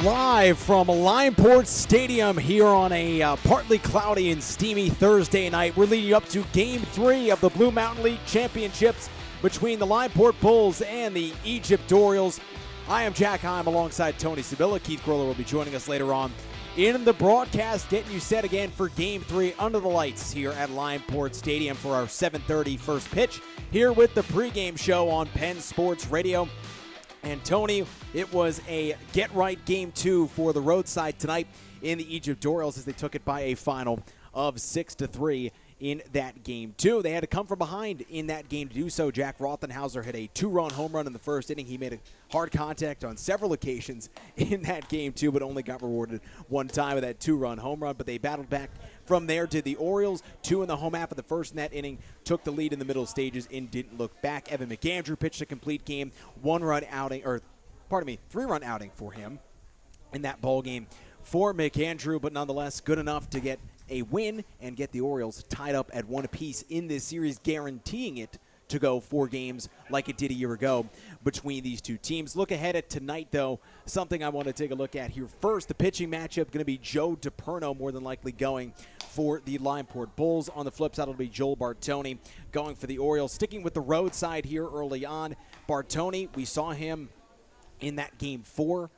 Live from Limeport Stadium here on a partly cloudy and steamy Thursday night. We're leading up to Game 3 of the Blue Mountain League Championships between the Limeport Bulls and the Egypt Orioles. I am Jack Heym alongside Tony Sibilla. Keith Groller will be joining us later on in the broadcast, getting you set again for Game 3 under the lights here at Limeport Stadium for our 7:30 first pitch here with the pregame show on Penn Sports Radio. And Tony, it was a get-right Game 2 for the roadside tonight in the Egypt Orioles as they took it by a final of 6-3 in that Game 2. They had to come from behind in that game to do so. Jack Rothenhauser hit a 2-run home run in the first inning. He made a hard contact on several occasions in that Game 2, but only got rewarded one time with that 2-run home run. But they battled back from there to the Orioles. 2 in the home half of the first in that inning, took the lead in the middle stages and didn't look back. Evan McAndrew pitched a complete game, 3-run outing for him in that ball game for McAndrew, but nonetheless good enough to get a win and get the Orioles tied up at 1 apiece in this series, guaranteeing it to go 4 games like it did a year ago between these two teams. Look ahead at tonight, though, something I want to take a look at here first. The pitching matchup going to be Joe DiPerno more than likely going for the Limeport Bulls. On the flip side, it'll be Joel Bartoni going for the Orioles. Sticking with the road side here early on, Bartoni, we saw him in that Game 4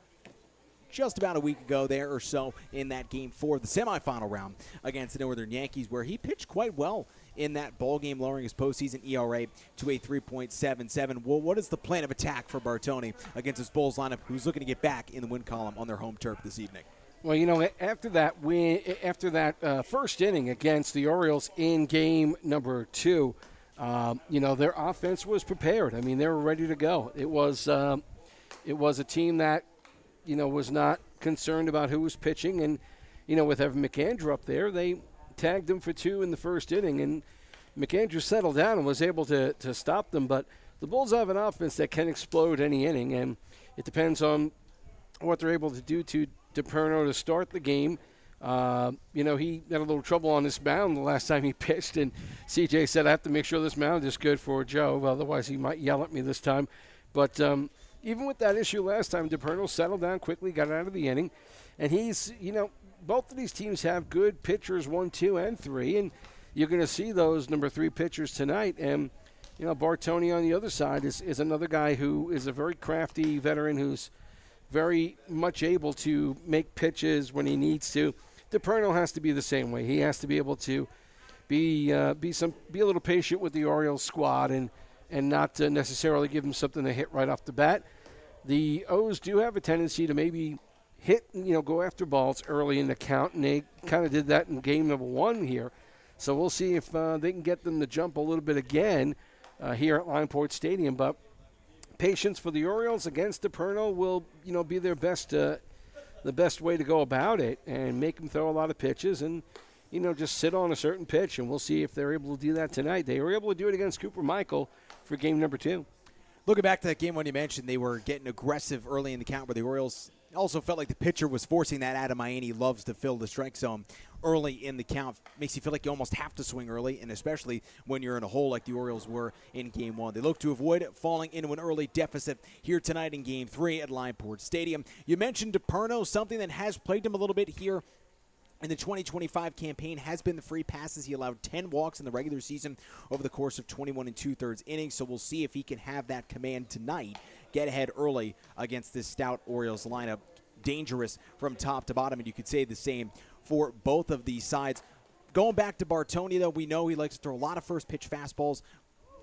just about a week ago there or so in that Game 4, the semifinal round against the Northern Yankees, where he pitched quite well in that ball game, lowering his postseason ERA to a 3.77. Well, what is the plan of attack for Bartoni against this Bulls lineup, who's looking to get back in the win column on their home turf this evening? Well, you know, after that first inning against the Orioles in game number 2, their offense was prepared. I mean, they were ready to go. It was a team that, was not concerned about who was pitching. And, with Evan McAndrew up there, they tagged him for 2 in the first inning. And McAndrew settled down and was able to stop them. But the Bulls have an offense that can explode any inning. And it depends on what they're able to do to DiPerno to start the game. He had a little trouble on this mound the last time he pitched. And CJ said, I have to make sure this mound is good for Joe. Otherwise, he might yell at me this time. But even with that issue last time, DiPerno settled down quickly, got out of the inning. And he's, both of these teams have good pitchers, 1, 2, and 3. And you're going to see those number 3 pitchers tonight. And, Bartoni on the other side is another guy who is a very crafty veteran who's very much able to make pitches when he needs to. DiPerno has to be the same way. He has to be able to be a little patient with the Orioles squad and not necessarily give them something to hit right off the bat. The O's do have a tendency to maybe hit, go after balls early in the count, and they kind of did that in game number 1 here. So we'll see if they can get them to jump a little bit again here at Limeport Stadium. But patience for the Orioles against DiPerno will, be their best, the best way to go about it, and make them throw a lot of pitches and, just sit on a certain pitch, and we'll see if they're able to do that tonight. They were able to do it against Cooper Michael for game number 2. Looking back to that game when you mentioned they were getting aggressive early in the count, where the Orioles also felt like the pitcher was forcing that. Adam Maini loves to fill the strike zone early in the count. Makes you feel like you almost have to swing early, and especially when you're in a hole like the Orioles were in Game 1. They look to avoid falling into an early deficit here tonight in Game 3 at Limeport Stadium. You mentioned DiPerno, something that has plagued him a little bit here in the 2025 campaign has been the free passes. He allowed 10 walks in the regular season over the course of 21 2/3 innings, so we'll see if he can have that command tonight, get ahead early against this stout Orioles lineup. Dangerous from top to bottom, and you could say the same for both of these sides. Going back to Bartoni, though, we know he likes to throw a lot of first-pitch fastballs,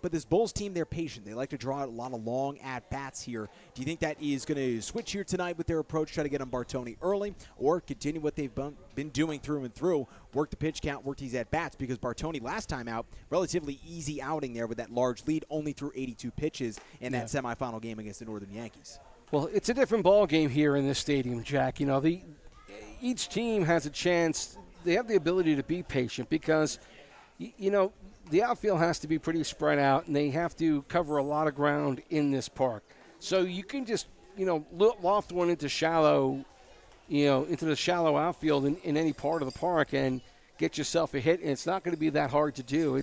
but this Bulls team, they're patient. They like to draw out a lot of long at-bats here. Do you think that is going to switch here tonight with their approach, try to get on Bartoni early, or continue what they've been doing through and through, work the pitch count, work these at-bats? Because Bartoni last time out, relatively easy outing there with that large lead, only through 82 pitches in that semifinal game against the Northern Yankees. Well, it's a different ball game here in this stadium, Jack. Each team has a chance. They have the ability to be patient because, the outfield has to be pretty spread out, and they have to cover a lot of ground in this park. So you can just, loft one into the shallow outfield in any part of the park and get yourself a hit, and it's not going to be that hard to do.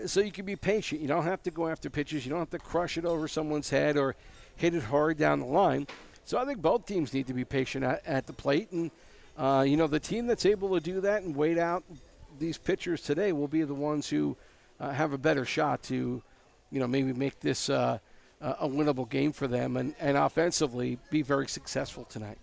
So you can be patient. You don't have to go after pitches. You don't have to crush it over someone's head or hit it hard down the line. So I think both teams need to be patient at the plate. And, the team that's able to do that and wait out these pitchers today will be the ones who have a better shot to, maybe make this a winnable game for them and offensively be very successful tonight.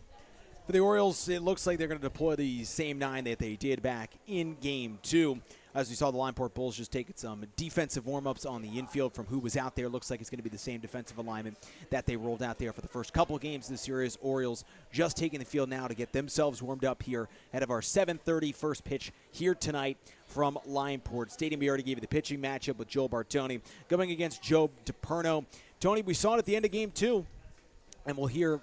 For the Orioles, it looks like they're going to deploy the same 9 that they did back in Game 2. As we saw, the Limeport Bulls just taking some defensive warm-ups on the infield from who was out there. Looks like it's going to be the same defensive alignment that they rolled out there for the first couple of games of the series. Orioles just taking the field now to get themselves warmed up here ahead of our 7:30 first pitch here tonight from Limeport Stadium. We already gave you the pitching matchup with Joe Bartoni going against Joe DiPerno. Tony, we saw it at the end of Game 2, and we'll hear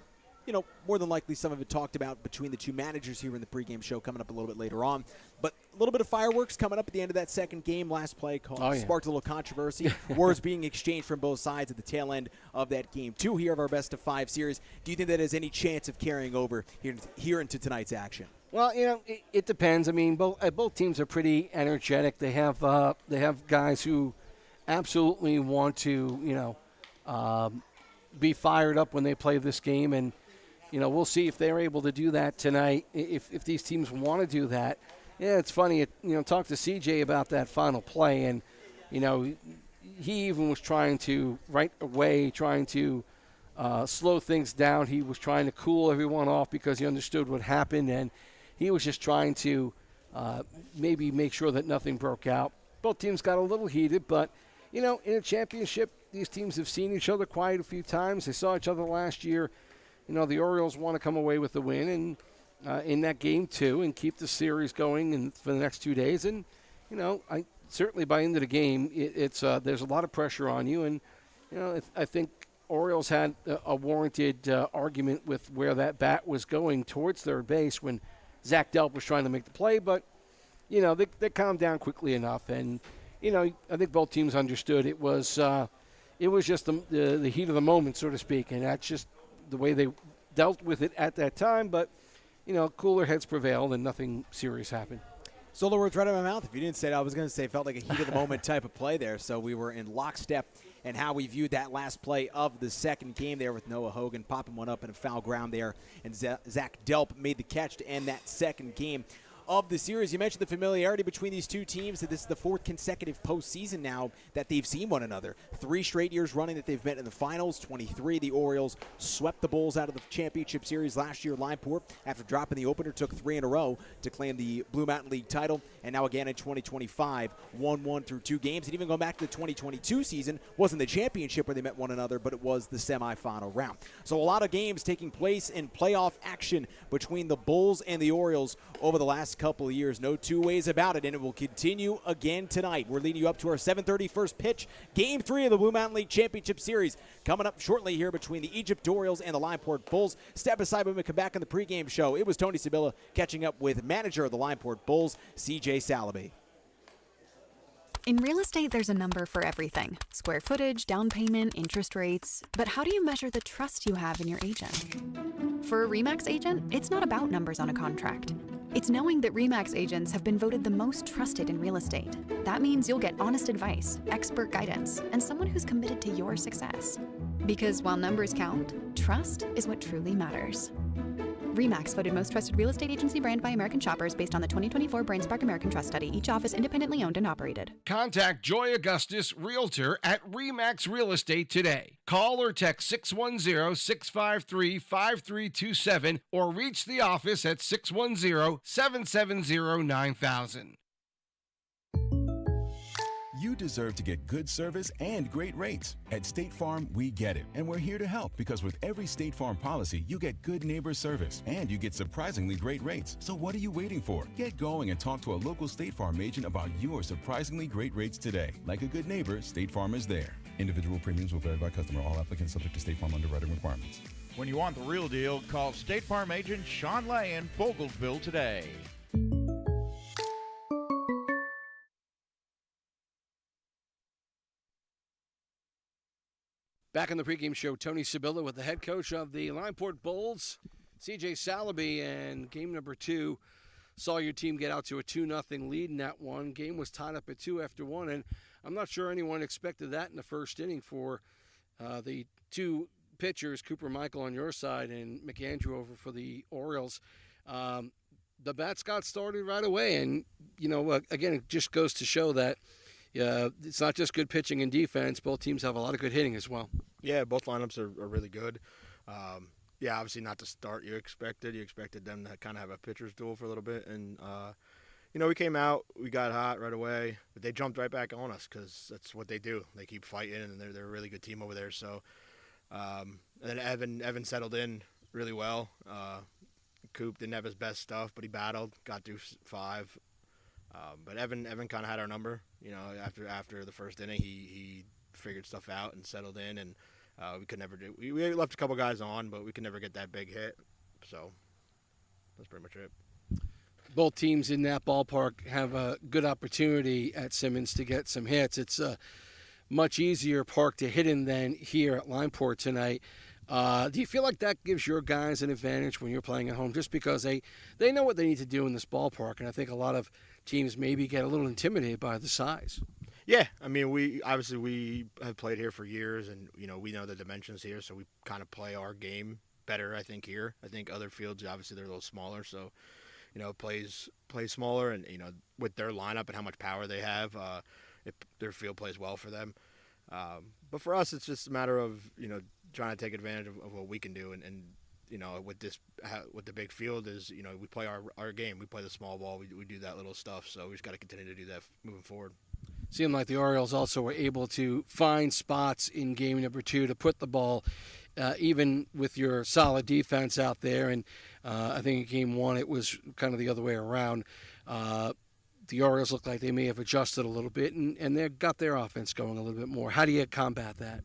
more than likely some of it talked about between the two managers here in the pregame show coming up a little bit later on. But a little bit of fireworks coming up at the end of that second game. Last play sparked a little controversy. Words being exchanged from both sides at the tail end of that Game 2 here of our best-of-5 series. Do you think that has any chance of carrying over here into tonight's action? Well, it depends. I mean, both teams are pretty energetic. They have guys who absolutely want to, be fired up when they play this game, and we'll see if they're able to do that tonight. If these teams want to do that, it's funny. Talk to CJ about that final play, and he even was trying to right away, slow things down. He was trying to cool everyone off because he understood what happened, and he was just trying to maybe make sure that nothing broke out. Both teams got a little heated, but in a championship, these teams have seen each other quite a few times. They saw each other last year. The Orioles want to come away with the win and in that Game 2 and keep the series going for the next 2 days. And, I certainly by the end of the game, it's there's a lot of pressure on you. And, I think Orioles had a warranted argument with where that bat was going towards third base when Zach Delp was trying to make the play. But, they calmed down quickly enough. And, I think both teams understood it was just the heat of the moment, so to speak. And that's just the way they dealt with it at that time, but cooler heads prevailed and nothing serious happened. So the words right out of my mouth. If you didn't say it, I was going to say it felt like a heat of the moment type of play there. So we were in lockstep in how we viewed that last play of the second game there with Noah Hogan popping one up in a foul ground there, and Zach Delp made the catch to end that second game of the series. You mentioned the familiarity between these two teams, that this is the 4th consecutive postseason now that they've seen one another. 3 straight years running that they've met in the finals. 23, the Orioles swept the Bulls out of the championship series last year. Limeport, after dropping the opener, took 3 in a row to claim the Blue Mountain League title. And now again in 2025, 1-1 through 2 games. And even going back to the 2022 season, wasn't the championship where they met one another, but it was the semifinal round. So a lot of games taking place in playoff action between the Bulls and the Orioles over the last couple of years. No two ways about it, and it will continue again tonight. We're leading you up to our 7:30 first pitch. Game 3 of the Blue Mountain League Championship Series coming up shortly here between the Egypt Orioles and the Limeport Bulls. Step aside when we come back on the pregame show. It was Tony Sibilla catching up with manager of the Limeport Bulls, CJ Salaby. In real estate, there's a number for everything. Square footage, down payment, interest rates. But how do you measure the trust you have in your agent? For a RE/MAX agent, it's not about numbers on a contract. It's knowing that RE/MAX agents have been voted the most trusted in real estate. That means you'll get honest advice, expert guidance, and someone who's committed to your success. Because while numbers count, trust is what truly matters. RE/MAX voted most trusted real estate agency brand by American shoppers based on the 2024 BrainSpark American Trust Study. Each office independently owned and operated. Contact Joy Augustus, Realtor at RE/MAX Real Estate today. Call or text 610-653-5327 or reach the office at 610-770-9000. You deserve to get good service and great rates. At State Farm, we get it. And we're here to help because with every State Farm policy, you get good neighbor service and you get surprisingly great rates. So what are you waiting for? Get going and talk to a local State Farm agent about your surprisingly great rates today. Like a good neighbor, State Farm is there. Individual premiums will vary by customer. All applicants subject to State Farm underwriting requirements. When you want the real deal, call State Farm agent Sean Lay in Fogelsville today. Back on the pregame show, Tony Sibilla with the head coach of the Limeport Bulls, CJ Salaby, and game number 2 saw your team get out to a 2-0 lead in that one. Game was tied up at 2 after 1, and I'm not sure anyone expected that in the first inning for the two pitchers, Cooper Michael on your side and McAndrew over for the Orioles. The bats got started right away, and again, it just goes to show that it's not just good pitching and defense. Both teams have a lot of good hitting as well. Yeah, both lineups are really good. Obviously not the start you expected. You expected them to kind of have a pitcher's duel for a little bit, and we came out, we got hot right away, but they jumped right back on us because that's what they do. They keep fighting, and they're a really good team over there. So, and then Evan settled in really well. Coop didn't have his best stuff, but he battled, got through 5. But Evan kind of had our number. After the first inning, he figured stuff out and settled in, and we could never do. We left a couple guys on, but we could never get that big hit. So that's pretty much it. Both teams in that ballpark have a good opportunity at Simmons to get some hits. It's a much easier park to hit in than here at Limeport tonight. Do you feel like that gives your guys an advantage when you're playing at home, just because they know what they need to do in this ballpark? And I think a lot of teams maybe get a little intimidated by the size. Yeah, I mean, we have played here for years, and we know the dimensions here, so we kind of play our game better. I think here. I think other fields, obviously, they're a little smaller, so plays smaller, and with their lineup and how much power they have, their field plays well for them. But for us, it's just a matter of trying to take advantage of what we can do, and with the big field is we play our game. We play the small ball. We do that little stuff. So we just got to continue to do that moving forward. Seemed like the Orioles also were able to find spots in game number 2 to put the ball, even with your solid defense out there. And I think in game 1 it was kind of the other way around. The Orioles looked like they may have adjusted a little bit, and they got their offense going a little bit more. How do you combat that?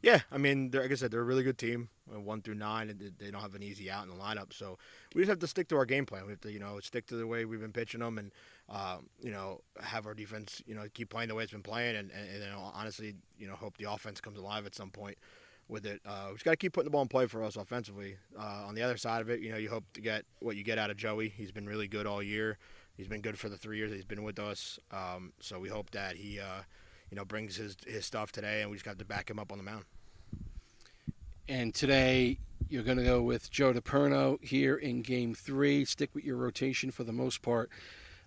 Yeah, I mean, like I said, they're a really good team, 1 through 9, and they don't have an easy out in the lineup. So we just have to stick to our game plan. We have to, stick to the way we've been pitching them, and have our defense, keep playing the way it's been playing, and honestly, hope the offense comes alive at some point with it. We just got to keep putting the ball in play for us offensively. On the other side of it, you hope to get what you get out of Joey. He's been really good all year. He's been good for the 3 years he's been with us. So we hope that he brings his stuff today, and we just got to back him up on the mound. And today you're going to go with Joe DiPerno here in Game 3. Stick with your rotation for the most part.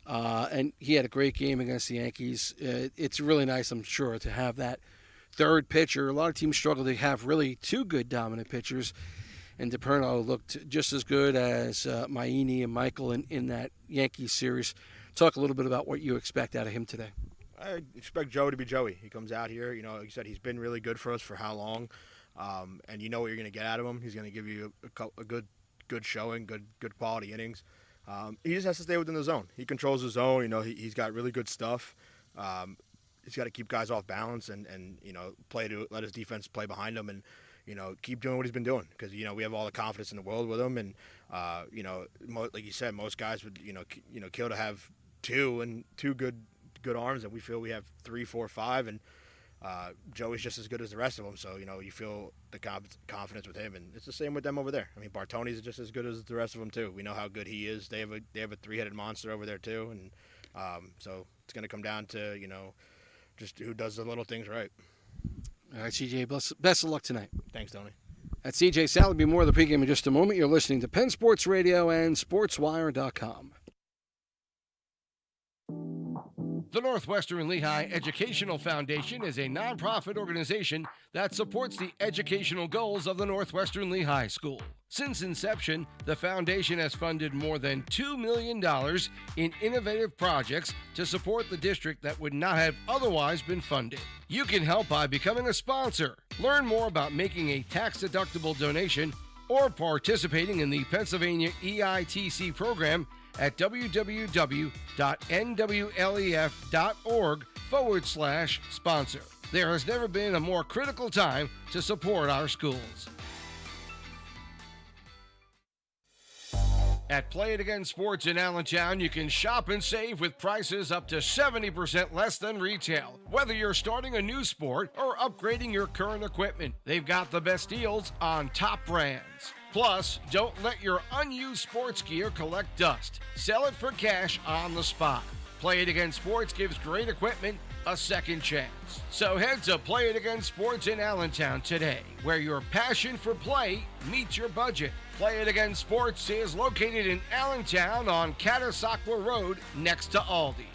And he had a great game against the Yankees. It's really nice, I'm sure, to have that third pitcher. A lot of teams struggle to have really 2 good dominant pitchers. And DiPerno looked just as good as Maini and Michael in that Yankees series. Talk a little bit about what you expect out of him today. I expect Joe to be Joey. He comes out here, like you said, he's been really good for us for how long, and you know what you're going to get out of him. He's going to give you a good showing, good quality innings. He just has to stay within the zone. He controls his zone. He's got really good stuff. He's got to keep guys off balance and let his defense play behind him, and keep doing what he's been doing, because we have all the confidence in the world with him, and like you said, most guys would kill to have 2 good arms, and we feel we have 3, 4, 5, and Joey's just as good as the rest of them. So you feel the confidence with him, and it's the same with them over there. I mean, Bartoni's just as good as the rest of them too. We know how good he is. They have a 3-headed monster over there too, and so it's going to come down to just who does the little things right. All right, CJ, best of luck tonight. Thanks, Tony. That's CJ Sal. There'll be more of the pregame in just a moment. You're listening to Penn Sports Radio and SportsWire.com. The Northwestern Lehigh Educational Foundation is a nonprofit organization that supports the educational goals of the Northwestern Lehigh School. Since inception, the foundation has funded more than $2 million in innovative projects to support the district that would not have otherwise been funded. You can help by becoming a sponsor. Learn more about making a tax-deductible donation or participating in the Pennsylvania EITC program at www.nwlef.org/sponsor. There has never been a more critical time to support our schools. At Play It Again Sports in Allentown, you can shop and save with prices up to 70% less than retail. Whether you're starting a new sport or upgrading your current equipment, they've got the best deals on top brands. Plus, don't let your unused sports gear collect dust. Sell it for cash on the spot. Play It Again Sports gives great equipment a second chance. So head to Play It Again Sports in Allentown today, where your passion for play meets your budget. Play It Again Sports is located in Allentown on Catasauqua Road next to Aldi.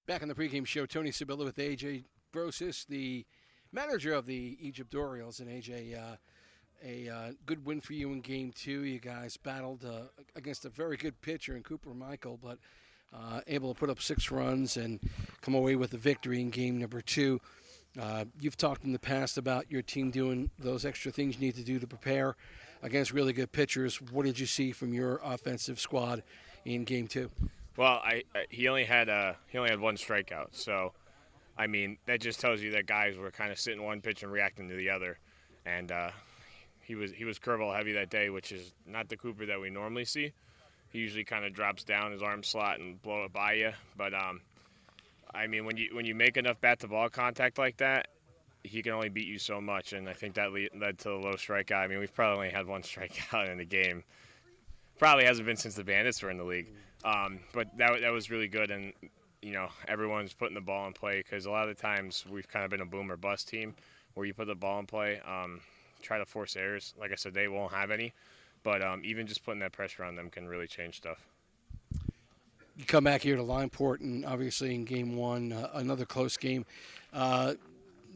Back on the pregame show, Tony Sibilla with AJ Brosis, the manager of the Egypt Orioles. And AJ, a good win for you in Game 2. You guys battled against a very good pitcher in Cooper Michael, but able to put up 6 runs and come away with the victory in Game number 2. You've talked in the past about your team doing those extra things you need to do to prepare against really good pitchers. What did you see from your offensive squad in Game 2? Well, he only had one strikeout, so I mean that just tells you that guys were kind of sitting one pitch and reacting to the other, and he was curveball heavy that day, which is not the Cooper that we normally see. He usually kind of drops down his arm slot and blow it by you, but I mean when you make enough bat to ball contact like that, he can only beat you so much, and I think that led to the low strikeout. I mean we've probably only had one strikeout in the game. Probably hasn't been since the Bandits were in the league. But that was really good, and everyone's putting the ball in play because a lot of the times we've kind of been a boom or bust team where you put the ball in play, try to force errors. Like I said, they won't have any, but even just putting that pressure on them can really change stuff. You come back here to Limeport, and obviously in Game 1, another close game.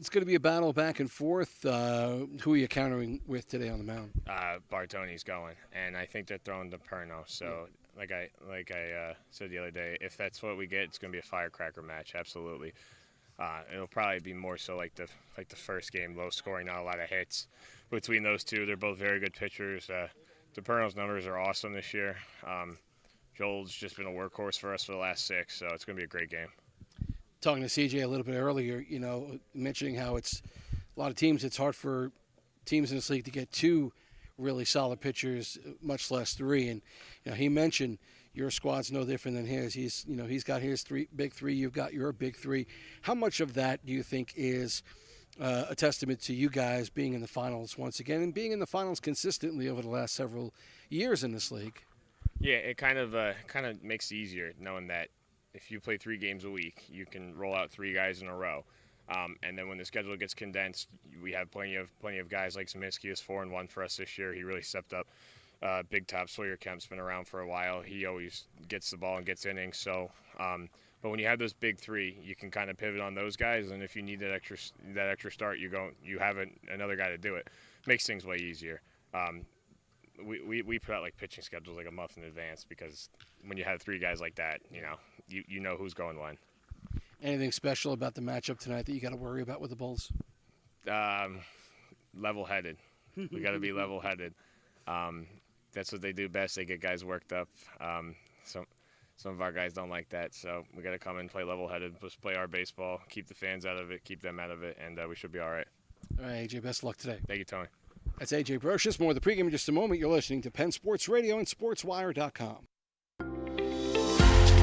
It's going to be a battle back and forth. Who are you countering with today on the mound? Bartoni's going, and I think they're throwing to Perno. So, like I said the other day, if that's what we get, it's going to be a firecracker match. Absolutely. It'll probably be more so like the first game, low scoring, not a lot of hits between those two. They're both very good pitchers. DePerno's numbers are awesome this year. Joel's just been a workhorse for us for the last 6, so it's going to be a great game. Talking to CJ a little bit earlier, mentioning how it's a lot of teams, it's hard for teams in this league to get 2 really solid pitchers, much less 3. And he mentioned your squad's no different than his. He's got his big three, you've got your big 3. How much of that do you think is a testament to you guys being in the finals once again and being in the finals consistently over the last several years in this league? Yeah, it kind of makes it easier knowing that if you play 3 games a week, you can roll out 3 guys in a row. And then when the schedule gets condensed, we have plenty of guys like Zeminski is 4-1 for us this year. He really stepped up. Big Top Sawyer Kemp's been around for a while. He always gets the ball and gets innings. So, but when you have those big 3, you can kind of pivot on those guys. And if you need that extra start, you have another guy to do it. Makes things way easier. We put out like pitching schedules like a month in advance because when you have 3 guys like that, you know who's going when. Anything special about the matchup tonight that you got to worry about with the Bulls? Level-headed. We got to be level-headed. That's what they do best. They get guys worked up. Some of our guys don't like that, so we got to come and play level-headed, just play our baseball, keep the fans out of it, keep them out of it, and we should be all right. All right, AJ, best of luck today. Thank you, Tony. That's AJ Brochus. More of the pregame in just a moment. You're listening to Penn Sports Radio and SportsWire.com.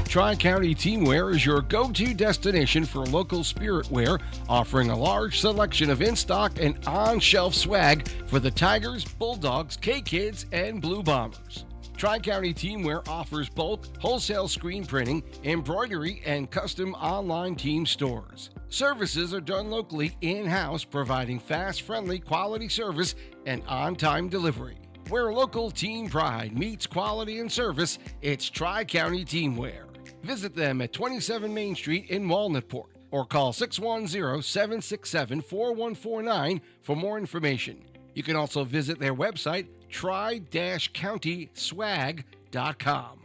Tri-County Teamwear is your go-to destination for local spirit wear, offering a large selection of in-stock and on-shelf swag for the Tigers, Bulldogs, K-Kids, and Blue Bombers. Tri-County Teamwear offers bulk, wholesale screen printing, embroidery, and custom online team stores. Services are done locally in-house, providing fast, friendly, quality service and on-time delivery. Where local team pride meets quality and service, it's Tri-County Teamwear. Visit them at 27 Main Street in Walnutport or call 610-767-4149 for more information. You can also visit their website, tri-countyswag.com.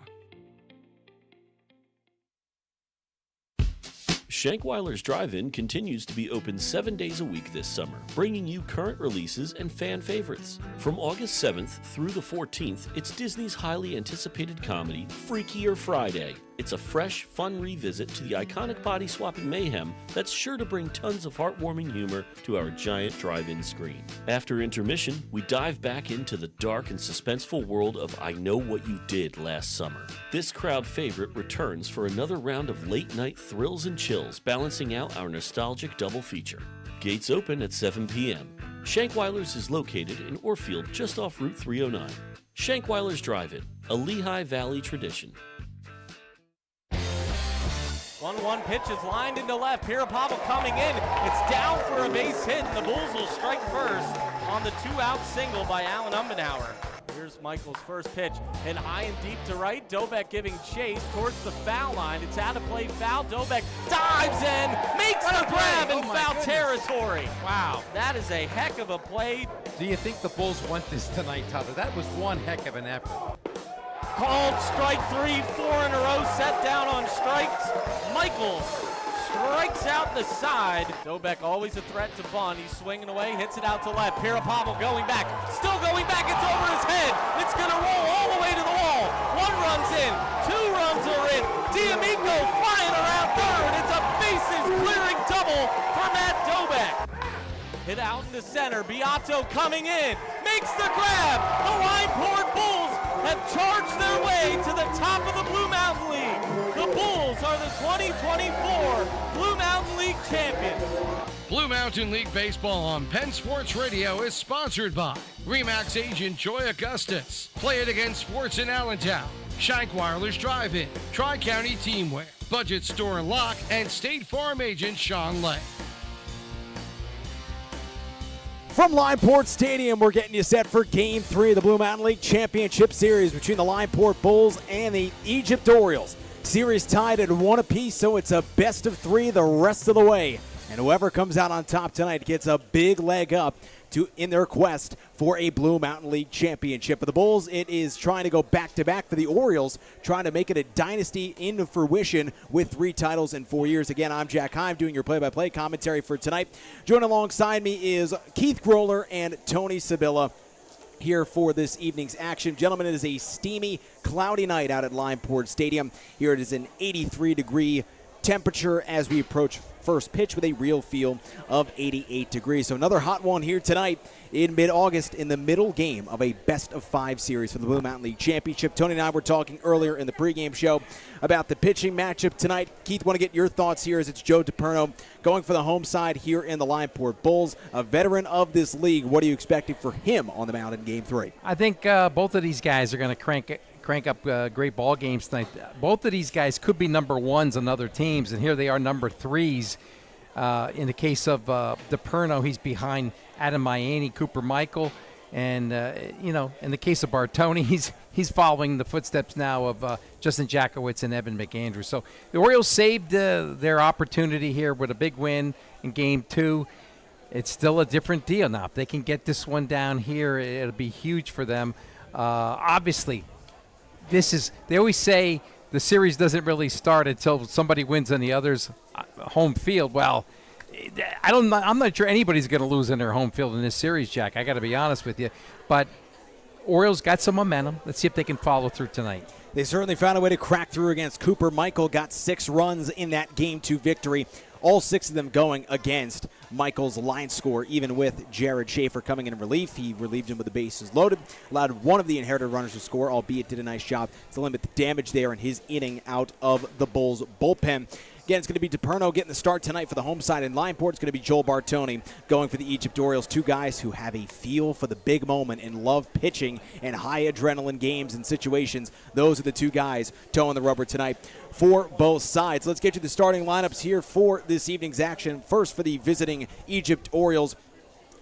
Shankweiler's Drive-In continues to be open 7 days a week this summer, bringing you current releases and fan favorites. From August 7th through the 14th, it's Disney's highly anticipated comedy, Freakier Friday. It's a fresh, fun revisit to the iconic body-swapping mayhem that's sure to bring tons of heartwarming humor to our giant drive-in screen. After intermission, we dive back into the dark and suspenseful world of I Know What You Did Last Summer. This crowd favorite returns for another round of late-night thrills and chills, balancing out our nostalgic double feature. Gates open at 7 p.m. Shankweiler's is located in Orfield, just off Route 309. Shankweiler's Drive-In, a Lehigh Valley tradition. 1-1 pitch is lined into left. Pierapavo coming in. It's down for a base hit, and the Bulls will strike first on the 2-out single by Alan Umbenauer. Here's Michael's first pitch, hit high and deep to right. Dobek giving chase towards the foul line. It's out of play foul. Dobek dives in, makes the grab in foul territory. Wow, that is a heck of a play. Do you think the Bulls want this tonight, Tyler? That was one heck of an effort. Called strike 3, 4 in a row, set down on strikes. Michaels strikes out the side. Dobek always a threat to bunt. He's swinging away, hits it out to left. Pierapavo going back, still going back. It's over his head. It's going to roll all the way to the wall. 1 run's in, 2 runs are in. D'Amico flying around third. It's a bases clearing double for Matt Dobek. Hit out into center. Beato coming in, makes the grab. The Limeport Bulls have charged their way to the top of the Blue Mountain League. The Bulls are the 2024 Blue Mountain League champions. Blue Mountain League Baseball on Penn Sports Radio is sponsored by RE/MAX agent Joy Augustus, Play It Again Sports in Allentown, Shank Wireless Drive-In, Tri-County Teamwear, Budget Store and Lock, and State Farm agent Sean Lay. From Limeport Stadium, we're getting you set for Game 3 of the Blue Mountain League Championship Series between the Limeport Bulls and the Egypt Orioles. Series tied at 1 apiece, so it's a best of 3 the rest of the way. And whoever comes out on top tonight gets a big leg up in their quest for a Blue Mountain League championship. For the Bulls, it is trying to go back-to-back. For the Orioles, trying to make it a dynasty into fruition with 3 titles in 4 years. Again, I'm Jack Heym doing your play-by-play commentary for tonight. Joining alongside me is Keith Groller and Tony Sibilla here for this evening's action. Gentlemen, it is a steamy, cloudy night out at Limeport Stadium. Here it is an 83-degree temperature as we approach first pitch with a real feel of 88 degrees. So another hot one here tonight in mid-August in the middle game of a best-of-5 series for the Blue Mountain League Championship. Tony and I were talking earlier in the pregame show about the pitching matchup tonight. Keith, want to get your thoughts here as it's Joe DiPerno going for the home side here in the Limeport Bulls, a veteran of this league. What are you expecting for him on the mound in Game 3? I think both of these guys are going to crank up great ball games tonight. Both of these guys could be number 1s on other teams, and here they are number 3s. In the case of DiPerno, he's behind Adam Miami, Cooper Michael, and in the case of Bartoni, he's following the footsteps now of Justin Jackowitz and Evan McAndrews. So the Orioles saved their opportunity here with a big win in Game 2. It's still a different deal now. If they can get this one down here, it'll be huge for them. Obviously, they always say the series doesn't really start until somebody wins on the other's home field. Well, I'm not sure anybody's going to lose in their home field in this series, Jack. I got to be honest with you. But Orioles got some momentum. Let's see if they can follow through tonight. They certainly found a way to crack through against Cooper Michael, got 6 runs in that Game 2 victory. All 6 of them going against Michael's line score, even with Jared Schaefer coming in relief. He relieved him with the bases loaded, allowed one of the inherited runners to score, albeit did a nice job to limit the damage there in his inning out of the Bulls' bullpen. Again, it's going to be DiPerno getting the start tonight for the home side. In Limeport, it's going to be Joel Bartoni going for the Egypt Orioles. 2 guys who have a feel for the big moment and love pitching in high adrenaline games and situations. Those are the 2 guys toeing the rubber tonight for both sides. Let's get you the starting lineups here for this evening's action. First, for the visiting Egypt Orioles,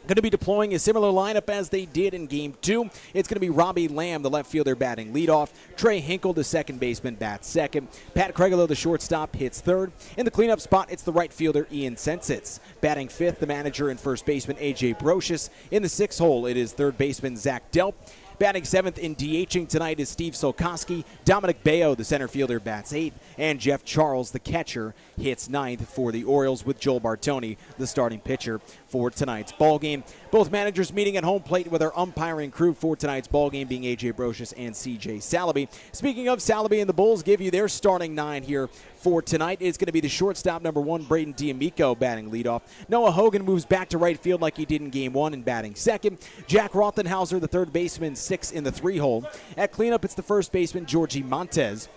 going to be deploying a similar lineup as they did in Game 2. It's going to be Robbie Lamb, the left fielder, batting leadoff. Trey Hinkle, the second baseman, bats second. Pat Craigelo, the shortstop, hits third. In the cleanup spot, it's the right fielder, Ian Sensitz. Batting fifth, the manager and first baseman, A.J. Brocious. In the sixth hole, it is third baseman, Zach Delp. Batting seventh in DHing tonight is Steve Solkoski. Dominic Bayo, the center fielder, bats eighth. And Jeff Charles, the catcher, hits ninth for the Orioles, with Joel Bartoni, the starting pitcher for tonight's ballgame. Both managers meeting at home plate with our umpiring crew for tonight's ballgame, being A.J. Brocious and C.J. Salaby. Speaking of Salaby, and the Bulls give you their starting 9 here for tonight. It's going to be the shortstop, number 1, Braden D'Amico, batting leadoff. Noah Hogan moves back to right field like he did in Game 1 and batting second. Jack Rothenhauser, the third baseman, 6 in the 3-hole. At cleanup, it's the first baseman, Georgie Montez.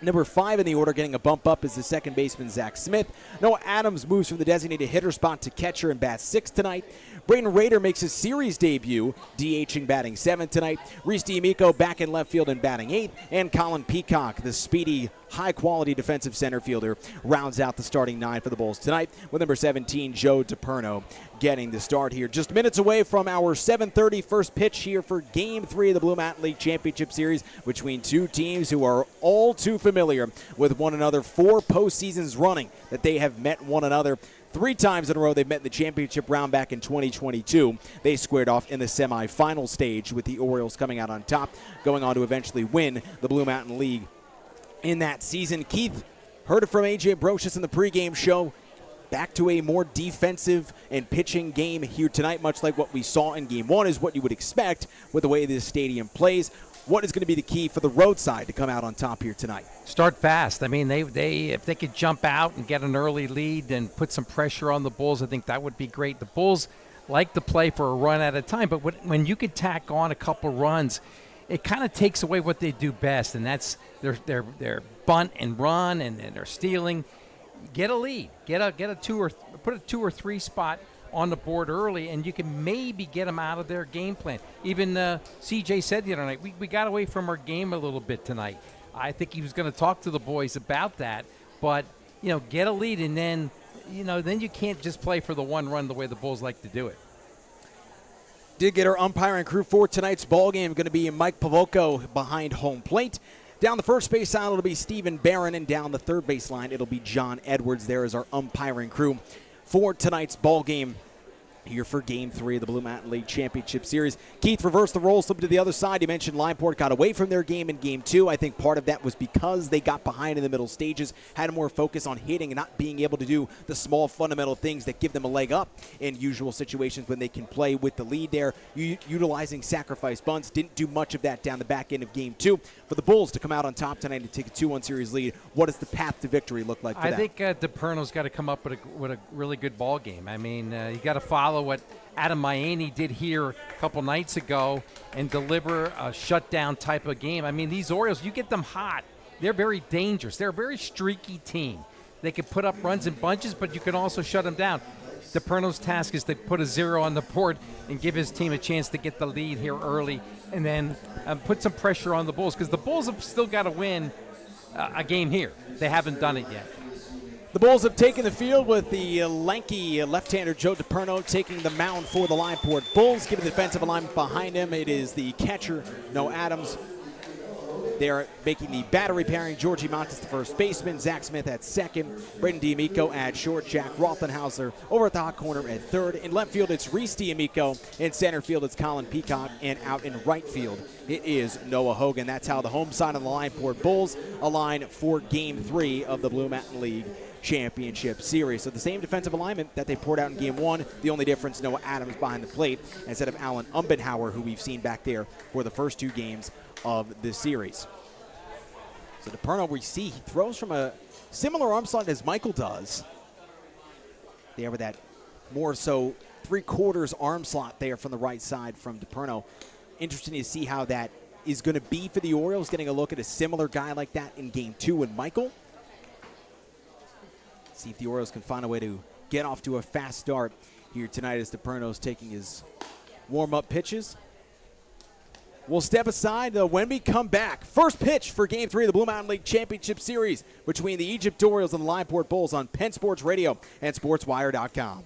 Number 5 in the order, getting a bump up, is the second baseman, Zach Smith. Noah Adams moves from the designated hitter spot to catcher and bats 6 tonight. Braden Rader makes his series debut, DHing batting 7th tonight. Reese D'Amico back in left field and batting 8th. And Colin Peacock, the speedy, high-quality defensive center fielder, rounds out the starting 9 for the Bulls tonight, with number 17, Joe DiPerno, getting the start here. Just minutes away from our 7:30 first pitch here for Game 3 of the Blue Mountain League Championship Series between two teams who are all too familiar with one another. 4 postseasons running that they have met one another. 3 times in a row they've met in the championship round back in 2022. They squared off in the semifinal stage with the Orioles coming out on top, going on to eventually win the Blue Mountain League in that season. Keith, heard it from A.J. Brocious in the pregame show. Back to a more defensive and pitching game here tonight, much like what we saw in Game 1 is what you would expect with the way this stadium plays. What is going to be the key for the road side to come out on top here tonight? Start fast. I mean, they if they could jump out and get an early lead and put some pressure on the Bulls, I think that would be great. The Bulls like to play for a run at a time, but when you could tack on a couple runs, it kind of takes away what they do best, and that's their bunt and run and their stealing. Get a lead, get a 2 or put a 2 or 3 spot on the board early, and you can maybe get them out of their game plan. Even CJ said the other night, we got away from our game a little bit tonight. I think he was going to talk to the boys about that, but get a lead, and then you can't just play for the one run the way the Bulls like to do it. Did get our umpiring crew for tonight's ball game. Going to be Mike Pavoco behind home plate. Down the first base line, it'll be Stephen Barron, and down the third base line, it'll be John Edwards. There is our umpiring crew for tonight's ball game here for Game 3 of the Blue Mountain League Championship Series. Keith reversed the role, slipped to the other side. You mentioned Limeport got away from their game in Game 2. I think part of that was because they got behind in the middle stages, had more focus on hitting and not being able to do the small fundamental things that give them a leg up in usual situations when they can play with the lead there. Utilizing sacrifice bunts, didn't do much of that down the back end of Game 2. For the Bulls to come out on top tonight and take a 2-1 series lead, what does the path to victory look like for that? I think DiPerno's got to come up with a really good ball game. I mean, you got to follow what Adam Maini did here a couple nights ago and deliver a shutdown type of game. I mean, these Orioles, you get them hot, they're very dangerous. They're a very streaky team. They can put up runs in bunches, but you can also shut them down. DiPerno's task is to put a 0 on the board and give his team a chance to get the lead here early, and then put some pressure on the Bulls, because the Bulls have still got to win a game here. They haven't done it yet. The Bulls have taken the field with the lanky left-hander Joe DiPerno taking the mound for the Limeport Bulls. Giving the defensive alignment behind him, it is the catcher, Noah Adams. They are making the battery pairing. Georgie Montes, the first baseman. Zach Smith at second. Braden D'Amico at short. Jack Rothenhauser over at the hot corner at third. In left field, it's Reese D'Amico. In center field, it's Colin Peacock. And out in right field, it is Noah Hogan. That's how the home side of the Limeport Bulls align for Game 3 of the Blue Mountain League Championship Series. So the same defensive alignment that they poured out in Game 1. The only difference, Noah Adams behind the plate instead of Alan Umbenhauer, who we've seen back there for the first 2 games of this series. So DiPerno, we see he throws from a similar arm slot as Michael does. There with that more so 3/4 arm slot there from the right side from DiPerno. Interesting to see how that is going to be for the Orioles, getting a look at a similar guy like that in Game 2 with Michael. See if the Orioles can find a way to get off to a fast start here tonight as DiPerno's taking his warm-up pitches. We'll step aside when we come back. First pitch for Game 3 of the Blue Mountain League Championship Series between the Egypt Orioles and the Limeport Bulls on Penn Sports Radio and SportsWire.com.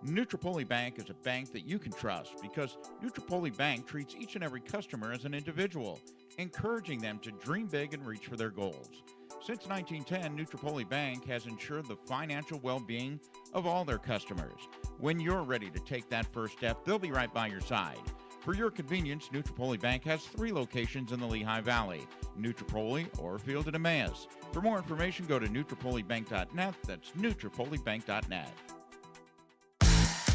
Nutropoli Bank is a bank that you can trust because Nutropoli Bank treats each and every customer as an individual, encouraging them to dream big and reach for their goals. Since 1910, Nutropoli Bank has ensured the financial well-being of all their customers. When you're ready to take that first step, they'll be right by your side. For your convenience, Nutropoli Bank has 3 locations in the Lehigh Valley, Nutropoli, Orfield, and Emmaus. For more information, go to NutropoliBank.net. That's NutropoliBank.net.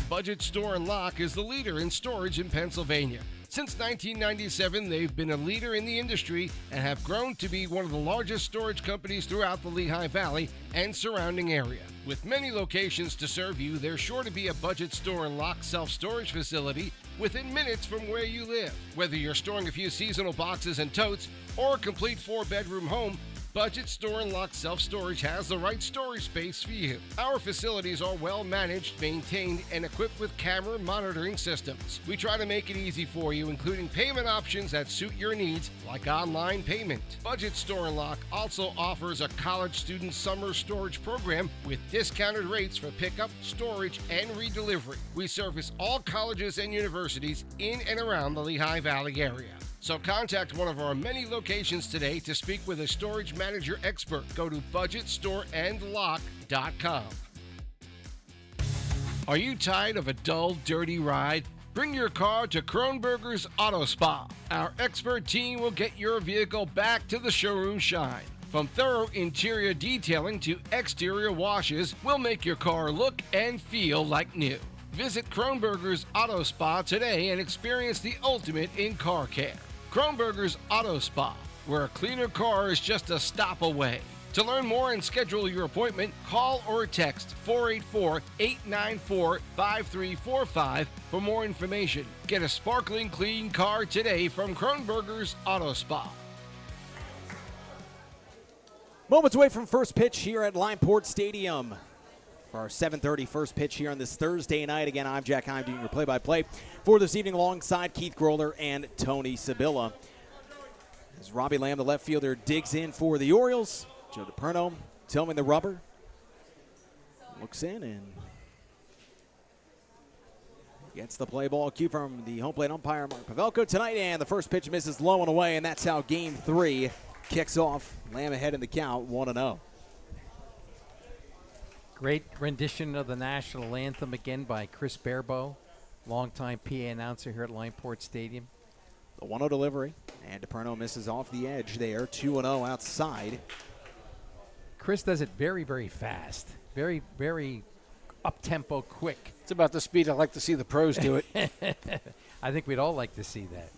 Budget Store and Lock is the leader in storage in Pennsylvania. Since 1997, they've been a leader in the industry and have grown to be one of the largest storage companies throughout the Lehigh Valley and surrounding area. With many locations to serve you, there's sure to be a Budget Store and Lock self-storage facility within minutes from where you live. Whether you're storing a few seasonal boxes and totes or a complete 4-bedroom home, Budget Store and Lock Self-Storage has the right storage space for you. Our facilities are well managed, maintained, and equipped with camera monitoring systems. We try to make it easy for you, including payment options that suit your needs, like online payment. Budget Store and Lock also offers a college student summer storage program with discounted rates for pickup, storage, and redelivery. We service all colleges and universities in and around the Lehigh Valley area. So contact one of our many locations today to speak with a storage manager expert. Go to budgetstoreandlock.com. Are you tired of a dull, dirty ride? Bring your car to Kronberger's Auto Spa. Our expert team will get your vehicle back to the showroom shine. From thorough interior detailing to exterior washes, we'll make your car look and feel like new. Visit Kronberger's Auto Spa today and experience the ultimate in car care. Kronberger's Auto Spa, where a cleaner car is just a stop away. To learn more and schedule your appointment, call or text 484-894-5345 for more information. Get a sparkling clean car today from Kronberger's Auto Spa. Moments away from first pitch here at Limeport Stadium. For our 7:30 first pitch here on this Thursday night. Again, I'm Jack Heym doing your play-by-play for this evening alongside Keith Groller and Tony Sibilla. As Robbie Lamb, the left fielder, digs in for the Orioles. Joe DiPerno tilting the rubber. Looks in and gets the play ball cue from the home plate umpire, Mark Pavelko, tonight. And the first pitch misses low and away, and that's how Game 3 kicks off. Lamb ahead in the count, 1-0. Great rendition of the national anthem again by Chris Barbeau, longtime PA announcer here at Limeport Stadium. The 1-0 delivery, and DiPerno misses off the edge there, 2-0 outside. Chris does it very, very fast, very, very up-tempo, quick. It's about the speed I like to see the pros do it. I think we'd all like to see that.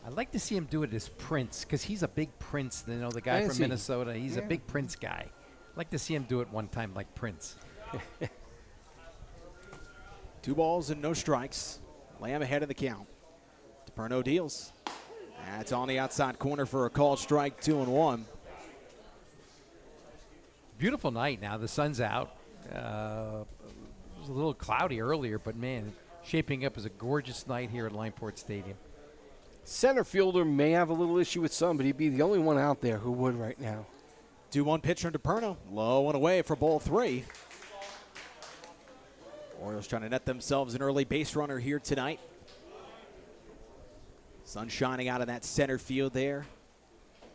I'd like to see him do it as Prince, because he's a big Prince, you know, the guy from Minnesota. He's a big Prince guy. I'd like to see him do it one time like Prince. 2 balls and no strikes. Lamb ahead of the count. DiPerno deals. That's on the outside corner for a called strike, 2-1. Beautiful night now. The sun's out. It was a little cloudy earlier, but, man, shaping up as a gorgeous night here at Limeport Stadium. Center fielder may have a little issue with some, but he'd be the only one out there who would right now. 2-1 pitch from DiPerno. Low and away for ball 3. Orioles trying to net themselves an early base runner here tonight. Sun shining out of that center field there.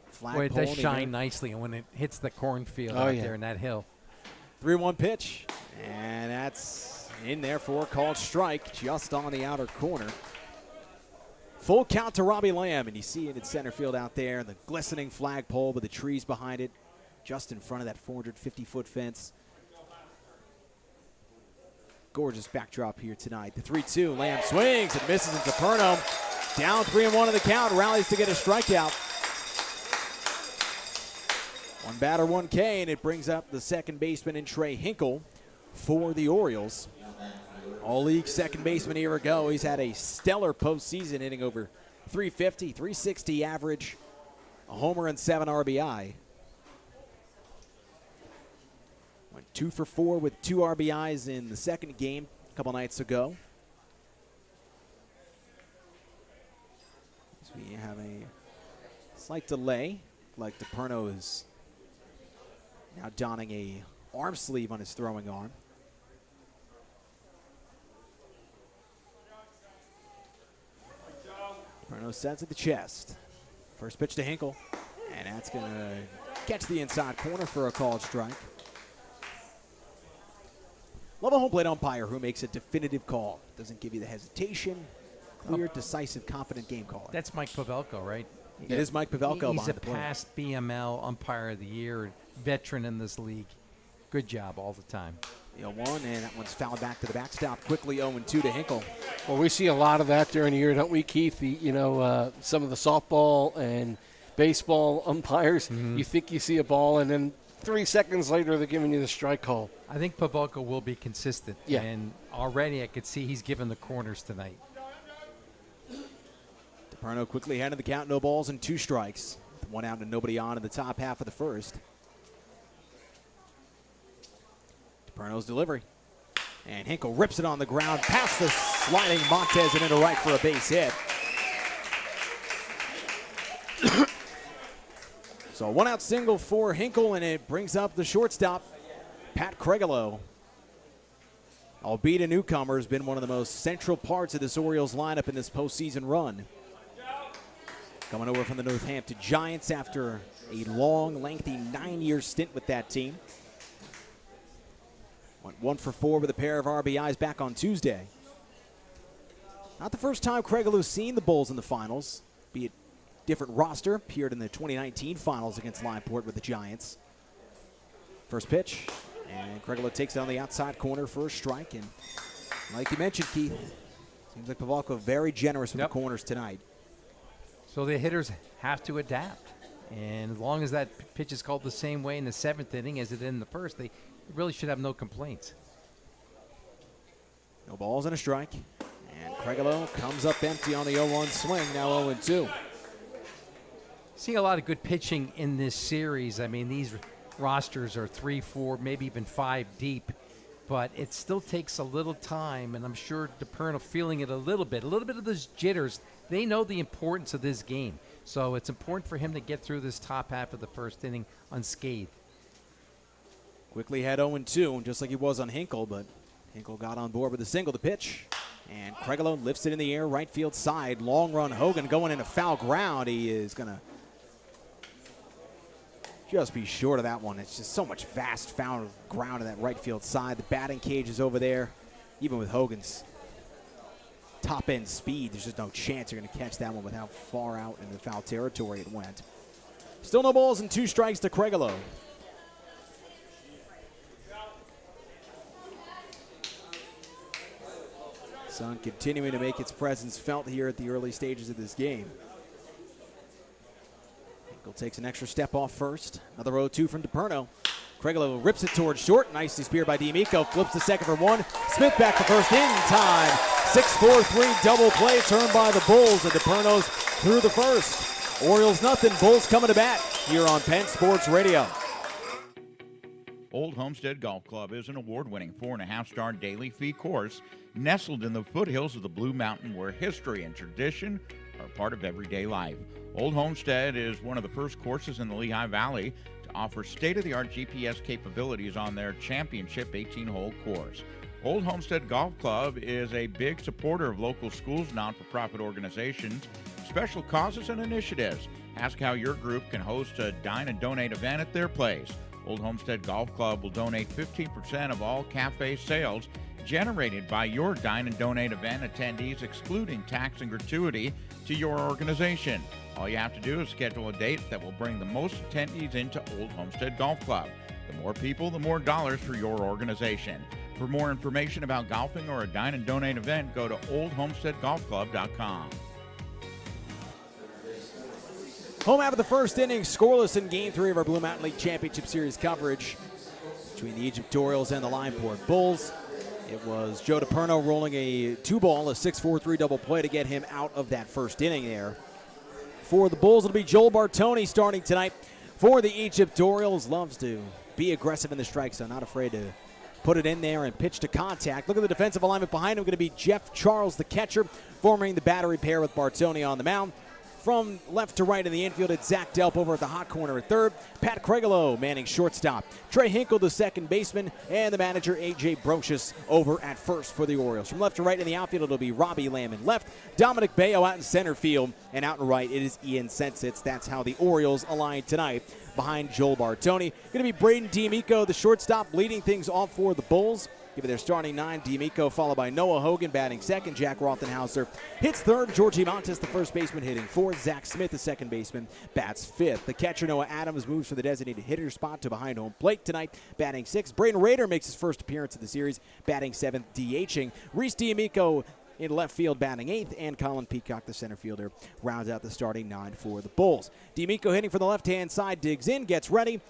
Flag Boy, it pole does shine nicely when it hits the cornfield out there in that hill. 3-1 pitch, and that's in there for a called strike just on the outer corner. Full count to Robbie Lamb, and you see it in center field out there, and the glistening flagpole with the trees behind it, just in front of that 450-foot fence. Gorgeous backdrop here tonight. The 3-2, Lamb swings and misses, and DiPerno down 3-1 in the count, rallies to get a strikeout. 1 batter, 1 K, and it brings up the second baseman in Trey Hinkle for the Orioles. All-league second baseman a year ago. He's had a stellar postseason, hitting over 350, 360 average, a homer and 7 RBI. Went 2 for 4 with 2 RBIs in the second game a couple nights ago. So we have a slight delay, like DiPerno is now donning a arm sleeve on his throwing arm. DiPerno sets at the chest. First pitch to Hinkle, and that's going to catch the inside corner for a called strike. Love a home plate umpire who makes a definitive call. Doesn't give you the hesitation. Clear, decisive, confident game caller. That's Mike Pavelko, right? It is Mike Pavelko. He's a behind the plate. past BML umpire of the year, veteran in this league. Good job all the time. 0-1, and that one's fouled back to the backstop quickly. 0-2 to Hinkle. Well, we see a lot of that during the year, don't we, Keith? Some of the softball and baseball umpires, you think you see a ball, and then 3 seconds later they're giving you the strike call. I think Pavelko will be consistent. Yeah. And already I could see he's given the corners tonight. DiPerno quickly ahead of the count, no balls and 2 strikes. With 1 out and nobody on in the top half of the first. DePerno's delivery. And Hinkle rips it on the ground past the sliding Montez and into right for a base hit. So a 1-out single for Hinkle, and it brings up the shortstop, Pat Cregolo. Albeit a newcomer, has been one of the most central parts of this Orioles lineup in this postseason run. Coming over from the Northampton Giants after a long, lengthy 9-year stint with that team. Went 1 for 4 with a pair of RBIs back on Tuesday. Not the first time Cregolo's seen the Bulls in the finals, be it different roster. Appeared in the 2019 finals against Limeport with the Giants. First pitch, and Cregolo takes it on the outside corner for a strike. And like you mentioned, Keith, seems like Pavelko very generous with the corners tonight. So the hitters have to adapt. And as long as that pitch is called the same way in the 7th inning as it did in the first, they really should have no complaints. No balls and a strike. And Cregolo comes up empty on the 0-1 swing, now 0-2. Seeing a lot of good pitching in this series. I mean, these rosters are 3, 4, maybe even 5 deep, but it still takes a little time, and I'm sure DePerno feeling it a little bit of those jitters. They know the importance of this game, so it's important for him to get through this top half of the first inning unscathed. Quickly had 0-2, just like he was on Hinkle, but Hinkle got on board with a single to pitch. And Cregolo lifts it in the air, right field side. Long run, Hogan going into foul ground. He is going to just be short of that one. It's just so much vast foul ground in that right field side. The batting cage is over there. Even with Hogan's top end speed, there's just no chance you're going to catch that one with how far out into foul territory it went. Still no balls and 2 strikes to Cregolo. Sun continuing to make its presence felt here at the early stages of this game. Hinkle takes an extra step off first. Another 0-2 from DePerno. Cregolo rips it towards short. Nicely speared by D'Amico. Flips to second for 1. Smith back to first in time. 6-4-3 double play turned by the Bulls. And DePerno's through the first. Orioles nothing. Bulls coming to bat here on Penn Sports Radio. Old Homestead Golf Club is an award-winning 4.5-star daily fee course nestled in the foothills of the Blue Mountain, where history and tradition are part of everyday life. Old Homestead is one of the first courses in the Lehigh Valley to offer state-of-the-art GPS capabilities on their championship 18-hole course. Old Homestead Golf Club is a big supporter of local schools, non-for-profit organizations, special causes, and initiatives. Ask how your group can host a dine and donate event at their place. Old Homestead Golf Club will donate 15% of all cafe sales generated by your dine and donate event attendees, excluding tax and gratuity, to your organization. All you have to do is schedule a date that will bring the most attendees into Old Homestead Golf Club. The more people, the more dollars for your organization. For more information about golfing or a dine and donate event, go to oldhomesteadgolfclub.com. Home out of the first inning, scoreless in Game 3 of our Blue Mountain League Championship Series coverage between the Egypt Orioles and the Limeport Bulls. It was Joe DePerno rolling a 2-ball, a 6-4-3 double play to get him out of that first inning there. For the Bulls, it'll be Joel Bartoni starting tonight. For the Egypt Orioles, loves to be aggressive in the strike zone, not afraid to put it in there and pitch to contact. Look at the defensive alignment behind him, going to be Jeff Charles, the catcher, forming the battery pair with Bartoni on the mound. From left to right in the infield, it's Zach Delp over at the hot corner at third. Pat Cregolo manning shortstop. Trey Hinkle, the second baseman, and the manager, A.J. Brocious, over at first for the Orioles. From left to right in the outfield, it'll be Robbie Lamb in left, Dominic Bayo out in center field, and out in right, it is Ian Sensitz. That's how the Orioles align tonight behind Joel Bartoni. Going to be Braden D'Amico, the shortstop, leading things off for the Bulls. Give it their starting 9, D'Amico, followed by Noah Hogan batting second. Jack Rothenhauser hits third. Georgie Montes, the first baseman, hitting fourth. Zach Smith, the second baseman, bats fifth. The catcher, Noah Adams, moves from the designated hitter spot to behind home plate tonight, batting sixth. Braden Rader makes his first appearance of the series, batting seventh, DHing. Reese D'Amico in left field, batting eighth, and Colin Peacock, the center fielder, rounds out the starting 9 for the Bulls. D'Amico hitting from the left-hand side, digs in, gets ready.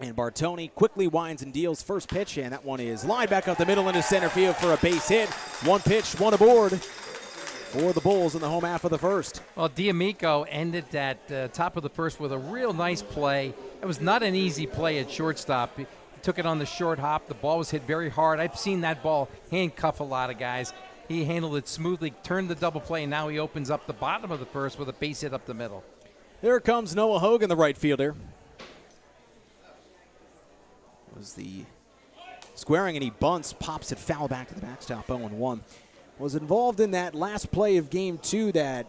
And Bartoni quickly winds and deals first pitch, and that one is lined back up the middle into center field for a base hit. One pitch, one aboard. for the Bulls in the home half of the first. Well, D'Amico ended that top of the first with a real nice play. It was not an easy play at shortstop. He took it on the short hop. The ball was hit very hard. I've seen that ball handcuff a lot of guys. He handled it smoothly, turned the double play, and now he opens up the bottom of the first with a base hit up the middle. Here comes Noah Hogan, the right fielder. Was the squaring, and he bunts, pops it foul back to the backstop, 0-1. Was involved in that last play of game 2 that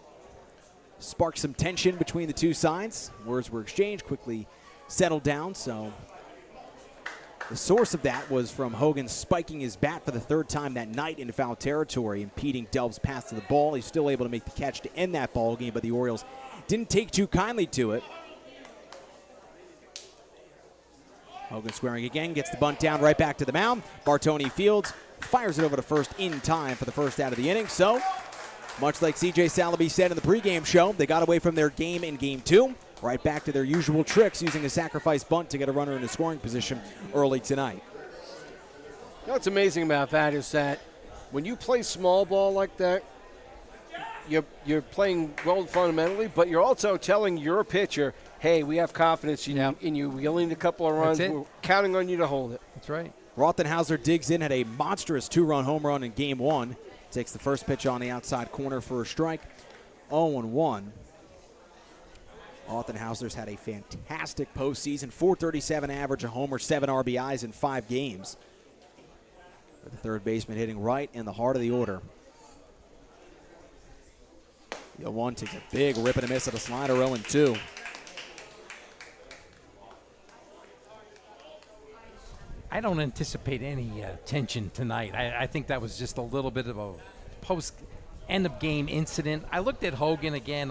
sparked some tension between the two sides. Words were exchanged, quickly settled down. So the source of that was from Hogan spiking his bat for the third time that night into foul territory, impeding Delp's pass to the ball. He's still able to make the catch to end that ball game, but the Orioles didn't take too kindly to it. Hogan squaring again, gets the bunt down right back to the mound. Bartoni fields, fires it over to first in time for the first out of the inning. So, much like C.J. Salaby said in the pregame show, they got away from their game in game 2, right back to their usual tricks, using a sacrifice bunt to get a runner in a scoring position early tonight. You know what's amazing about that is that when you play small ball like that, you're playing well fundamentally, but you're also telling your pitcher, hey, we have confidence in you. We only need a couple of runs. We're counting on you to hold it. That's right. Rothenhauser digs in, had a monstrous 2-run home run in game 1. Takes the first pitch on the outside corner for a strike. 0-1. Rothenhauser's had a fantastic postseason. .437 average, a homer, 7 RBIs in 5 games. The third baseman hitting right in the heart of the order. The 0-1 takes a big rip and a miss at a slider, 0-2. I don't anticipate any tension tonight. I think that was just a little bit of a post-end-of-game incident. I looked at Hogan again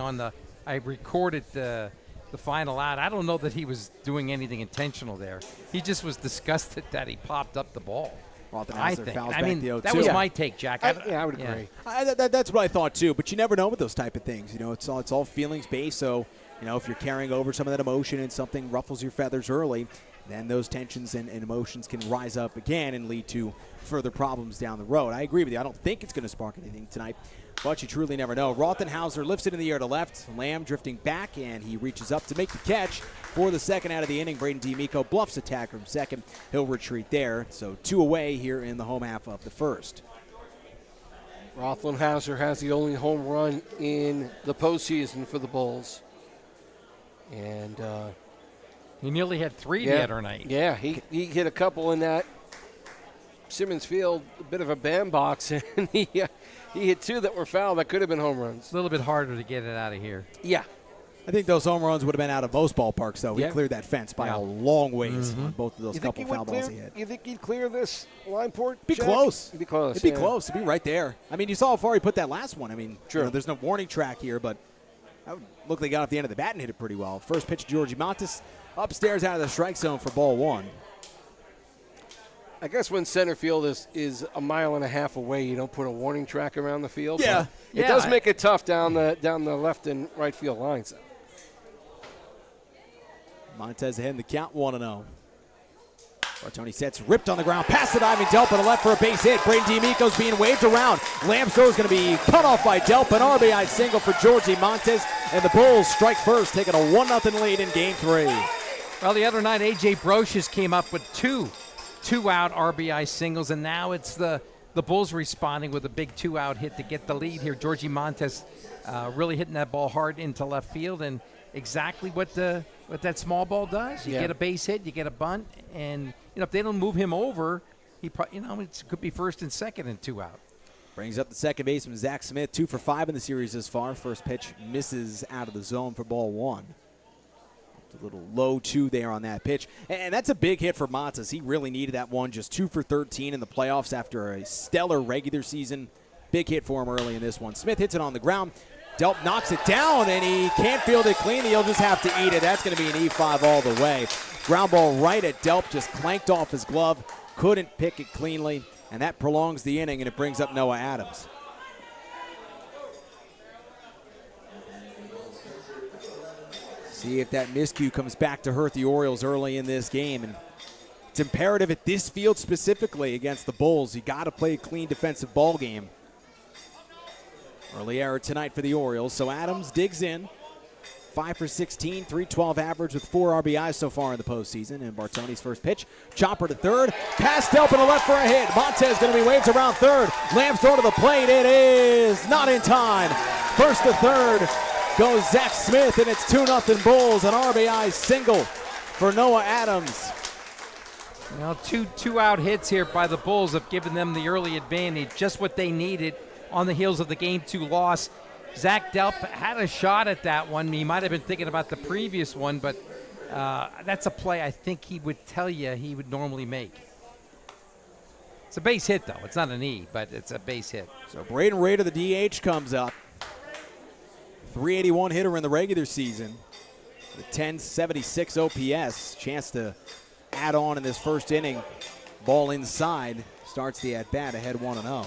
I recorded the final out. I don't know that he was doing anything intentional there. He just was disgusted that he popped up the ball. I think. That was my take, Jack. I would agree. That's what I thought too. But you never know with those type of things. You know, it's all feelings based. So, you know, if you're carrying over some of that emotion and something ruffles your feathers early, then those tensions and emotions can rise up again and lead to further problems down the road. I agree with you. I don't think it's going to spark anything tonight, but you truly never know. Rothenhauser lifts it in the air to left. Lamb drifting back, and he reaches up to make the catch for the second out of the inning. Braden D'Amico bluffs attack from second. He'll retreat there. So 2 away here in the home half of the first. Rothenhauser has the only home run in the postseason for the Bulls. And he nearly had 3 the other night. Yeah, he hit a couple in that Simmons Field, a bit of a bandbox, and he hit 2 that were foul that could have been home runs. A little bit harder to get it out of here. Yeah. I think those home runs would have been out of most ballparks, though. He cleared that fence by a long ways on both of those couple foul balls he hit. You think he'd clear this Limeport? Be close. It'd be close. It'd be close. It'd be right there. I mean, you saw how far he put that last one. I mean, True. You know, there's no warning track here, but look, they got off the end of the bat and hit it pretty well. First pitch to Georgie Montes, upstairs out of the strike zone for ball 1. I guess when center field is a mile and a half away, you don't put a warning track around the field. Yeah. It does make it tough down the left and right field lines. Montez ahead in the count, 1-0. Bartoni sets, ripped on the ground, past the diving Delp on the left for a base hit. Braden D'Amico's being waved around. Lamb's throw is going to be cut off by Delp. An RBI single for Georgie Montes, and the Bulls strike first, taking a 1-0 lead in Game 3. Well, the other night, A.J. Brocious came up with two-out RBI singles, and now it's the Bulls responding with a big 2-out hit to get the lead here. Georgie Montes really hitting that ball hard into left field, and exactly what that small ball does. You get a base hit, you get a bunt, and if they don't move him over, it could be first and second and 2 out. Brings up the second baseman, Zach Smith, 2 for 5 in the series this far. First pitch misses out of the zone for ball 1. A little low 2 there on that pitch. And that's a big hit for Montes. He really needed that one, just 2 for 13 in the playoffs after a stellar regular season. Big hit for him early in this one. Smith hits it on the ground. Delp knocks it down, and he can't field it cleanly. He'll just have to eat it. That's going to be an E5 all the way. Ground ball right at Delp, just clanked off his glove. Couldn't pick it cleanly, and that prolongs the inning, and it brings up Noah Adams. See if that miscue comes back to hurt the Orioles early in this game. And it's imperative at this field specifically against the Bulls. You got to play a clean defensive ball game. Early error tonight for the Orioles, so Adams digs in. 5 for 16, 312 average with 4 RBIs so far in the postseason. And Bartoni's first pitch, chopper to third, pass Delp to the left for a hit. Montez going to be waved around third. Lamb's throw to the plate. It is not in time. First to third goes Zach Smith, and it's 2-0 Bulls. An RBI single for Noah Adams. Two out hits here by the Bulls have given them the early advantage, just what they needed on the heels of the Game 2 loss. Zach Delp had a shot at that one. He might have been thinking about the previous one, but that's a play I think he would tell you he would normally make. It's a base hit, though. It's not an E, but it's a base hit. So Braden Rader, the DH, comes up. 381 hitter in the regular season. The 1076 OPS. Chance to add on in this first inning. Ball inside. Starts the at-bat ahead 1-0.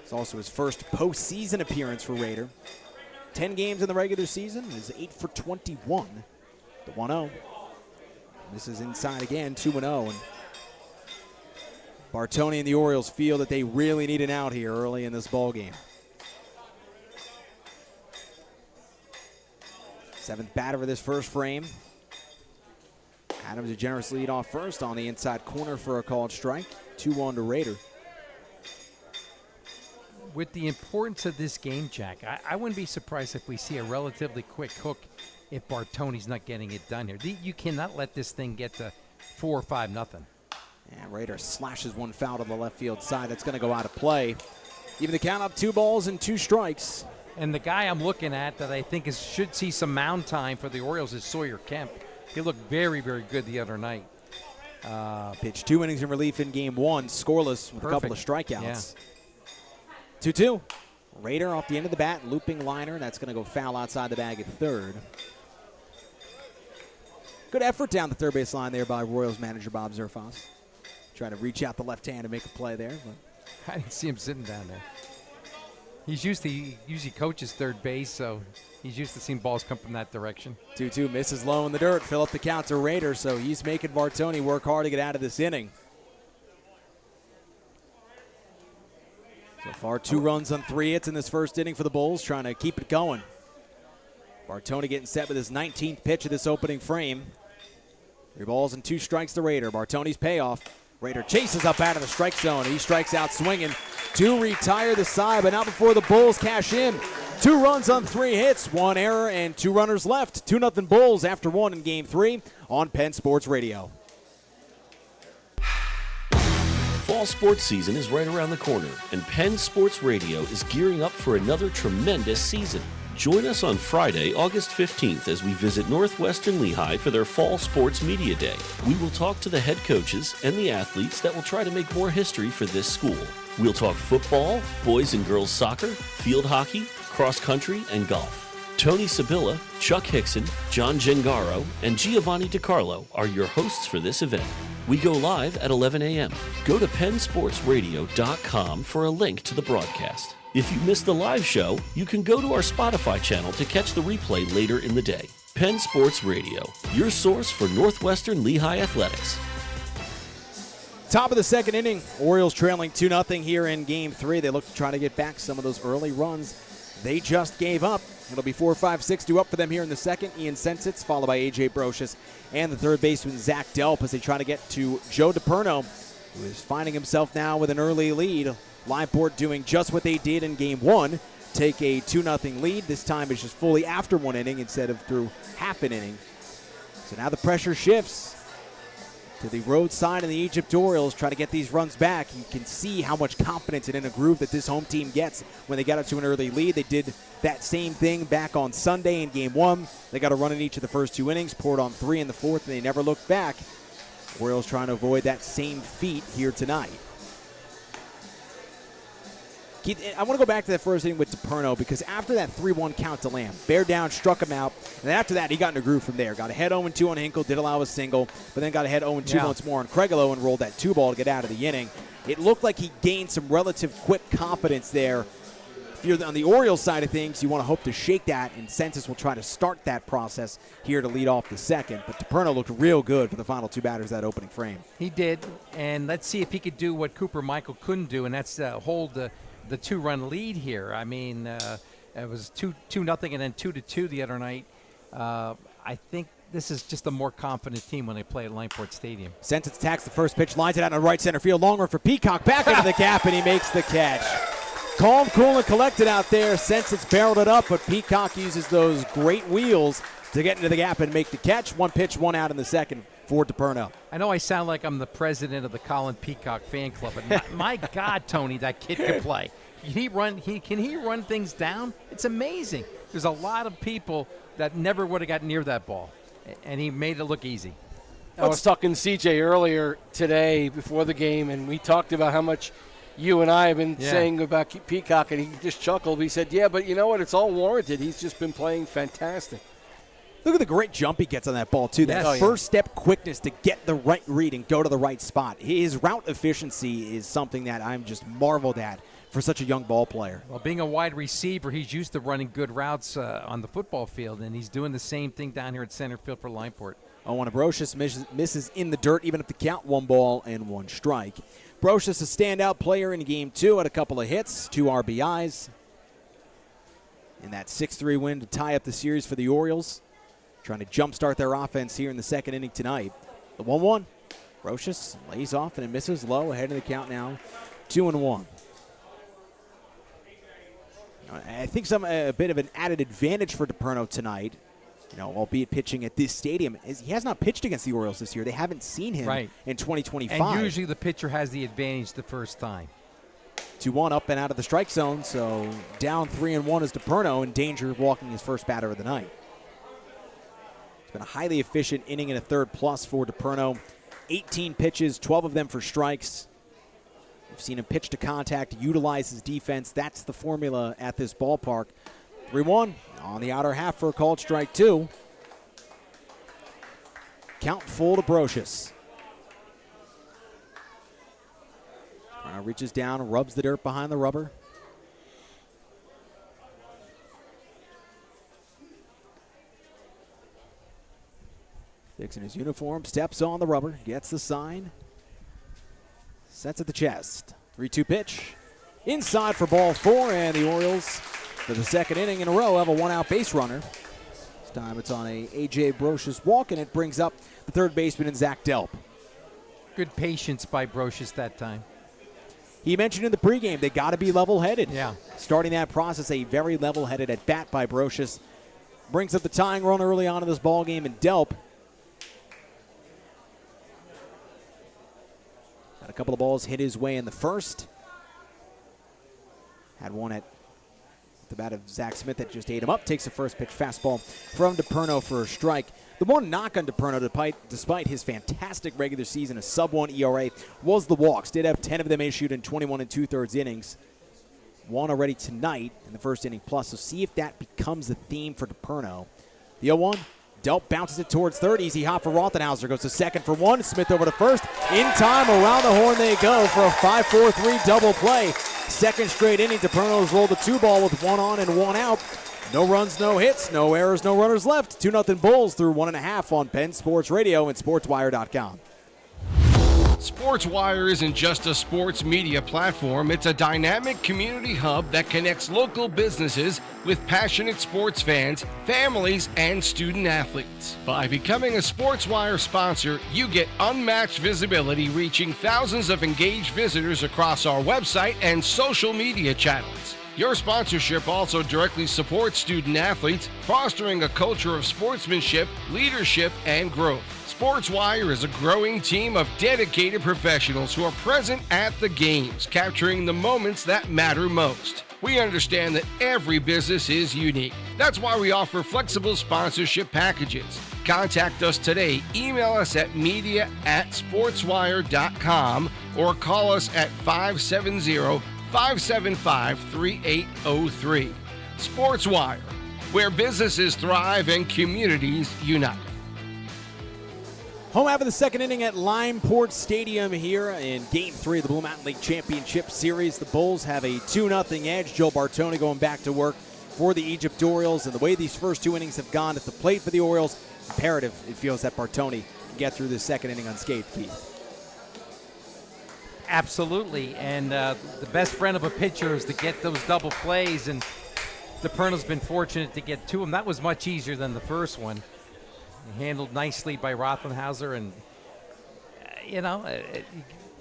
It's also his first postseason appearance for Rader. 10 games in the regular season. Is 8 for 21. The 1-0. This is inside again, 2-0. And Bartoni and the Orioles feel that they really need an out here early in this ball game. Seventh batter of this first frame. Adams a generous lead off first on the inside corner for a called strike. 2-1 to Rader. With the importance of this game, Jack, I wouldn't be surprised if we see a relatively quick hook if Bartoni's not getting it done here. You cannot let this thing get to 4 or 5-0. Yeah, Rader slashes one foul to the left field side. That's going to go out of play. Even the count up 2 balls and 2 strikes. And the guy I'm looking at that I think should see some mound time for the Orioles is Sawyer Kemp. He looked very, very good the other night. Pitched 2 innings in relief in game 1, scoreless with a couple of strikeouts. 2-2. Rader off the end of the bat, looping liner. That's going to go foul outside the bag at third. Good effort down the third base line there by Royals manager Bob Zerfas. Trying to reach out the left hand and make a play there. But I didn't see him sitting down there. He usually coaches third base, so he's used to seeing balls come from that direction. 2-2 misses low in the dirt. Fill up the count to Rader, so he's making Bartoni work hard to get out of this inning. So far, 2 runs on 3 hits in this first inning for the Bulls, trying to keep it going. Bartoni getting set with his 19th pitch of this opening frame. 3 balls and 2 strikes to Rader. Bartoni's payoff. Rader chases up out of the strike zone. He strikes out swinging to retire the side, but not before the Bulls cash in. 2 runs on 3 hits, 1 error, and 2 runners left. 2-0 Bulls after 1 in Game 3 on Penn Sports Radio. Fall sports season is right around the corner, and Penn Sports Radio is gearing up for another tremendous season. Join us on Friday, August 15th, as we visit Northwestern Lehigh for their Fall Sports Media Day. We will talk to the head coaches and the athletes that will try to make more history for this school. We'll talk football, boys and girls soccer, field hockey, cross country, and golf. Tony Sibilla, Chuck Hickson, John Gengaro, and Giovanni DiCarlo are your hosts for this event. We go live at 11 a.m. Go to PennSportsRadio.com for a link to the broadcast. If you missed the live show, you can go to our Spotify channel to catch the replay later in the day. Penn Sports Radio, your source for Northwestern Lehigh athletics. Top of the second inning, Orioles trailing 2-0 here in Game 3. They look to try to get back some of those early runs they just gave up. It'll be 4-5-6 due up for them here in the second. Ian Sensitz, followed by A.J. Brocious, and the third baseman Zach Delp as they try to get to Joe DiPerno, who is finding himself now with an early lead. Limeport doing just what they did in Game 1, take a 2-0 lead. This time it's just fully after 1 inning instead of through half an inning. So now the pressure shifts to the road side and the Egypt Orioles try to get these runs back. You can see how much confidence and in a groove that this home team gets when they got up to an early lead. They did that same thing back on Sunday in Game 1. They got a run in each of the first 2 innings, poured on 3 in the 4th, and they never looked back. Orioles trying to avoid that same feat here tonight. Keith, I want to go back to that first inning with DiPerno because after that 3-1 count to Lamb, bear down, struck him out, and then after that he got in a groove from there. Got ahead 0-2 on Hinkle, did allow a single, but then got ahead 0-2 once more on Craigelo and rolled that 2 ball to get out of the inning. It looked like he gained some relative quick confidence there. If you're on the Orioles side of things, you want to hope to shake that, and Census will try to start that process here to lead off the second. But DiPerno looked real good for the final 2 batters of that opening frame. He did, and let's see if he could do what Cooper Michael couldn't do, and that's hold the the 2-run lead here. I mean, it was 2-0 and then 2-2 the other night. I think this is just a more confident team when they play at Limeport Stadium. Sentence attacks the first pitch, lines it out in right center field. Long run for Peacock, back into the gap, and he makes the catch. Calm, cool, and collected out there. Sentence barreled it up, but Peacock uses those great wheels to get into the gap and make the catch. 1 pitch, 1 out in the second for DePerno. I know I sound like I'm the president of the Colin Peacock fan club, but my God, Tony, that kid can play. Can he run things down? It's amazing. There's a lot of people that never would have got near that ball, and he made it look easy. I was talking to CJ earlier today before the game, and we talked about how much you and I have been saying about Peacock, and he just chuckled. He said, yeah, but you know what? It's all warranted. He's just been playing fantastic. Look at the great jump he gets on that ball, too. That first step quickness to get the right read and go to the right spot. His route efficiency is something that I'm just marveled at for such a young ball player. Well, being a wide receiver, he's used to running good routes on the football field, and he's doing the same thing down here at center field for Limeport. Owen Brocious misses in the dirt, even at the count, 1 ball and 1 strike. Brocious, a standout player in Game 2, had a couple of hits, 2 RBIs. In that 6-3 win to tie up the series for the Orioles. Trying to jumpstart their offense here in the second inning tonight. The 1-1. Brocious lays off and it misses low, ahead of the count now, 2-1. I think a bit of an added advantage for DePerno tonight, albeit pitching at this stadium, is he has not pitched against the Orioles this year. They haven't seen him in 2025. And usually the pitcher has the advantage the first time. 2-1 up and out of the strike zone, so down 3-1 is DePerno, in danger of walking his first batter of the night. It's been a highly efficient inning and a third plus for DePerno. 18 pitches, 12 of them for strikes. We've seen him pitch to contact, utilize his defense. That's the formula at this ballpark. 3-1 on the outer half for a called strike 2. Count full to Brocious. Reaches down, rubs the dirt behind the rubber. Fixing his uniform, steps on the rubber, gets the sign. Sets at the chest. 3-2 pitch. Inside for ball 4, and the Orioles, for the second inning in a row, have a 1-out base runner. This time it's on a A.J. Brocious walk, and it brings up the third baseman in Zach Delp. Good patience by Brocious that time. He mentioned in the pregame they got to be level-headed. Yeah. Starting that process, a very level-headed at-bat by Brocious. Brings up the tying run early on in this ballgame, and Delp a couple of balls hit his way in the first. Had one at the bat of Zach Smith that just ate him up. Takes the first pitch fastball from DePerno for a strike. The one knock on DePerno, despite his fantastic regular season, a sub-1 ERA, was the walks. Did have 10 of them issued in 21 2/3 innings. One already tonight in the first inning plus. So see if that becomes a theme for DePerno. The 0-1. Delp bounces it towards third. Easy hop for Rothenhauser. Goes to second for 1. Smith over to first. In time, around the horn they go for a 5-4-3 double play. Second straight inning. DePerno's rolled the 2-ball with 1 on and 1 out. No runs, no hits, no errors, no runners left. 2-0 Bulls through 1.5 on Penn Sports Radio and SportsWire.com. SportsWire isn't just a sports media platform, it's a dynamic community hub that connects local businesses with passionate sports fans, families, and student athletes. By becoming a SportsWire sponsor, you get unmatched visibility, reaching thousands of engaged visitors across our website and social media channels. Your sponsorship also directly supports student athletes, fostering a culture of sportsmanship, leadership, and growth. SportsWire is a growing team of dedicated professionals who are present at the games, capturing the moments that matter most. We understand that every business is unique. That's why we offer flexible sponsorship packages. Contact us today. Email us at media@sportswire.com or call us at 570-575-3803. SportsWire, where businesses thrive and communities unite. Home half of the second inning at Limeport Stadium here in Game 3 of the Blue Mountain League Championship Series. The Bulls have a 2-0 edge. Joe Bartoni going back to work for the Egypt Orioles. And the way these first 2 innings have gone at the plate for the Orioles, imperative, it feels, that Bartoni can get through this second inning unscathed, Keith. Absolutely, and the best friend of a pitcher is to get those double plays, and DePerno's been fortunate to get 2 of them. That was much easier than the first one. Handled nicely by Rothenhauser, and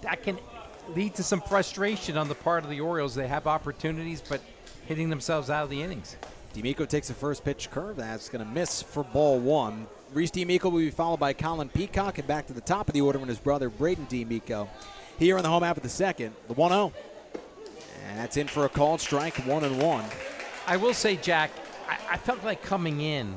that can lead to some frustration on the part of the Orioles. They have opportunities, but hitting themselves out of the innings. D'Amico takes the first pitch curve. That's going to miss for ball 1. Reese D'Amico will be followed by Colin Peacock, and back to the top of the order when his brother Braden D'Amico. Here in the home half of the second, the 1-0. And that's in for a called strike, 1-1. I will say, Jack, I felt like coming in,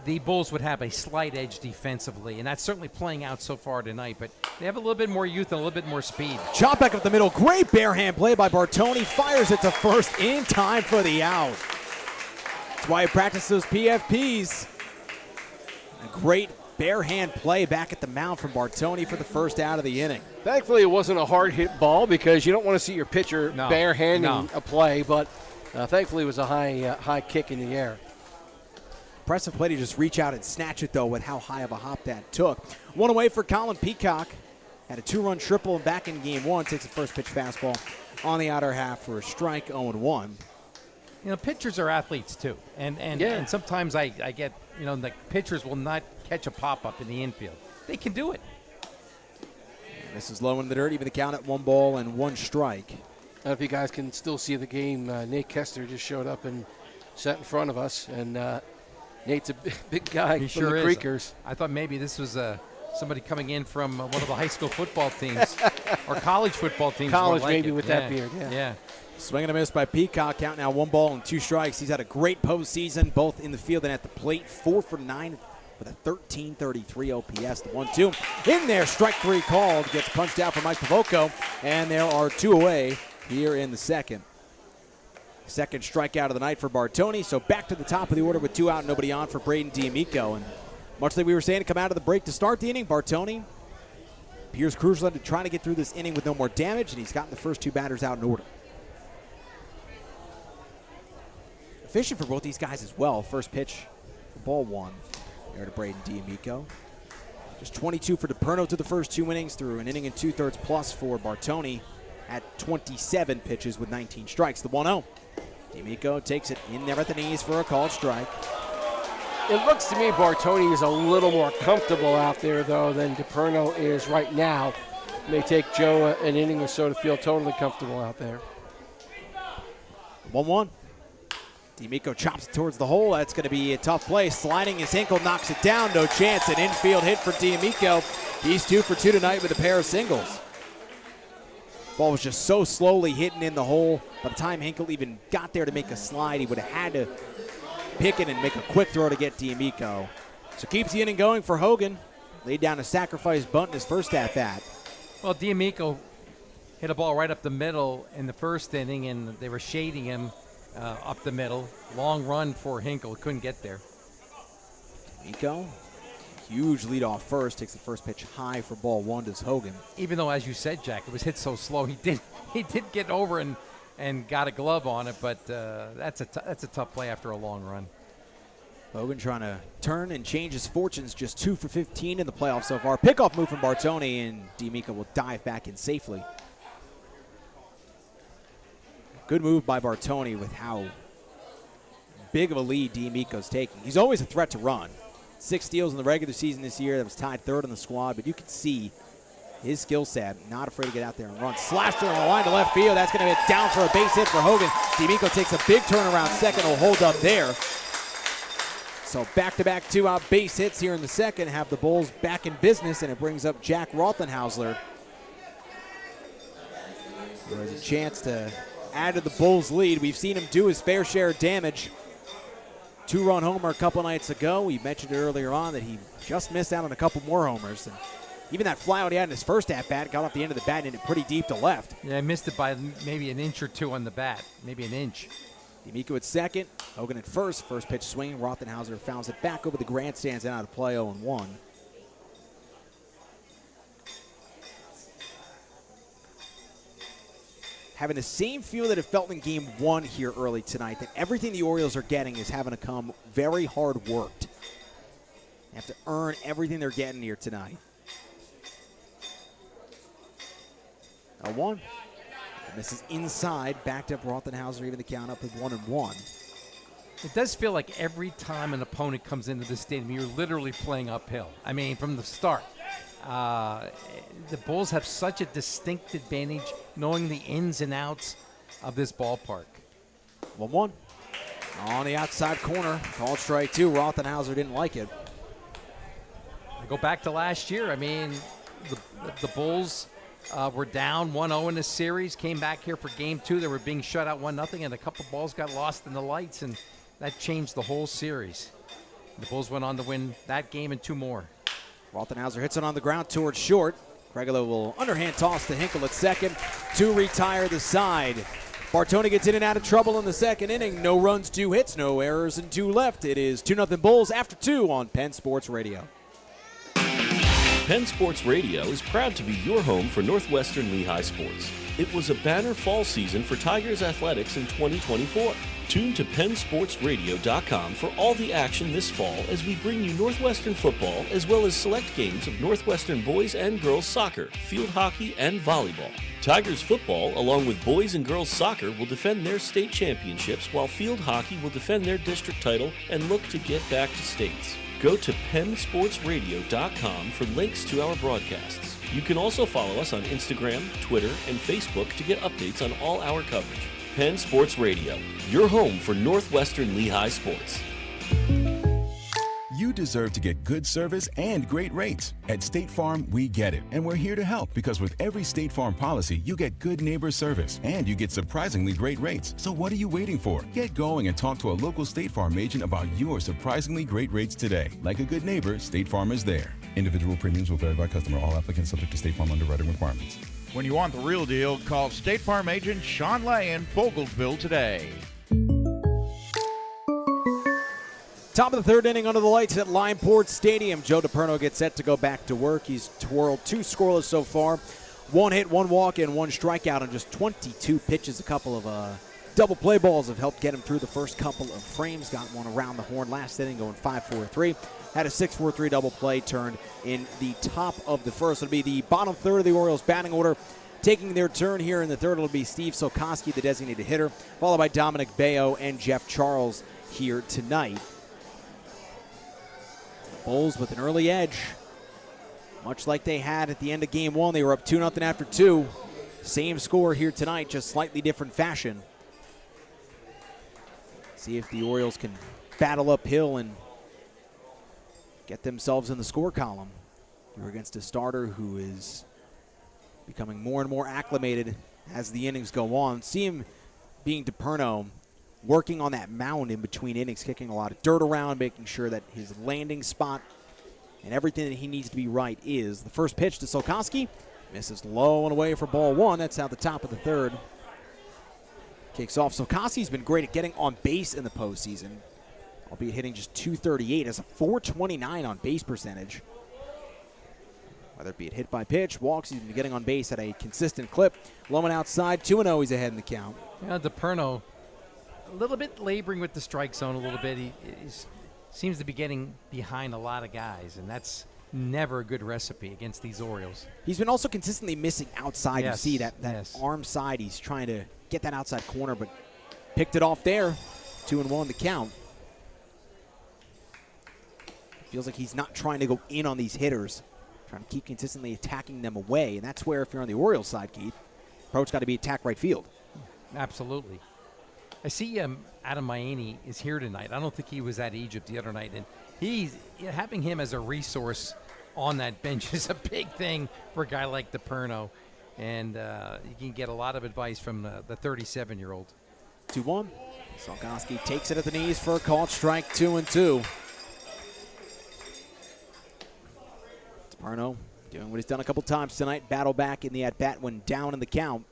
the Bulls would have a slight edge defensively, and that's certainly playing out so far tonight, but they have a little bit more youth and a little bit more speed. Chop back up the middle. Great bare hand play by Bartoni. Fires it to first in time for the out. That's why he practiced those PFPs. A great bare hand play back at the mound from Bartoni for the first out of the inning. Thankfully, it wasn't a hard hit ball because you don't want to see your pitcher bare-handing a play, but thankfully it was a high kick in the air. Impressive play to just reach out and snatch it, though, with how high of a hop that took. One away for Colin Peacock. Had a 2-run triple back in game 1. Takes the first pitch fastball on the outer half for a strike, 0-1. Pitchers are athletes, too. And sometimes I get, the pitchers will not catch a pop-up in the infield. They can do it. And this is low in the dirt, even the count at 1-1 strike. I don't know if you guys can still see the game. Nate Kester just showed up and sat in front of us, and Nate's a big guy He from sure the is. Creekers. I thought maybe this was somebody coming in from one of the high school football teams or college football teams. College, more like maybe, it. with that beard, yeah. Swing and a miss by Peacock. Count now 1-2 strikes. He's had a great postseason, both in the field and at the plate. 4 for 9 with a 1333 OPS. The 1-2 in there. Strike 3 called. Gets punched out for Mike Pavoco. And there are 2 away here in the second. Second strikeout of the night for Bartoni. So back to the top of the order with 2 out, nobody on for Braden D'Amico. And much like we were saying to come out of the break to start the inning, Bartoni appears crucial to trying to get through this inning with no more damage, and he's gotten the first 2 batters out in order. Efficient for both these guys as well. First pitch for ball 1 there to Braden D'Amico. Just 22 for DePerno through the first 2 innings, through an inning and 2/3 plus for Bartoni at 27 pitches with 19 strikes. The 1-0. D'Amico takes it in there at the knees for a called strike. It looks to me Bartoni is a little more comfortable out there, though, than DePerno is right now. It may take Joe an inning or so to feel totally comfortable out there. 1-1. D'Amico chops it towards the hole. That's going to be a tough play. Sliding his ankle, knocks it down. No chance. An infield hit for D'Amico. He's 2 for 2 tonight with a pair of singles. Ball was just so slowly hitting in the hole. By the time Hinkle even got there to make a slide, he would have had to pick it and make a quick throw to get D'Amico. So keeps the inning going for Hogan. Laid down a sacrifice bunt in his first at-bat. Well, D'Amico hit a ball right up the middle in the first inning, and they were shading him up the middle. Long run for Hinkle. Couldn't get there. D'Amico, huge lead off first. Takes the first pitch high for ball 1 to Hogan. Even though, as you said, Jack, it was hit so slow, he did get over and got a glove on it, but that's a tough play after a long run. Hogan trying to turn and change his fortunes. Just 2 for 15 in the playoffs so far. Pickoff move from Bartoni, and D'Amico will dive back in safely. Good move by Bartoni with how big of a lead D'Amico's taking. He's always a threat to run. 6 steals in the regular season this year. That was tied 3rd on the squad, but you can see his skill set. Not afraid to get out there and run. Slashed on the line to left field. That's going to be down for a base hit for Hogan. D'Amico takes a big turnaround second. Will hold up there. So back-to-back 2-out base hits here in the second have the Bulls back in business, and it brings up Jack Rothenhausler. There's a chance to add to the Bulls' lead. We've seen him do his fair share of damage. 2-run homer a couple nights ago. We mentioned it earlier on that he just missed out on a couple more homers. And even that flyout he had in his first at-bat got off the end of the bat and hit it pretty deep to left. Yeah, I missed it by maybe an inch or 2 on the bat, maybe an inch. D'Amico at second, Hogan at first. First pitch swinging. Rothenhauser fouls it back over the grandstands and out of play, 0-1. Having the same feel that it felt in game 1 here early tonight, that everything the Orioles are getting is having to come very hard worked. They have to earn everything they're getting here tonight. 0-1. Misses inside, backed up Rothenhauser, even the count up with 1-1. It does feel like every time an opponent comes into the stadium, you're literally playing uphill. I mean, from the start. The Bulls have such a distinct advantage knowing the ins and outs of this ballpark. 1-1. On the outside corner, called strike 2. Rothenhauser didn't like it. I go back to last year. I mean, the Bulls were down 1-0 in the series, came back here for game 2. They were being shut out 1-0, and a couple balls got lost in the lights, and that changed the whole series. The Bulls went on to win that game and 2 more. Rothenhauser hits it on the ground towards short. Gregolo will underhand toss to Hinkle at second to retire the side. Bartoni gets in and out of trouble in the second inning. No runs, 2 hits, no errors, and 2 left. It is 2-0 Bulls after 2 on Penn Sports Radio. Penn Sports Radio is proud to be your home for Northwestern Lehigh sports. It was a banner fall season for Tigers athletics in 2024. Tune to PennSportsRadio.com for all the action this fall as we bring you Northwestern football as well as select games of Northwestern boys and girls soccer, field hockey, and volleyball. Tigers football, along with boys and girls soccer, will defend their state championships, while field hockey will defend their district title and look to get back to states. Go to PennSportsRadio.com for links to our broadcasts. You can also follow us on Instagram, Twitter, and Facebook to get updates on all our coverage. Penn Sports Radio, your home for Northwestern Lehigh sports. You deserve to get good service and great rates. At State Farm, we get it. And we're here to help because with every State Farm policy, you get good neighbor service and you get surprisingly great rates. So what are you waiting for? Get going and talk to a local State Farm agent about your surprisingly great rates today. Like a good neighbor, State Farm is there. Individual premiums will vary by customer. All applicants subject to State Farm underwriting requirements. When you want the real deal, call State Farm agent Sean Lay in Fogelsville today. Top of the third inning under the lights at Limeport Stadium. Joe DiPerno gets set to go back to work. He's twirled 2 scoreless so far. 1 hit, 1 walk, and 1 strikeout on just 22 pitches. A couple of double play balls have helped get him through the first couple of frames. Got one around the horn last inning, going 5-4-3. Had a 6-4-3 double play turned in the top of the first. It'll be the bottom third of the Orioles batting order. Taking their turn here in the third, it'll be Steve Sokoski, the designated hitter, followed by Dominic Bayo and Jeff Charles here tonight. Bulls with an early edge, much like they had at the end of game 1. They were up 2-0 after 2. Same score here tonight, just slightly different fashion. See if the Orioles can battle uphill and get themselves in the score column. You're against a starter who is becoming more and more acclimated as the innings go on. See him being DiPerno, working on that mound in between innings, kicking a lot of dirt around, making sure that his landing spot and everything that he needs to be right is. The first pitch to Sokoski, misses low and away for ball 1. That's out the top of the third. Kicks off. Sokoski's been great at getting on base in the postseason, albeit hitting just .238 as a .429 on base percentage. Whether it be a hit by pitch, walks, he's been getting on base at a consistent clip. Low and outside, 2-0, he's ahead in the count. Yeah, DiPerno, a little bit laboring with the strike zone a little bit. He seems to be getting behind a lot of guys, and that's never a good recipe against these Orioles. He's been also consistently missing outside. Yes, You see that arm side. He's trying to get that outside corner, but picked it off there. 2-1 the count. Feels like he's not trying to go in on these hitters, trying to keep consistently attacking them away, and that's where, if you're on the Orioles side, Keith, approach got to be attack right field. Absolutely. I see Adam Maini is here tonight. I don't think he was at Egypt the other night, and having him as a resource on that bench is a big thing for a guy like DiPerno, and you can get a lot of advice from the 37-year-old. 2-1. Sokoski takes it at the knees for a called strike, 2-2. DiPerno doing what he's done a couple times tonight, battle back in the at-bat when down in the count.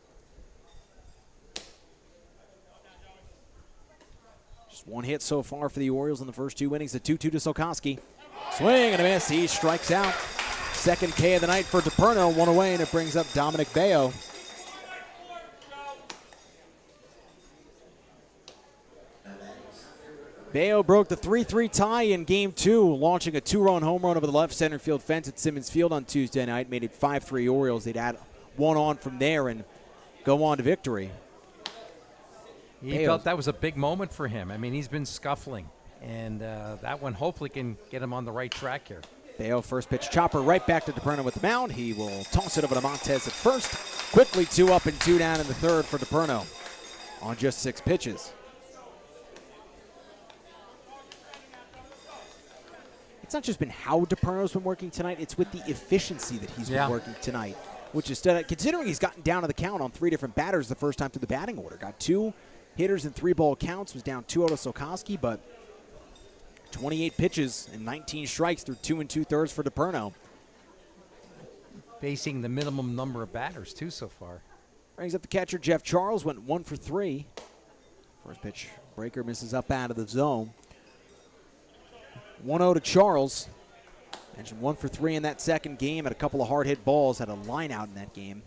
Just 1 hit so far for the Orioles in the first 2 innings. The 2-2 to Sokoski. Swing and a miss. He strikes out. Second K of the night for DiPerno. 1 away, and it brings up Dominic Bayo. Bayo broke the 3-3 tie in Game 2, launching a 2-run home run over the left center field fence at Simmons Field on Tuesday night. Made it 5-3 Orioles. They'd add one on from there and go on to victory. He felt that was a big moment for him. I mean, he's been scuffling, and that one hopefully can get him on the right track here. Bayo, first pitch chopper right back to DePerno with the mound. He will toss it over to Montez at first. Quickly 2 up and 2 down in the third for DePerno on just 6 pitches. It's not just been how DePerno's been working tonight, it's with the efficiency that he's been working tonight, which is considering he's gotten down to the count on 3 different batters the first time through the batting order. Got 2 hitters in 3-ball counts, was down 2 out of Sokoski, but 28 pitches and 19 strikes through 2 2/3 for DePerno. Facing the minimum number of batters, too, so far. Brings up the catcher, Jeff Charles, went 1 for 3. First pitch breaker misses up out of the zone. 1-0 to Charles. Mentioned 1 for 3 in that second game, had a couple of hard hit balls, had a line out in that game.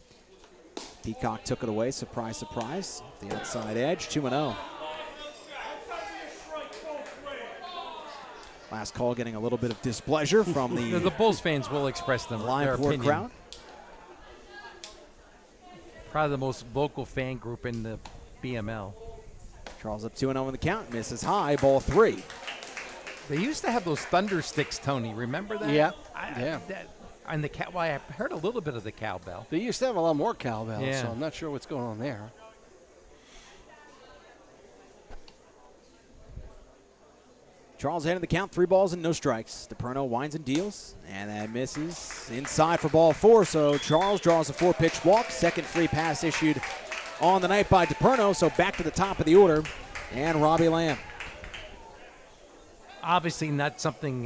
Peacock took it away, surprise, surprise. The outside edge, 2-0. Last call getting a little bit of displeasure from the Bulls fans will express their Limeport opinion. crowd. Probably the most vocal fan group in the BML. Charles up 2-0 in the count, misses high, ball 3. They used to have those thunder sticks, Tony. Remember that? Yeah. And the I heard a little bit of the cowbell. They used to have a lot more cowbell, Yeah. so I'm not sure what's going on there. Charles ahead in the count, 3 balls and no strikes. DePerno winds and deals, and that misses inside for ball 4. So Charles draws a 4-pitch walk. Second free pass issued on the night by DePerno. So back to the top of the order, and Robbie Lamb. Obviously not something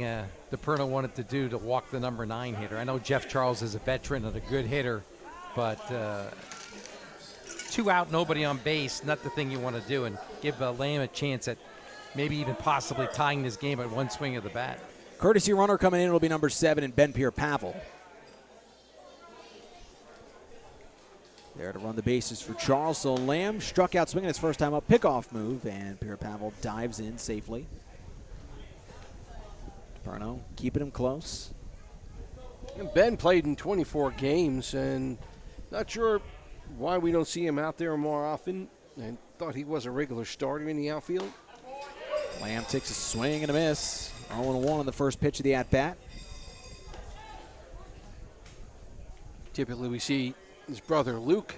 DePerno wanted to do to walk the number 9 hitter. I know Jeff Charles is a veteran and a good hitter, but 2 out, nobody on base, not the thing you want to do, and give Lamb a chance at maybe even possibly tying this game at 1 swing of the bat. Courtesy runner coming in will be number 7 and Ben Pierre-Pavel. There to run the bases for Charles. So Lamb struck out swinging his first time up, pickoff move, and Pierre-Pavel dives in safely. DePerno keeping him close. And Ben played in 24 games, and not sure why we don't see him out there more often. I thought he was a regular starter in the outfield. Lamb takes a swing and a miss. 0-1 on the first pitch of the at-bat. Typically we see his brother Luke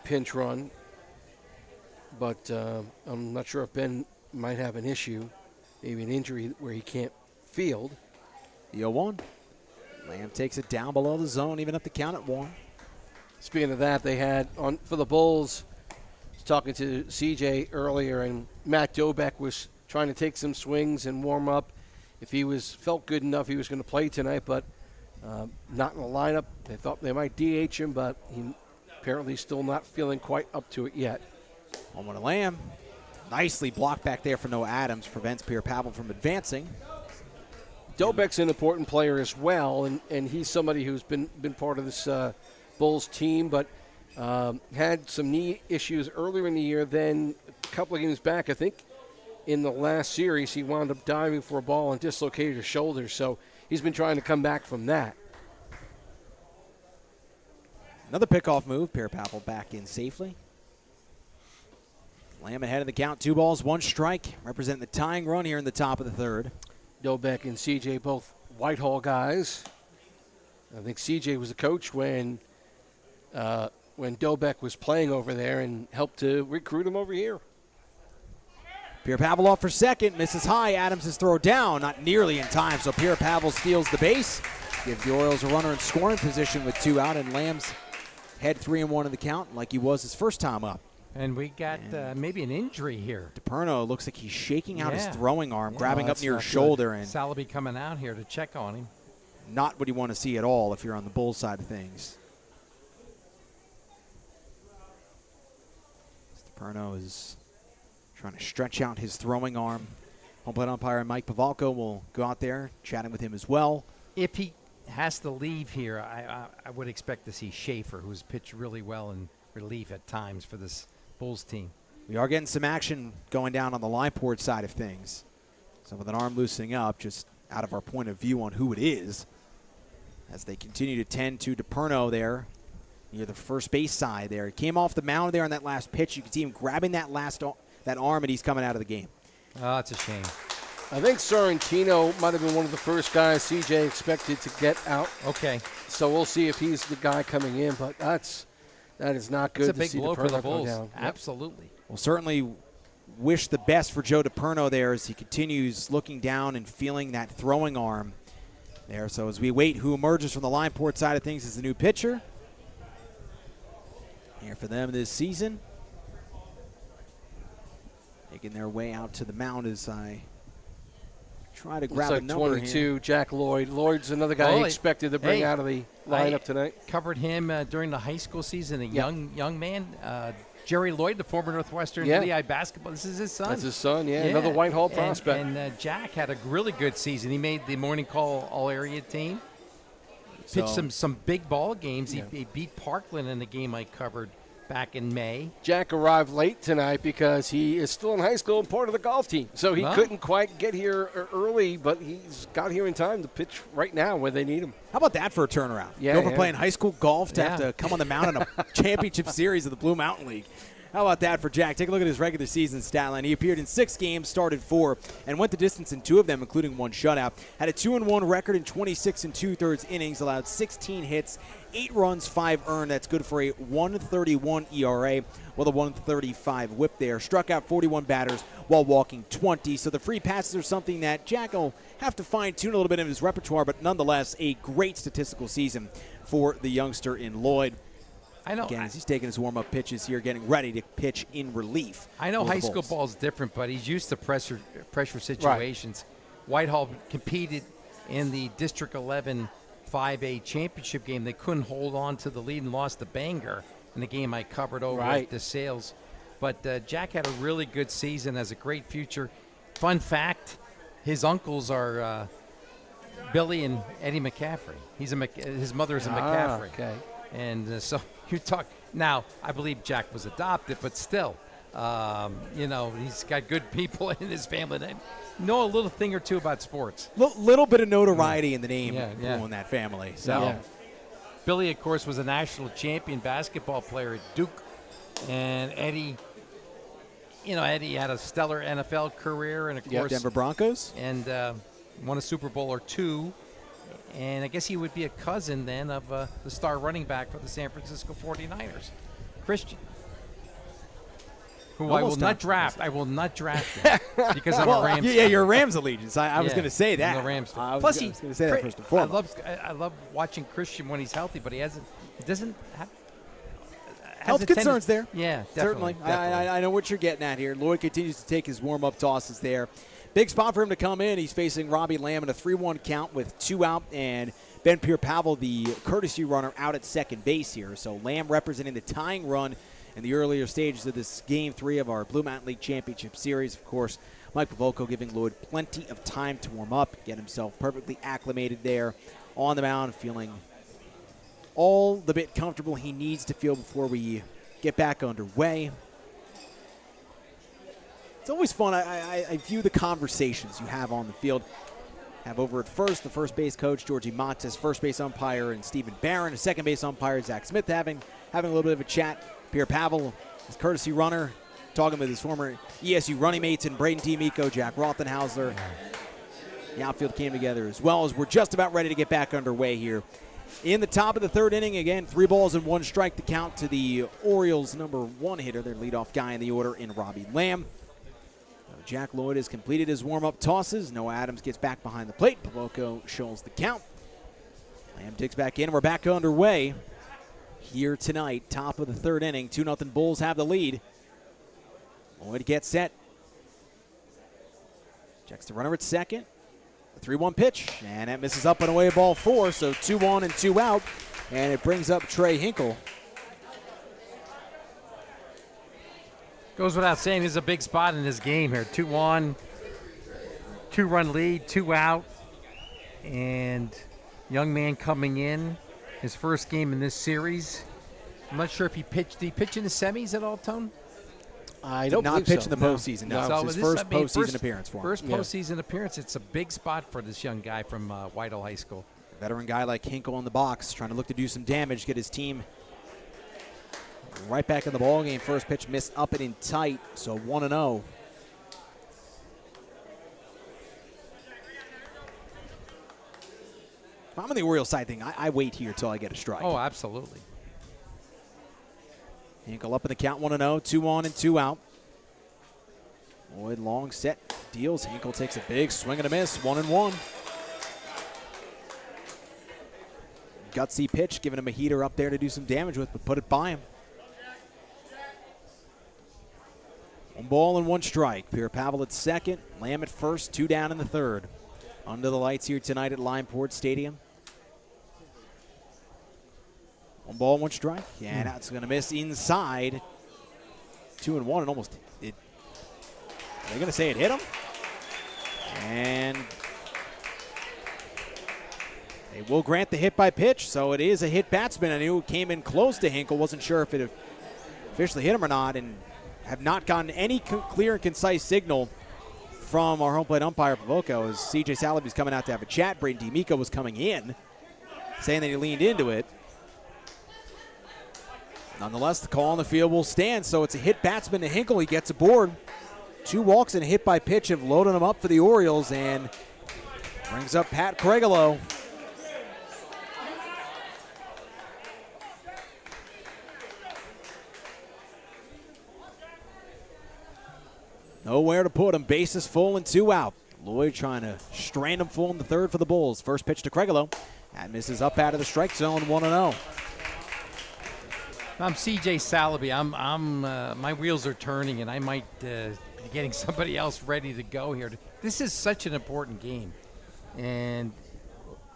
pinch run, but I'm not sure if Ben might have an issue, maybe an injury where he can't field. The 0-1. Lamb takes it down below the zone, even up the count at 1. Speaking of that, they had on for the Bulls, I was talking to CJ earlier, and Matt Dobek was trying to take some swings and warm up. If he felt good enough, he was going to play tonight, but not in the lineup. They thought they might DH him, but he apparently still not feeling quite up to it yet. 1-1 to Lamb. Nicely blocked back there for Noah Adams, prevents Pierre-Pavel from advancing. Dobek's an important player as well, and he's somebody who's been part of this Bulls team, but had some knee issues earlier in the year. Then a couple of games back, I think, in the last series, he wound up diving for a ball and dislocated his shoulder. So he's been trying to come back from that. Another pickoff move. Pierre-Pavel back in safely. Lamb ahead of the count. 2 balls, 1 strike. Representing the tying run here in the top of the third. Dobek and CJ both Whitehall guys. I think CJ was the coach when Dobek was playing over there and helped to recruit him over here. Pierre-Pavel off for second, misses high. Adams' throw down, not nearly in time, so Pierre-Pavel steals the base. Gives the Orioles a runner in scoring position with 2 out, and Lamb's head 3-1 in the count like he was his first time up. And we got maybe an injury here. DePerno looks like he's shaking out his throwing arm, Yeah, grabbing up near his shoulder. And Salaby coming out here to check on him. Not what you want to see at all if you're on the Bulls side of things. DePerno is trying to stretch out his throwing arm. Home plate umpire Mike Pavalko will go out there, chatting with him as well. If he has to leave here, I would expect to see Schaefer, who's pitched really well in relief at times for this Bulls team. We are getting some action going down on the Limeport side of things. So with an arm loosening up, just out of our point of view on who it is, as they continue to tend to DePerno there near the first base side there. He came off the mound there on that last pitch. You can see him grabbing that arm, and he's coming out of the game. Oh, it's a shame. I think Sorrentino might have been one of the first guys CJ expected to get out. Okay. So we'll see if he's the guy coming in, but that is not good It's a to big see blow for the DePerno go Bulls. down. Yep. Absolutely. Well, certainly wish the best for Joe DePerno there as he continues looking down and feeling that throwing arm there. So as we wait who emerges from the Limeport side of things as the new pitcher here for them this season. Making their way out to the mound as I try to grab Looks a like number 22, here. Jack Lloyd. Lloyd's another guy he expected to bring out of the lineup tonight. Covered him during the high school season, a young man. Jerry Lloyd, the former Northwestern Lehigh basketball. This is his son. That's his son, another Whitehall prospect. And Jack had a really good season. He made the morning call all-area team. Pitched some big ball games. He beat Parkland in the game I covered back in May. Jack arrived late tonight because he is still in high school and part of the golf team. So he couldn't quite get here early, but he's got here in time to pitch right now where they need him. How about that for a turnaround? Yeah, Go from playing high school golf to have to come on the mound in a championship series of the Blue Mountain League. How about that for Jack? Take a look at his regular season stat line. He appeared in 6 games, started 4, and went the distance in 2 of them, including 1 shutout. Had a 2-1 record in 26 2/3 innings, allowed 16 hits, 8 runs, 5 earned. That's good for a 1.31 ERA with a 1.35 whip there. Struck out 41 batters while walking 20. So the free passes are something that Jack will have to fine-tune a little bit in his repertoire, but nonetheless a great statistical season for the youngster in Lloyd. I know. Again, as he's taking his warm-up pitches here, getting ready to pitch in relief. I know high school ball is different, but he's used to pressure situations. Whitehall competed in the District 11 5A championship game. They couldn't hold on to the lead and lost the Bangor in the game I covered over at DeSales. But Jack had a really good season, has a great future. Fun fact, his uncles are Billy and Eddie McCaffrey. His mother is a McCaffrey. Okay. And so you talk now. I believe Jack was adopted, but still, he's got good people in his family that know a little thing or two about sports. Little bit of notoriety in the name in that family. So, Billy, of course, was a national champion basketball player at Duke, and Eddie. Eddie had a stellar NFL career, and of course, Denver Broncos, and won a Super Bowl or 2. And I guess he would be a cousin then of the star running back for the San Francisco 49ers, Christian, who I will not draft. I will not draft him because I'm a Rams. Yeah, you're a Rams allegiance. I was going to say that. I'm a Rams fan. Plus, he's going to say that first and foremost. I love watching Christian when he's healthy, but he doesn't have health concerns there. Yeah, certainly. I know what you're getting at here. Lloyd continues to take his warm-up tosses there. Big spot for him to come in. He's facing Robbie Lamb in a 3-1 count with 2 out, and Ben Pierre-Pavel, the courtesy runner, out at second base here. So Lamb representing the tying run in the earlier stages of this Game 3 of our Blue Mountain League Championship Series. Of course, Mike Pavolko giving Lloyd plenty of time to warm up, get himself perfectly acclimated there on the mound, feeling all the bit comfortable he needs to feel before we get back underway. It's always fun. I view the conversations you have on the field. Have over at first, the first base coach, Georgie Montes, first base umpire, and Stephen Barron, second base umpire, Zach Smith, having a little bit of a chat. Pierre Pavel, his courtesy runner, talking with his former ESU running mates and Braden D'Amico, Jack Rothenhauser. The outfield came together as well as we're just about ready to get back underway here. In the top of the 3rd inning, again, 3 balls and 1 strike to count to the Orioles' number 1 hitter, their leadoff guy in the order in Robbie Lamb. Jack Lloyd has completed his warm-up tosses. Noah Adams gets back behind the plate. Pavolko shows the count. Lamb digs back in. We're back underway here tonight. Top of the 3rd inning. 2-0 Bulls have the lead. Lloyd gets set. Checks the runner at second. The 3-1 pitch. And that misses up and away, ball 4. So 2 on and 2 out. And it brings up Trey Hinkle. Goes without saying, this is a big spot in this game here. 2-1, 2-run lead, 2 out, and young man coming in, his first game in this series. I'm not sure if he pitched. Did he pitch in the semis at all, Tone? I don't not believe pitch so. in the postseason. No, So it's his first postseason appearance for him. First postseason appearance. It's a big spot for this young guy from Whitehall High School. Veteran guy like Hinkle in the box, trying to look to do some damage, get his team Right back in the ball game. First pitch missed up and in tight, so 1-0. If I'm on the Orioles side thing, I wait here till I get a strike. Oh, absolutely. Hinkle up in the count, 1-0, 2 on and 2 out. Lloyd long set, deals. Hinkle takes a big swing and a miss, 1-1. Gutsy pitch, giving him a heater up there to do some damage with, but put it by him. 1 ball and 1 strike. Pierre Pavel at second, Lamb at first, 2 down in the third. Under the lights here tonight at Limeport Stadium. 1 ball, 1 strike. Yeah, that's going to miss inside. 2-1 and almost. They're going to say it hit him. And they will grant the hit by pitch, so it is a hit batsman. I knew it came in close to Hinkle. Wasn't sure if it officially hit him or not, and have not gotten any clear and concise signal from our home plate umpire, Pavoco, as C.J. Salaby's coming out to have a chat. Braden D'Amico was coming in, saying that he leaned into it. Nonetheless, the call on the field will stand, so it's a hit batsman to Hinkle. He gets aboard. 2 walks and a hit by pitch have loaded him up for the Orioles, and brings up Pat Cregolo. Nowhere to put him. Bases full and 2 out. Lloyd trying to strand him full in the third for the Bulls. First pitch to Cregolo. That misses up out of the strike zone, 1-0. I'm C.J. Salaby. My wheels are turning, and I might be getting somebody else ready to go here. This is such an important game, and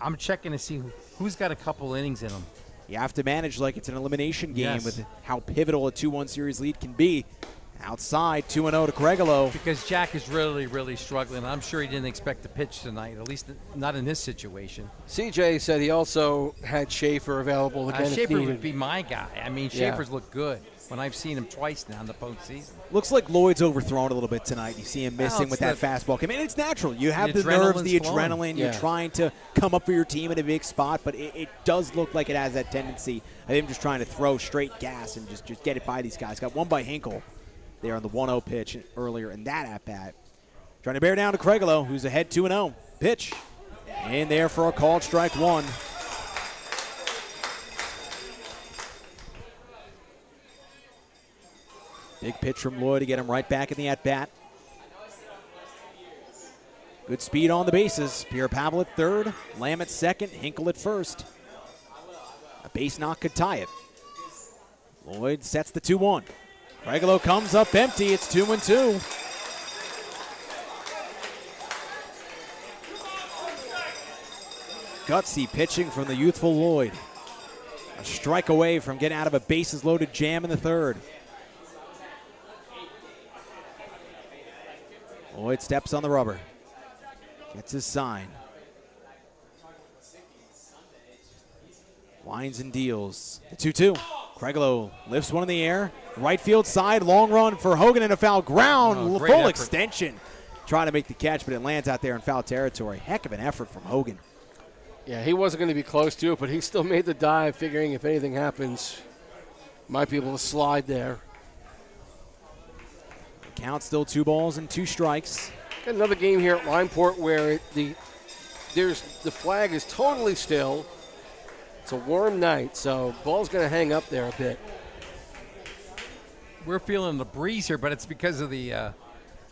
I'm checking to see who's got a couple innings in them. You have to manage like it's an elimination game Yes. with how pivotal a 2-1 series lead can be. Outside, 2-0 to Cregolo. Because Jack is really, really struggling. I'm sure he didn't expect to pitch tonight, at least not in this situation. CJ said he also had Schaefer available again. if Schaefer needed. would be my guy. I mean, Yeah. Schaefer's looked good when I've seen him twice now in the postseason. Looks like Lloyd's overthrown a little bit tonight. You see him missing it's with that the- fastball. I mean, it's natural. You have The the nerves, the adrenaline's flowing. adrenaline. Yeah. You're trying to come up for your team in a big spot, but it does look like it has that tendency of him just trying to throw straight gas and just get it by these guys. Got one by Hinkle there on the 1-0 pitch earlier in that at-bat. Trying to bear down to Cregolo, who's ahead 2-0. Pitch in there for a called strike 1. Big pitch from Lloyd to get him right back in the at-bat. Good speed on the bases. Pierre Pavel at third, Lamb at second, Hinkle at first. A base knock could tie it. Lloyd sets the 2-1. Cregolo comes up empty. It's 2-2. Gutsy pitching from the youthful Lloyd. A strike away from getting out of a bases-loaded jam in the third. Lloyd steps on the rubber. Gets his sign. Winds and deals. The 2-2. Cregolo lifts one in the air. Right field side. Long run for Hogan and a foul ground. Oh, great Full effort. extension. Trying to make the catch, but it lands out there in foul territory. Heck of an effort from Hogan. Yeah, he wasn't going to be close to it, but he still made the dive, figuring if anything happens, might be able to slide there. The count still 2 balls and 2 strikes. Got another game here at Limeport where the flag is totally still. It's a warm night, so ball's going to hang up there a bit. We're feeling the breeze here, but it's because of the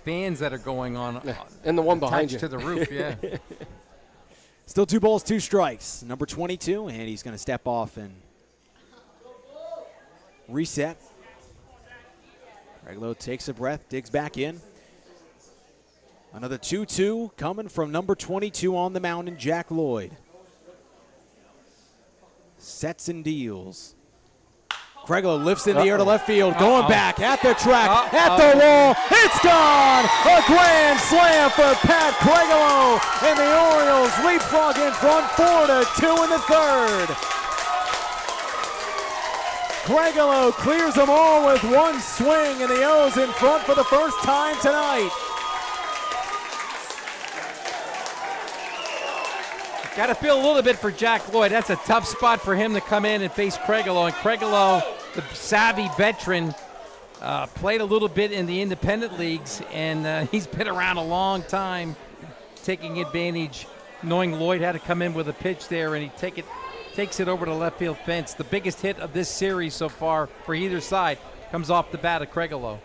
fans that are going on. And the one behind you. attached to the roof, yeah. Still 2 balls, 2 strikes. Number 22, and he's going to step off and reset. Cregolo takes a breath, digs back in. Another 2-2 coming from number 22 on the mound in Jack Lloyd. Sets and deals. Cregolo lifts in the air to left field, going back at the track, at the wall. It's gone! A grand slam for Pat Cregolo, and the Orioles leapfrog in front 4-2 in the third. Cregolo clears them all with 1 swing, and the O's in front for the first time tonight. Got to feel a little bit for Jack Lloyd. That's a tough spot for him to come in and face Cregolo. And Cregolo the savvy veteran. Played a little bit in the independent leagues, and he's been around a long time, taking advantage, knowing Lloyd had to come in with a pitch there, and he takes it over to left field fence. The biggest hit of this series so far for either side comes off the bat of Craigelo.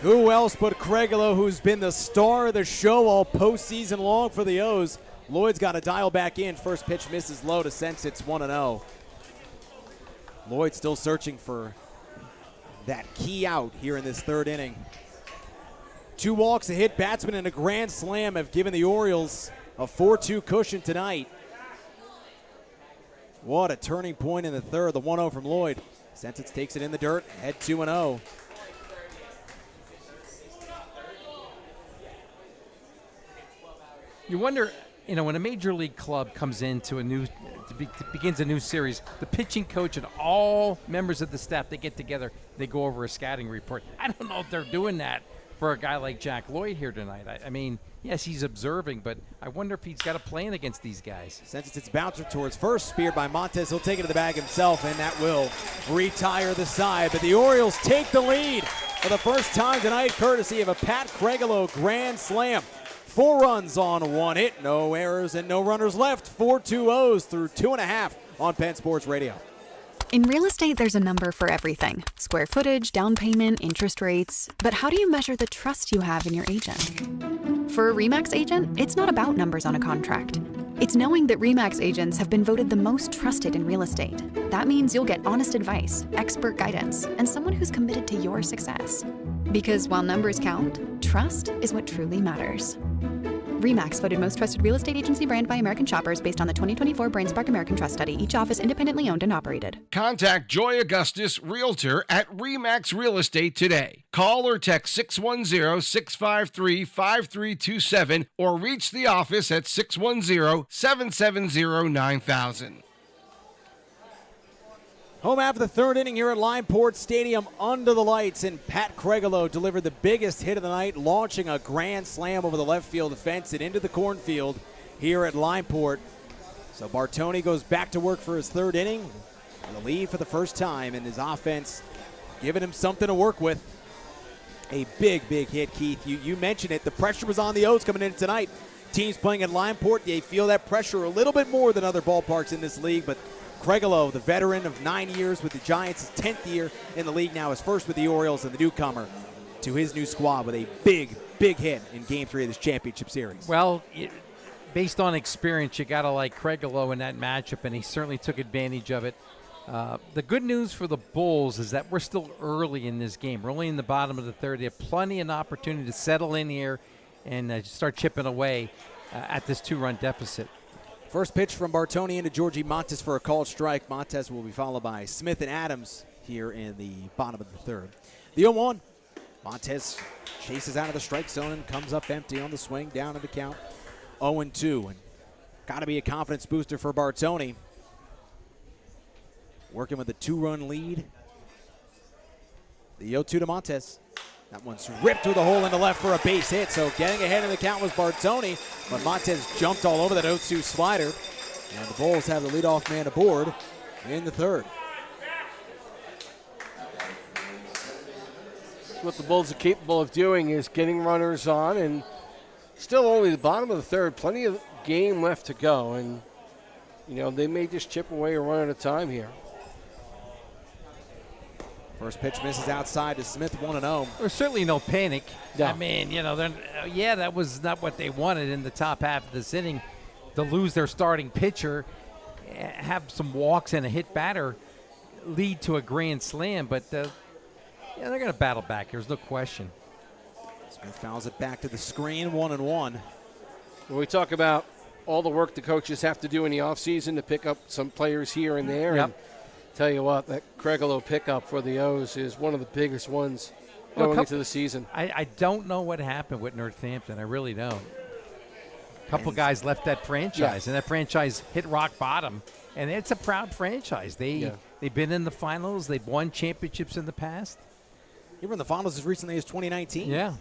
Who else but Craigelo, who's been the star of the show all postseason long for the O's. Lloyd's got to dial back in. First pitch misses low to sense it's 1-0. Lloyd still searching for that key out here in this third inning. 2 walks, a hit batsman, and a grand slam have given the Orioles a 4-2 cushion tonight. What a turning point in the third. The 1-0 from Lloyd. Sensitz takes it in the dirt, head 2-0. You wonder, when a major league club comes into begins a new series, the pitching coach and all members of the staff, they get together, they go over a scouting report. I don't know if they're doing that for a guy like Jack Lloyd here tonight. I mean, yes, he's observing, but I wonder if he's got a plan against these guys. Since it's bouncer towards first, speared by Montez. He'll take it to the bag himself, and that will retire the side. But the Orioles take the lead for the first time tonight, courtesy of a Pat Craigelo grand slam. 4 runs on 1 hit, no errors and no runners left. 4-2 O's through 2.5 on Penn Sports Radio. In real estate, there's a number for everything. Square footage, down payment, interest rates. But how do you measure the trust you have in your agent? For a RE/MAX agent, it's not about numbers on a contract. It's knowing that RE/MAX agents have been voted the most trusted in real estate. That means you'll get honest advice, expert guidance, and someone who's committed to your success. Because while numbers count, trust is what truly matters. RE/MAX voted most trusted real estate agency brand by American shoppers based on the 2024 BrainSpark American Trust Study. Each office independently owned and operated. Contact Joy Augustus, Realtor at RE/MAX Real Estate today. Call or text 610-653-5327 or reach the office at 610-770-9000. Home half of the third inning here at Limeport Stadium under the lights, and Pat Craigelo delivered the biggest hit of the night, launching a grand slam over the left field fence and into the cornfield here at Limeport. So Bartoni goes back to work for his third inning, in the lead for the first time, and his offense giving him something to work with. A big hit, Keith. You mentioned it. The pressure was on the O's coming in tonight. Teams playing at Limeport, they feel that pressure a little bit more than other ballparks in this league, but Craigelo, the veteran of 9 years with the Giants, his 10th year in the league now, his first with the Orioles, and the newcomer to his new squad with a big hit in Game 3 of this championship series. Well, based on experience, you got to like Craigelo in that matchup, and he certainly took advantage of it. The good news for the Bulls is that we're still early in this game. We're only in the bottom of the third. They have plenty of opportunity to settle in here and start chipping away at this 2-run deficit. First pitch from Bartoni into Georgie Montes for a called strike. Montes will be followed by Smith and Adams here in the bottom of the third. The 0-1. Montes chases out of the strike zone and comes up empty on the swing, down in the count. 0-2. And got to be a confidence booster for Bartoni. Working with a 2-run lead. The 0-2 to Montes. That one's ripped through the hole into left for a base hit, so getting ahead in the count was Bartoni, but Montez jumped all over that 0-2 slider, and the Bulls have the leadoff man aboard in the third. What the Bulls are capable of doing is getting runners on, and still only the bottom of the third, plenty of game left to go, and they may just chip away a run at a time here. First pitch misses outside to Smith, 1-0. There's certainly no panic. Yeah. I mean, that was not what they wanted in the top half of this inning, to lose their starting pitcher, have some walks and a hit batter, lead to a grand slam. But they're going to battle back. There's no question. Smith fouls it back to the screen, 1-1. When we talk about all the work the coaches have to do in the offseason to pick up some players here and there, and tell you what, that Craigelo pickup for the O's is one of the biggest ones going into the season. I don't know what happened with Northampton. I really don't. A couple guys left that franchise, and that franchise hit rock bottom. And it's a proud franchise. They've been in the finals. They've won championships in the past. You were in the finals as recently as 2019. Yeah.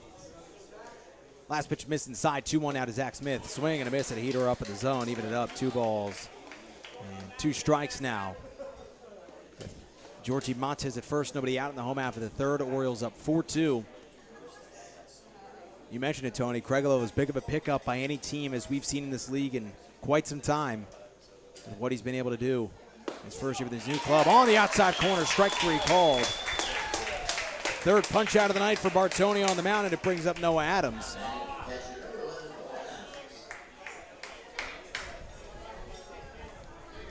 Last pitch missed inside, 2-1 out to Zach Smith. Swing and a miss, and a heater up in the zone, even it up, 2 balls and 2 strikes now. Georgie Montes at first, nobody out in the home half of the third. Orioles up 4-2. You mentioned it, Tony. Kregelov is big of a pickup by any team as we've seen in this league in quite some time. And what he's been able to do his first year with his new club. On the outside corner, strike 3 called. Third punch out of the night for Bartoni on the mound, and it brings up Noah Adams.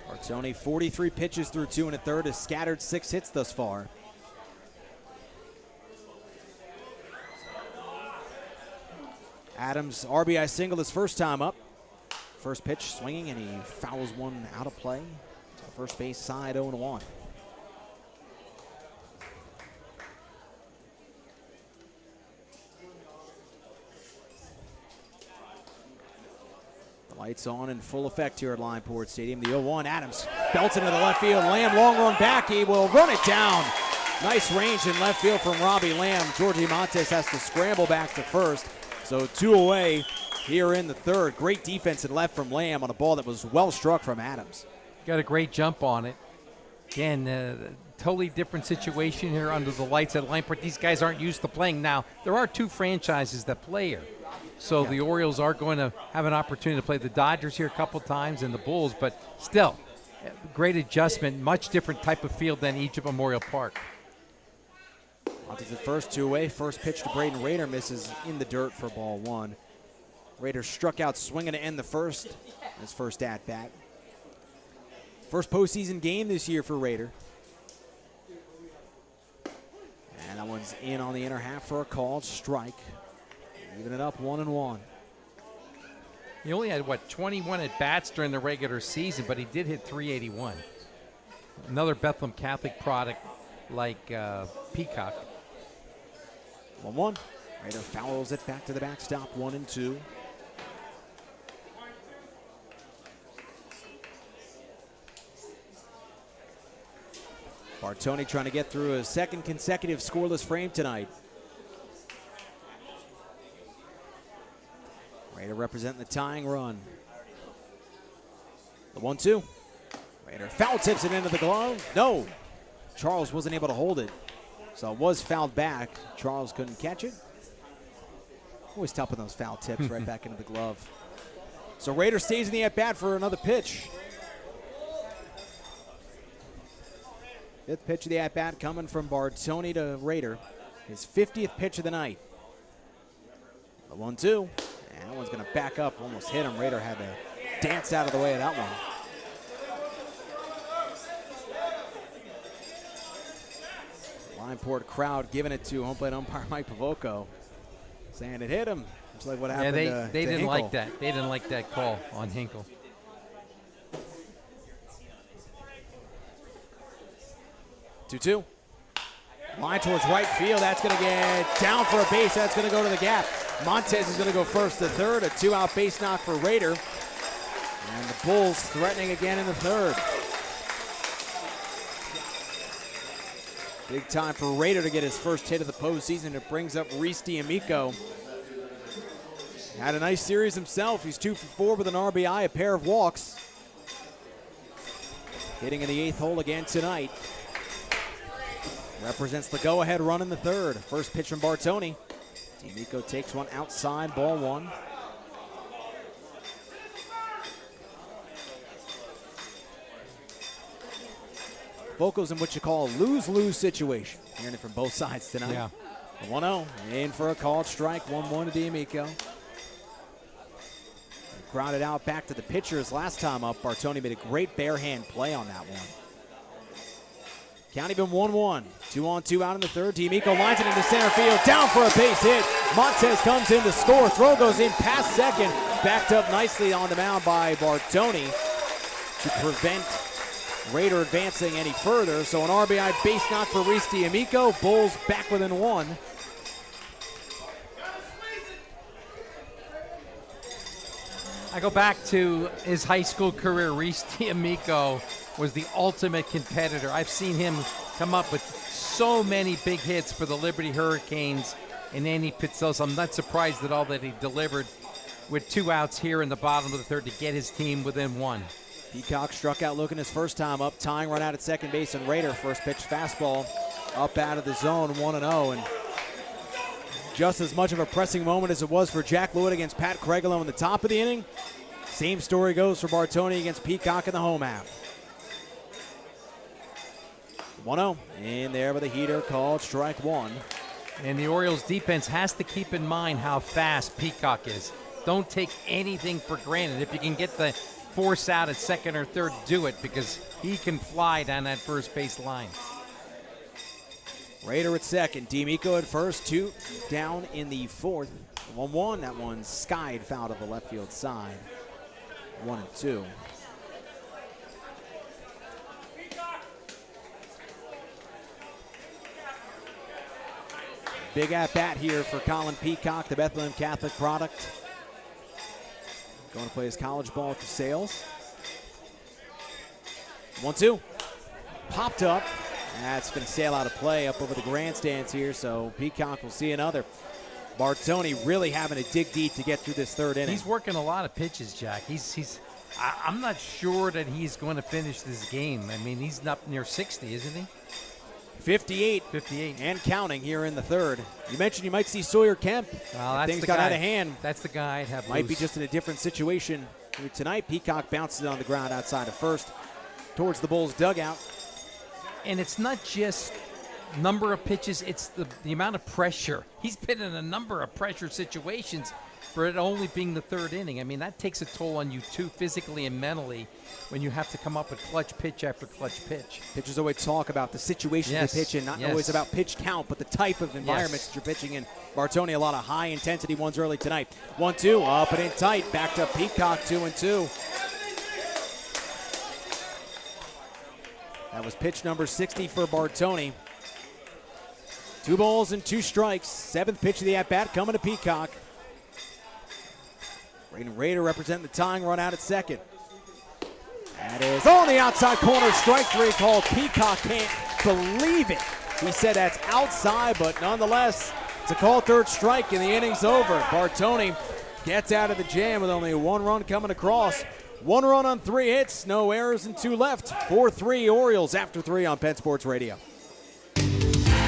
Bartoni, 43 pitches through 2 1/3, has scattered 6 hits thus far. Adams, RBI single his first time up. First pitch swinging, and he fouls one out of play. To the first base side, 0-1. The lights on in full effect here at Limeport Stadium. The 0-1, Adams belts into the left field. Lamb, long run back. He will run it down. Nice range in left field from Robbie Lamb. Georgie Montes has to scramble back to first. So 2 away here in the third. Great defense in left from Lamb on a ball that was well struck from Adams. Got a great jump on it. Again, totally different situation here under the lights at Limeport. These guys aren't used to playing. Now, there are 2 franchises that play here. So the Orioles are going to have an opportunity to play the Dodgers here a couple times and the Bulls, but still, great adjustment, much different type of field than Egypt Memorial Park. Montes at first, 2 away. First pitch to Braden Rader misses in the dirt for ball 1. Rader struck out swinging to end the first, his first at-bat. First postseason game this year for Rader. And that one's in on the inner half for a called strike. Even it up 1-1. He only had, 21 at-bats during the regular season, but he did hit .381. Another Bethlehem Catholic product like Peacock. 1-1. Rader fouls it back to the backstop, 1-2. Bartoni trying to get through a second consecutive scoreless frame tonight. Rader representing the tying run. The 1-2. Rader foul tips it into the glove. No. Charles wasn't able to hold it. So it was fouled back. Charles couldn't catch it. Always tough with those foul tips right back into the glove. So Rader stays in the at-bat for another pitch. 5th pitch of the at-bat coming from Bartoni to Rader. His 50th pitch of the night. The 1-2. And that one's going to back up, almost hit him. Rader had to dance out of the way of that one. Limeport crowd giving it to home plate umpire Mike Pavoco, saying it hit him. Just like what happened they to didn't Hinkle. like that. They didn't like that call on Hinkle. 2-2. Line towards right field. That's going to get down for a base. That's going to go to the gap. Montes is going to go first to third. A 2-out base knock for Rader. And the Bulls threatening again in the third. Big time for Rader to get his first hit of the postseason. It brings up Reese D'Amico. Had a nice series himself. He's 2 for 4 with an RBI, a pair of walks. Hitting in the 8th hole again tonight. Represents the go-ahead run in the third. First pitch from Bartoni. D'Amico takes one outside, ball 1. Vogel's in what you call a lose-lose situation. Hearing it from both sides tonight. Yeah. The 1-0, in for a called strike, 1-1 to D'Amico. Grounded out back to the pitchers last time up. Bartoni made a great bare hand play on that one. Count even 1-1. 2-on-2 out in the third. D'Amico lines it into center field. Down for a base hit. Montes comes in to score. Throw goes in past second. Backed up nicely on the mound by Bartoni to prevent Rader advancing any further. So an RBI base knock for Reese D'Amico. Bulls back within 1. I go back to his high school career. Reese D'Amico was the ultimate competitor. I've seen him come up with so many big hits for the Liberty Hurricanes and Andy Pitsos. I'm not surprised at all that he delivered with 2 outs here in the bottom of the third to get his team within 1. Peacock struck out looking his first time up, tying run out at second base, and Rader first pitch fastball up out of the zone, 1-0. And just as much of a pressing moment as it was for Jack Lloyd against Pat Craigelo in the top of the inning, same story goes for Bartoni against Peacock in the home half. 1-0 in there with a heater called strike one. And the Orioles defense has to keep in mind how fast Peacock is. Don't take anything for granted. If you can get the force out at second or third, do it, because he can fly down that first base line. Rader at second, D'Amico at first, 2 down in the fourth. 1-1, that one skied foul to the left field side. 1-2. Big at-bat here for Colin Peacock, the Bethlehem Catholic product. Going to play his college ball at DeSales. 1-2. Popped up. That's going to sail out of play up over the grandstands here, so Peacock will see another. Bartoni really having to dig deep to get through this third inning. He's working a lot of pitches, Jack. I'm not sure that he's going to finish this game. I mean, he's up near 60, isn't he? 58 and counting here in the third. You mentioned you might see Sawyer Kemp. Well, that's things the got guy. out of hand. That's the guy I'd have Might loose. be just in a different situation here tonight. Peacock bounces it on the ground outside of first towards the Bulls dugout. And it's not just number of pitches, it's the amount of pressure. He's been in a number of pressure situations for it only being the third inning. I mean, that takes a toll on you too, physically and mentally, when you have to come up with clutch pitch after clutch pitch. Pitchers always talk about the situation Yes, they pitch in, not yes. always about pitch count, but the type of environments that you're pitching in. Bartoni, a lot of high-intensity ones early tonight. 1-2, up and in tight, back to Peacock, 2-2. That was pitch number 60 for Bartoni. 2 balls and 2 strikes. 7th pitch of the at-bat coming to Peacock. Braden Rader representing the tying run out at second. That is on the outside corner, strike 3 called. Peacock can't believe it. He said that's outside, but nonetheless, it's a called third strike and the inning's over. Bartoni gets out of the jam with only 1 run coming across. 1 run on 3 hits, no errors and 2 left. 4-3 Orioles after 3 on Penn Sports Radio.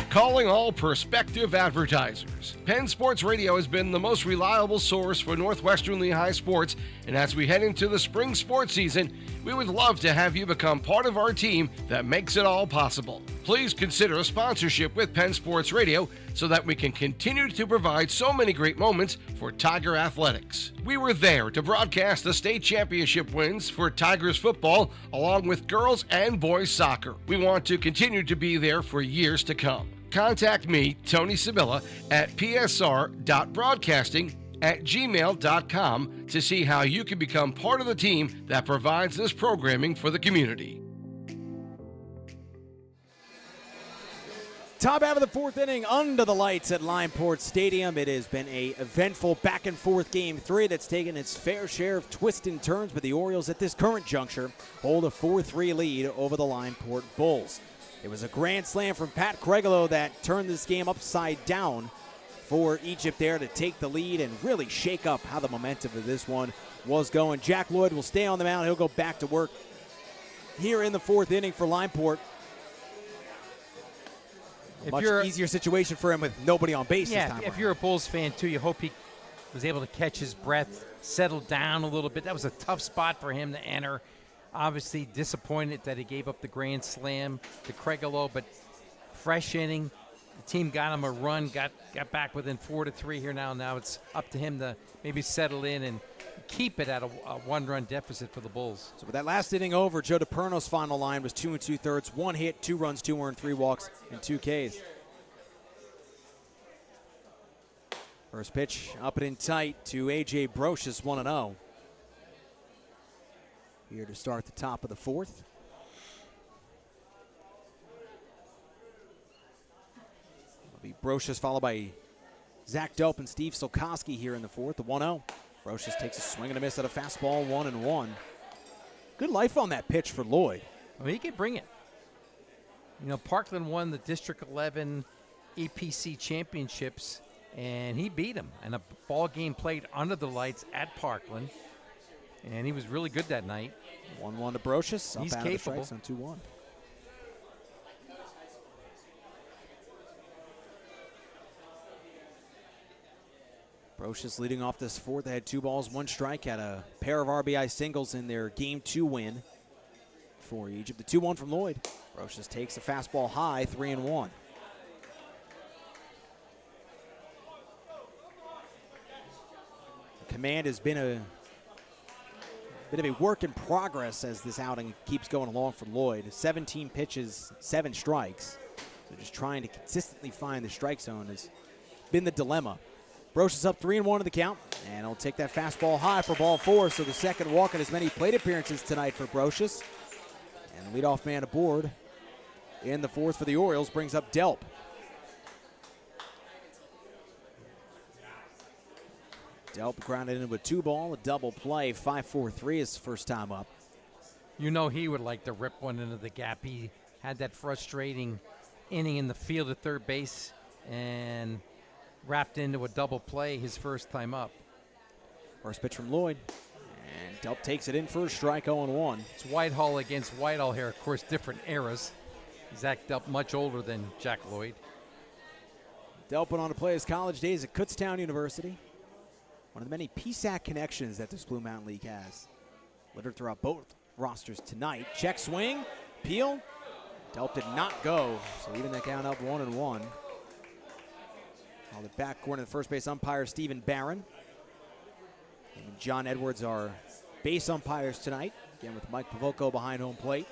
Calling all prospective advertisers. Penn Sports Radio has been the most reliable source for Northwestern Lehigh sports, and as we head into the spring sports season, we would love to have you become part of our team that makes it all possible. Please consider a sponsorship with Penn Sports Radio so that we can continue to provide so many great moments for Tiger athletics. We were there to broadcast the state championship wins for Tigers football along with girls and boys soccer. We want to continue to be there for years to come. Contact me, Tony Sibilla, at psr.broadcasting@gmail.com to see how you can become part of the team that provides this programming for the community. Top half of the 4th inning under the lights at Limeport Stadium. It has been a eventful back-and-forth game 3 that's taken its fair share of twists and turns, but the Orioles at this current juncture hold a 4-3 lead over the Limeport Bulls. It was a grand slam from Pat Craigelo that turned this game upside down for Egypt there to take the lead and really shake up how the momentum of this one was going. Jack Lloyd will stay on the mound. He'll go back to work here in the 4th inning for Limeport. Much easier situation for him with nobody on base this time. If you're a Bulls fan too, you hope he was able to catch his breath, settle down a little bit. That was a tough spot for him to enter. Obviously disappointed that he gave up the grand slam to Craigelo, but fresh inning. The team got him a run, got back within 4-3 here now. Now it's up to him to maybe settle in and keep it at a 1-run deficit for the Bulls. So with that last inning over, Joe DePerno's final line was 2 2/3, 1 hit, 2 runs, 2 earned, 3 walks, and 2 Ks. First pitch up and in tight to A.J. Brocious, 1-0. Here to start the top of the 4th. It'll be Brocious followed by Zach Dope and Steve Solkoski here in the 4th, the 1-0. Brocious takes a swing and a miss at a fastball, 1-1. Good life on that pitch for Lloyd. Well, he could bring it. You know, Parkland won the District 11 EPC championships, and he beat him in a ball game played under the lights at Parkland. And he was really good that night. 1-1 to Brocious. Up He's out capable. of the strikes on 2-1. Brocious leading off this fourth. They had 2 balls, 1 strike, had a pair of RBI singles in their Game 2 win for Egypt. The 2-1 from Lloyd. Brocious takes a fastball high, 3-1. The command has been a bit of a work in progress as this outing keeps going along for Lloyd. 17 pitches, 7 strikes. So just trying to consistently find the strike zone has been the dilemma. Brocious up 3-1 in the count, and he'll take that fastball high for ball 4. So the second walk in as many plate appearances tonight for Brocious. And the leadoff man aboard in the fourth for the Orioles brings up Delp. Delp grounded in with 2 ball, a double play, 5-4-3 his first time up. You know he would like to rip one into the gap. He had that frustrating inning in the field at third base and wrapped into a double play his first time up. First pitch from Lloyd, and Delp takes it in for a strike, 0-1. It's Whitehall against Whitehall here. Of course, different eras. Zach Delp much older than Jack Lloyd. Delp went on to play his college days at Kutztown University. One of the many PSAC connections that this Blue Mountain League has. Littered throughout both rosters tonight. Check swing, peel. Delp did not go, so even that count up 1-1. On the back corner, the first base umpire, Stephen Barron. And John Edwards are base umpires tonight. Again, with Mike Pavoco behind home plate.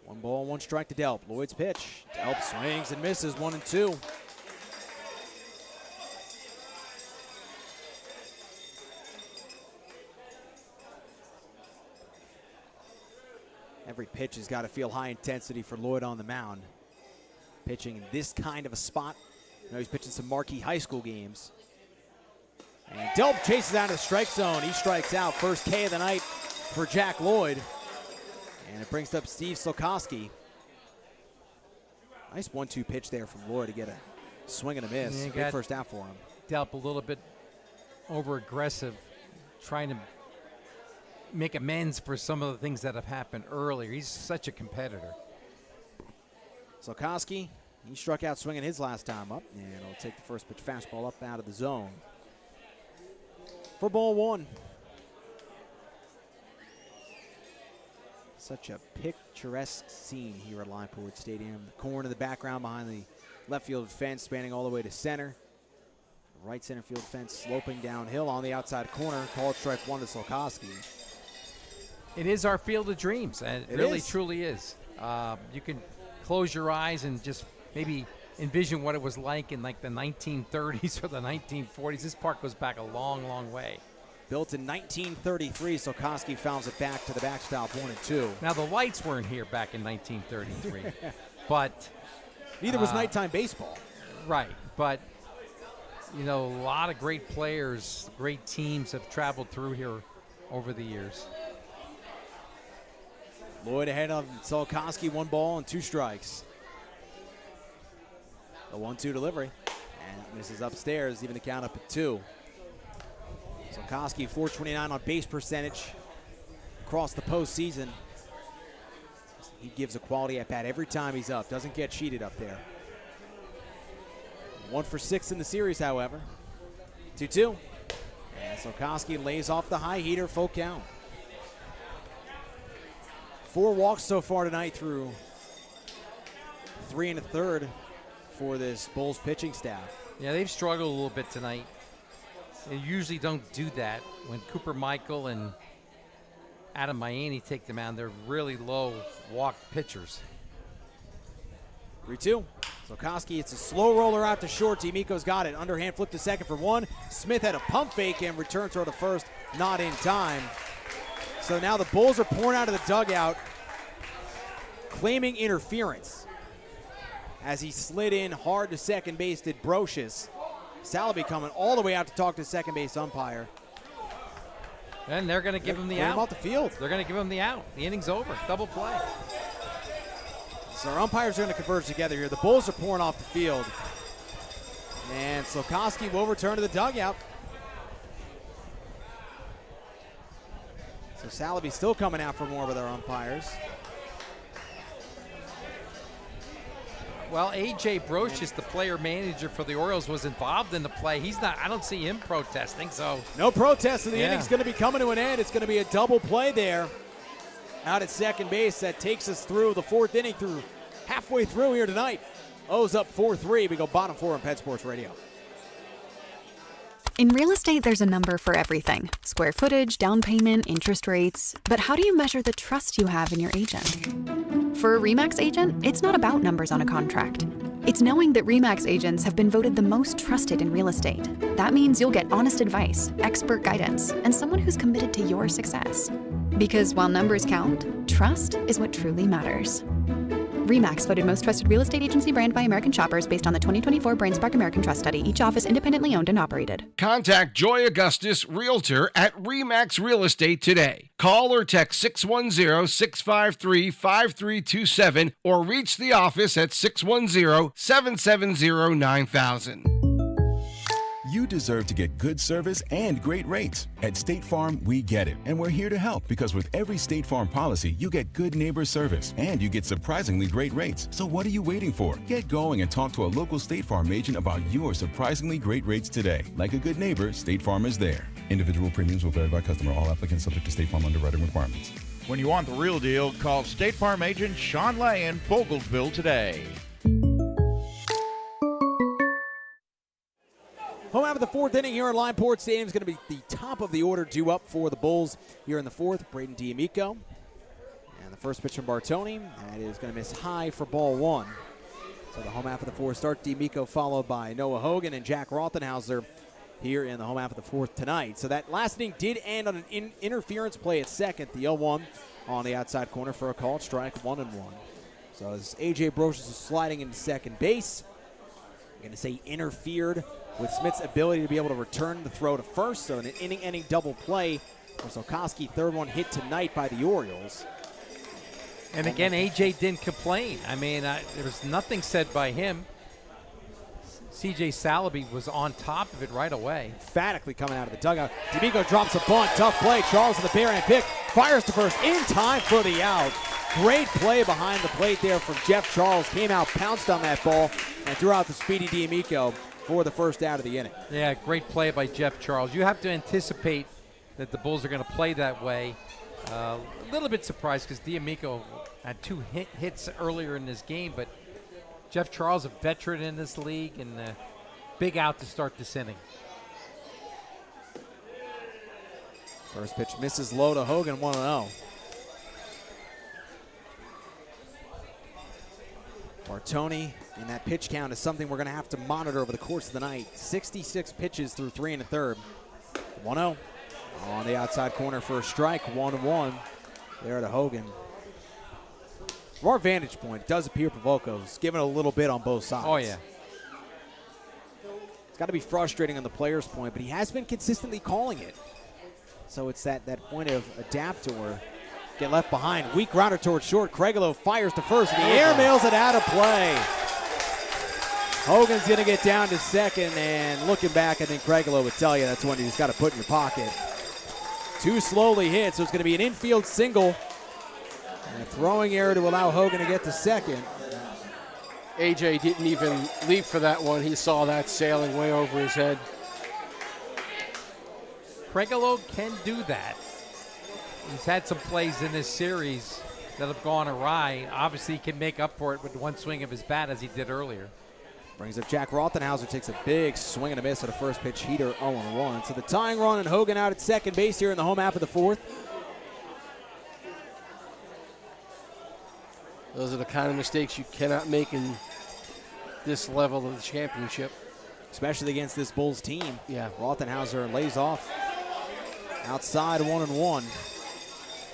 One ball, 1 strike to Delp. Lloyd's pitch. Delp swings and misses, 1-2. Every pitch has got to feel high intensity for Lloyd on the mound. Pitching in this kind of a spot. You know, he's pitching some marquee high school games. And Delp chases out of the strike zone. He strikes out. First K of the night for Jack Lloyd. And it brings up Steve Slokowski. Nice 1-2 pitch there from Lloyd to get a swing and a miss. Good first out for him. Delp a little bit over-aggressive, trying to make amends for some of the things that have happened earlier. He's such a competitor. Slokowski, he struck out swinging his last time up, and he'll take the first pitch fastball up out of the zone. For ball 1. Such a picturesque scene here at Limeport Stadium. The corn in the background behind the left field fence spanning all the way to center. The right center field fence sloping downhill on the outside corner. Called strike 1 to Slokowski. It is our field of dreams, and it really truly is. You can close your eyes and just maybe envision what it was like in like the 1930s or the 1940s. This park goes back a long, long way. Built in 1933, Slokowski fouls it back to the backstop 1-2. Now, the lights weren't here back in 1933, but... Neither was nighttime baseball. Right, but, you know, a lot of great players, great teams have traveled through here over the years. Lloyd ahead of Slokowski, 1 ball and 2 strikes. The 1-2 delivery, and misses upstairs, even the count up at 2. Slokowski, .429 on base percentage across the postseason. He gives a quality at bat every time he's up. Doesn't get cheated up there. 1 for 6 in the series, however. 2-2. And Slokowski lays off the high heater, full count. 4 walks so far tonight through 3 1/3 for this Bulls pitching staff. Yeah, they've struggled a little bit tonight. They usually don't do that. When Cooper Michael and Adam Miami take them out, they're really low walk pitchers. 3-2. Slokowski, it's a slow roller out to short. Miko's got it. Underhand flip to second for 1. Smith had a pump fake and return throw to first, not in time. So now the Bulls are pouring out of the dugout, claiming interference. As he slid in hard to second base, did Brocious. Salaby coming all the way out to talk to second base umpire. And they're going to give him the out. Off the field. They're going to give him the out. The inning's over. Double play. So our umpires are going to converge together here. The Bulls are pouring off the field. And Slokowski will return to the dugout. So Salaby still coming out for more with our umpires. Well, A.J. Brocious, the player manager for the Orioles, was involved in the play. He's not. I don't see him protesting. So no protest, and the Yeah. inning's going to be coming to an end. It's going to be a double play there out at second base. That takes us through the fourth inning, through halfway through here tonight. O's up 4-3. We go bottom four on Pet Sports Radio. In real estate, there's a number for everything: square footage, down payment, interest rates. But how do you measure the trust you have in your agent? For a RE/MAX agent, it's not about numbers on a contract. It's knowing that RE/MAX agents have been voted the most trusted in real estate. That means you'll get honest advice, expert guidance, and someone who's committed to your success. Because while numbers count, trust is what truly matters. RE/MAX voted most trusted real estate agency brand by American shoppers based on the 2024 BrainSpark American Trust Study. Each office independently owned and operated. Contact Joy Augustus, Realtor at RE/MAX Real Estate today. Call or text 610-653-5327 or reach the office at 610-770-9000. You deserve to get good service and great rates. At State Farm, we get it. And we're here to help because with every State Farm policy, you get good neighbor service and you get surprisingly great rates. So what are you waiting for? Get going and talk to a local State Farm agent about your surprisingly great rates today. Like a good neighbor, State Farm is there. Individual premiums will vary by customer. All applicants subject to State Farm underwriting requirements. When you want the real deal, call State Farm agent Sean Lay in Fogelsville today. Home out of the fourth inning here in Limeport Stadium is going to be the top of the order due up for the Bulls here in the fourth. Braden D'Amico. And the first pitch from Bartoni. That is going to miss high for ball one. So the home half of the fourth start, D'Amico followed by Noah Hogan and Jack Rothenhauser here in the home half of the fourth tonight. So that last inning did end on an interference play at second. The 0-1 on the outside corner for a called strike, 1-1. So as A.J. Brocious is sliding into second base, I'm going to say interfered with Smith's ability to be able to return the throw to first. So an inning-ending double play for Slokowski, third one hit tonight by the Orioles. And again, A.J. didn't complain. I mean, there was nothing said by him. C.J. Salaby was on top of it right away. Emphatically coming out of the dugout. D'Amico drops a bunt. Tough play. Charles with the bare hand pick. Fires to first in time for the out. Great play behind the plate there from Jeff Charles. Came out, pounced on that ball, and threw out the speedy D'Amico for the first out of the inning. Yeah, great play by Jeff Charles. You have to anticipate that the Bulls are going to play that way. A little bit surprised because D'Amico had two hits earlier in this game, but Jeff Charles, a veteran in this league, and a big out to start this inning. First pitch misses low to Hogan, 1-0. Bartoni in that pitch count is something we're going to have to monitor over the course of the night. 66 pitches through 3 1/3. 1-0 on the outside corner for a strike. 1-1 there to Hogan. From our vantage point, it does appear Pavoko's given a little bit on both sides. Oh, yeah. It's got to be frustrating on the player's point, but he has been consistently calling it. So it's that point of adapt or get left behind. Weak grounder towards short. Craigelo fires to first. And the air mails it out of play. Hogan's going to get down to second, and looking back, I think Craigelo would tell you that's one you just got to put in your pocket. Too slowly hit, so it's going to be an infield single. And a throwing error to allow Hogan to get to second. A.J. didn't even leap for that one. He saw that sailing way over his head. Craigelo can do that. He's had some plays in this series that have gone awry. Obviously, he can make up for it with one swing of his bat as he did earlier. Brings up Jack Rothenhauser, takes a big swing and a miss at a first pitch heater, 0-1. So the tying run and Hogan out at second base here in the home half of the fourth. Those are the kind of mistakes you cannot make in this level of the championship. Especially against this Bulls team. Yeah. Rothenhauser lays off outside, 1-1.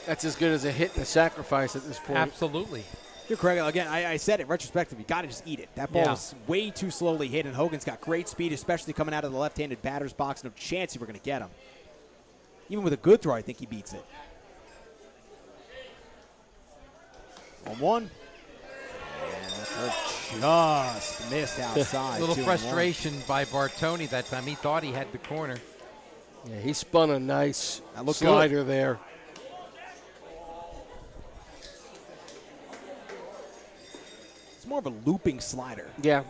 That's as good as a hit and a sacrifice at this point. Absolutely. You're correct. Again, I said it retrospectively. You got to just eat it. That ball was way too slowly hit, and Hogan's got great speed, especially coming out of the left-handed batter's box. No chance you were going to get him. Even with a good throw, I think he beats it. 1-1. And for just missed outside. A little 2-1. frustration by Bartoni that time. He thought he had the corner. Yeah, he spun a nice That looked slider there. It's more of a looping slider. Yeah.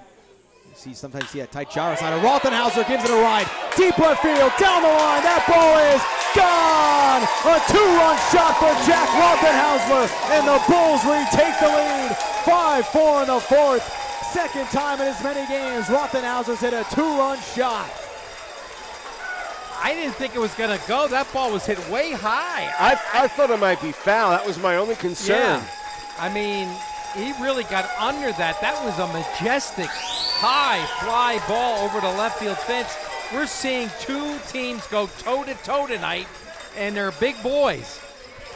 Sometimes see a tight gyro slider. Rothenhauser gives it a ride. Deep left field, down the line. That ball is gone. A 2-run shot for Jack Rothenhauser, and the Bulls retake the lead. 5-4 in the fourth. Second time in as many games, Rothenhauser's hit a 2-run shot. I didn't think it was going to go. That ball was hit way high. I thought it might be foul. That was my only concern. Yeah. I mean, he really got under that. That was a majestic, high fly ball over the left field fence. We're seeing two teams go toe-to-toe tonight, and they're big boys.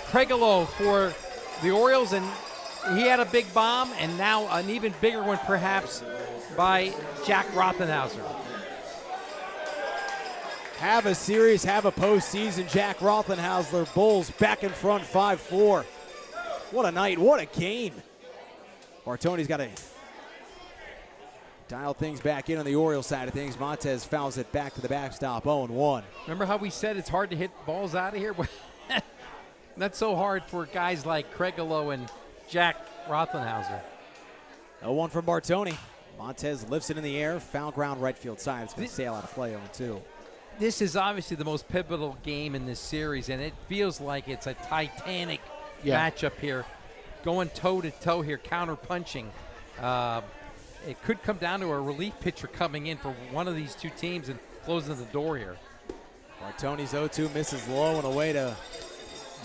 Pregolo for the Orioles, and he had a big bomb, and now an even bigger one perhaps by Jack Rothenhauser. Have a series, have a postseason. Jack Rothenhauser, Bulls back in front 5-4. What a night, what a game. Bartoni's got to dial things back in on the Orioles side of things. Montez fouls it back to the backstop, 0-1. Remember how we said it's hard to hit balls out of here? Not so hard for guys like Pregolo and Jack Rothenhauser. 0-1 from Bartoni. Montez lifts it in the air, foul ground right field side. It's going to sail out of play 0-2. This is obviously the most pivotal game in this series, and it feels like it's a titanic matchup here. Going toe-to-toe here, counter-punching. It could come down to a relief pitcher coming in for one of these two teams and closing the door here. Bartoni's 0-2 misses low and away to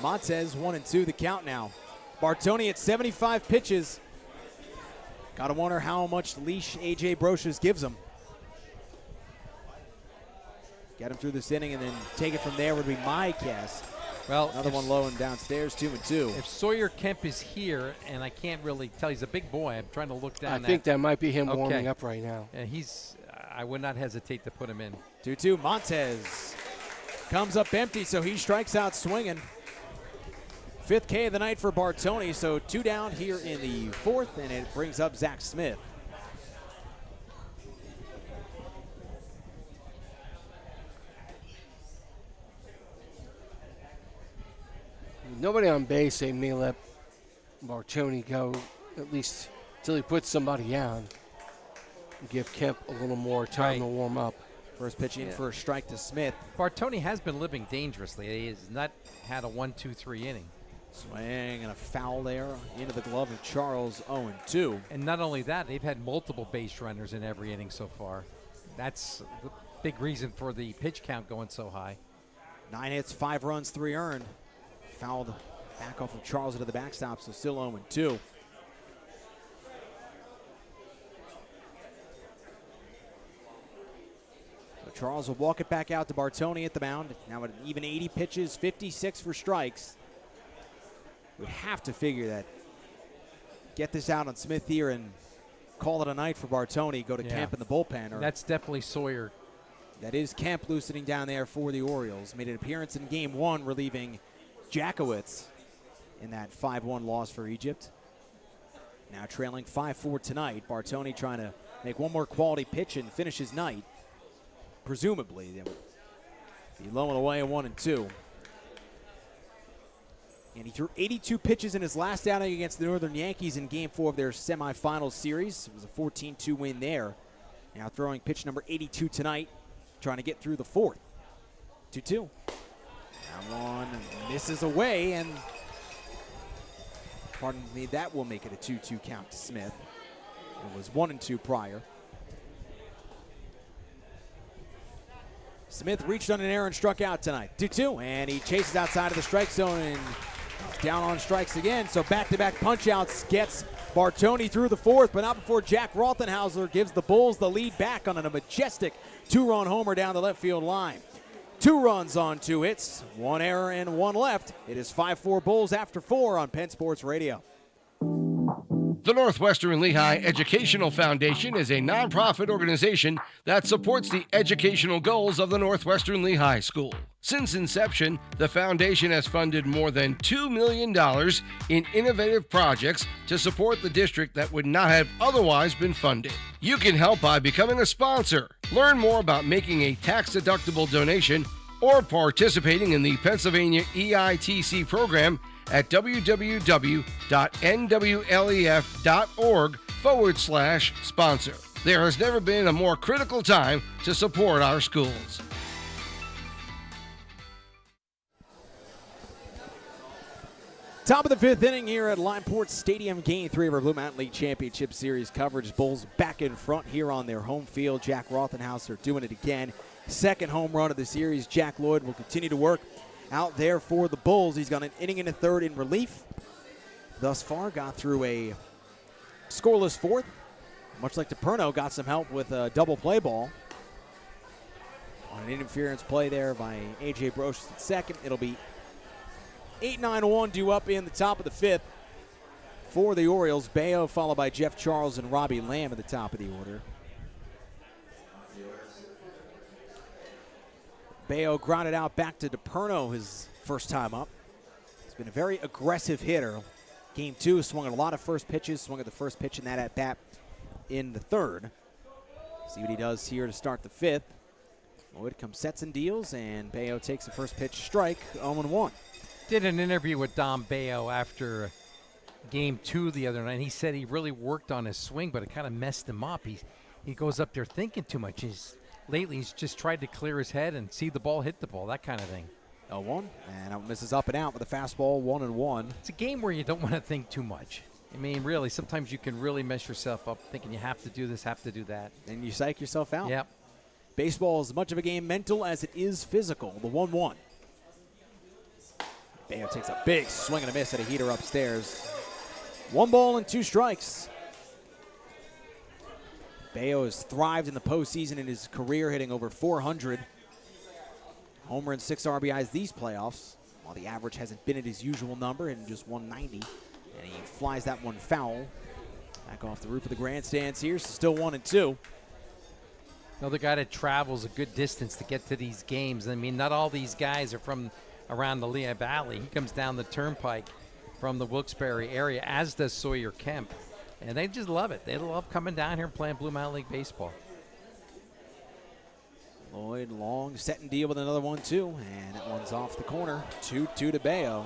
Montez. 1-2 the count now. Bartoni at 75 pitches. Got to wonder how much leash A.J. Brochus gives him. Get him through this inning and then take it from there would be my guess. Well, another one low and downstairs, 2-2. If Sawyer Kemp is here, and I can't really tell, he's a big boy. I'm trying to look down. I think that might be him warming up right now. And I would not hesitate to put him in. 2-2. Montez comes up empty, so he strikes out swinging. Fifth K of the night for Bartoni, so 2 down here in the fourth, and it brings up Zach Smith. Nobody on base, they may let Bartoni go at least until he puts somebody on. Give Kemp a little more time to warm up. First pitch in for a strike to Smith. Bartoni has been living dangerously. He has not had a 1-2-3 inning. Swing and a foul there into the glove of Charles, 0-2. And not only that, they've had multiple base runners in every inning so far. That's the big reason for the pitch count going so high. 9 hits, 5 runs, 3 earned. Fouled back off of Charles into the backstop, so still 0-2. So Charles will walk it back out to Bartoni at the mound. Now at an even 80 pitches, 56 for strikes. We have to figure that. Get this out on Smith here and call it a night for Bartoni. Go to Kemp in the bullpen. That's definitely Sawyer. That is Kemp loosening down there for the Orioles. Made an appearance in Game 1, relieving Jackowitz in that 5-1 loss for Egypt. Now trailing 5-4 tonight. Bartoni trying to make one more quality pitch and finish his night. Presumably, they would be low and away at 1-2. And he threw 82 pitches in his last outing against the Northern Yankees in Game 4 of their semifinal series. It was a 14-2 win there. Now throwing pitch number 82 tonight, trying to get through the fourth. 2-2. That one misses away, and pardon me, that will make it a 2-2 count to Smith. It was 1-2 prior. Smith reached on an error and struck out tonight. 2-2, and he chases outside of the strike zone and down on strikes again. So back-to-back punch-outs gets Bartoni through the fourth, but not before Jack Rothenhauser gives the Bulls the lead back on a majestic 2-run homer down the left field line. 2 runs on 2 hits, 1 error and 1 left. It is 5-4 Bulls after 4 on Penn Sports Radio. The Northwestern Lehigh Educational Foundation is a nonprofit organization that supports the educational goals of the Northwestern Lehigh School. Since inception, the foundation has funded more than $2 million in innovative projects to support the district that would not have otherwise been funded. You can help by becoming a sponsor. Learn more about making a tax-deductible donation or participating in the Pennsylvania EITC program at www.nwlef.org/sponsor. There has never been a more critical time to support our schools. Top of the fifth inning here at Limeport Stadium, Game 3 of our Blue Mountain League Championship Series coverage. Bulls back in front here on their home field. Jack Rothenhauser doing it again. Second home run of the series. Jack Lloyd will continue to work out there for the Bulls. He's got an inning and a third in relief. Thus far, got through a scoreless fourth. Much like DePerno, got some help with a double play ball. On an interference play there by A.J. Brocious at second. It'll be 8-9-1 due up in the top of the fifth for the Orioles. Bayo followed by Jeff Charles and Robbie Lamb at the top of the order. Bayo grounded out back to DePerno his first time up. He's been a very aggressive hitter. Game 2, swung at a lot of first pitches, swung at the first pitch in that at-bat in the third. See what he does here to start the fifth. Lloyd comes sets and deals, and Bayo takes the first pitch strike, 0-1. Did an interview with Dom Bayo after Game 2 the other night. He said he really worked on his swing, but it kind of messed him up. He goes up there thinking too much. Lately, he's just tried to clear his head and see the ball hit the ball, that kind of thing. 0-1, and out misses up and out with a fastball, 1-1. It's a game where you don't want to think too much. I mean, really, sometimes you can really mess yourself up thinking you have to do this, have to do that. And you psych yourself out. Yep. Baseball is as much of a game mental as it is physical. The 1-1. Bayo takes a big swing and a miss at a heater upstairs. 1 ball and 2 strikes. Bayo has thrived in the postseason in his career, hitting over 400. Homer and 6 RBIs these playoffs, while the average hasn't been at his usual number, hitting just 190. And he flies that one foul. Back off the roof of the grandstands here, so still 1-2. Another guy that travels a good distance to get to these games. I mean, not all these guys are from around the Lehigh Valley. He comes down the turnpike from the Wilkes-Barre area, as does Sawyer Kemp. And they just love it. They love coming down here and playing Blue Mountain League baseball. Lloyd long set and deal with another 1-2, and that one's off the corner. 2-2 to Bayo.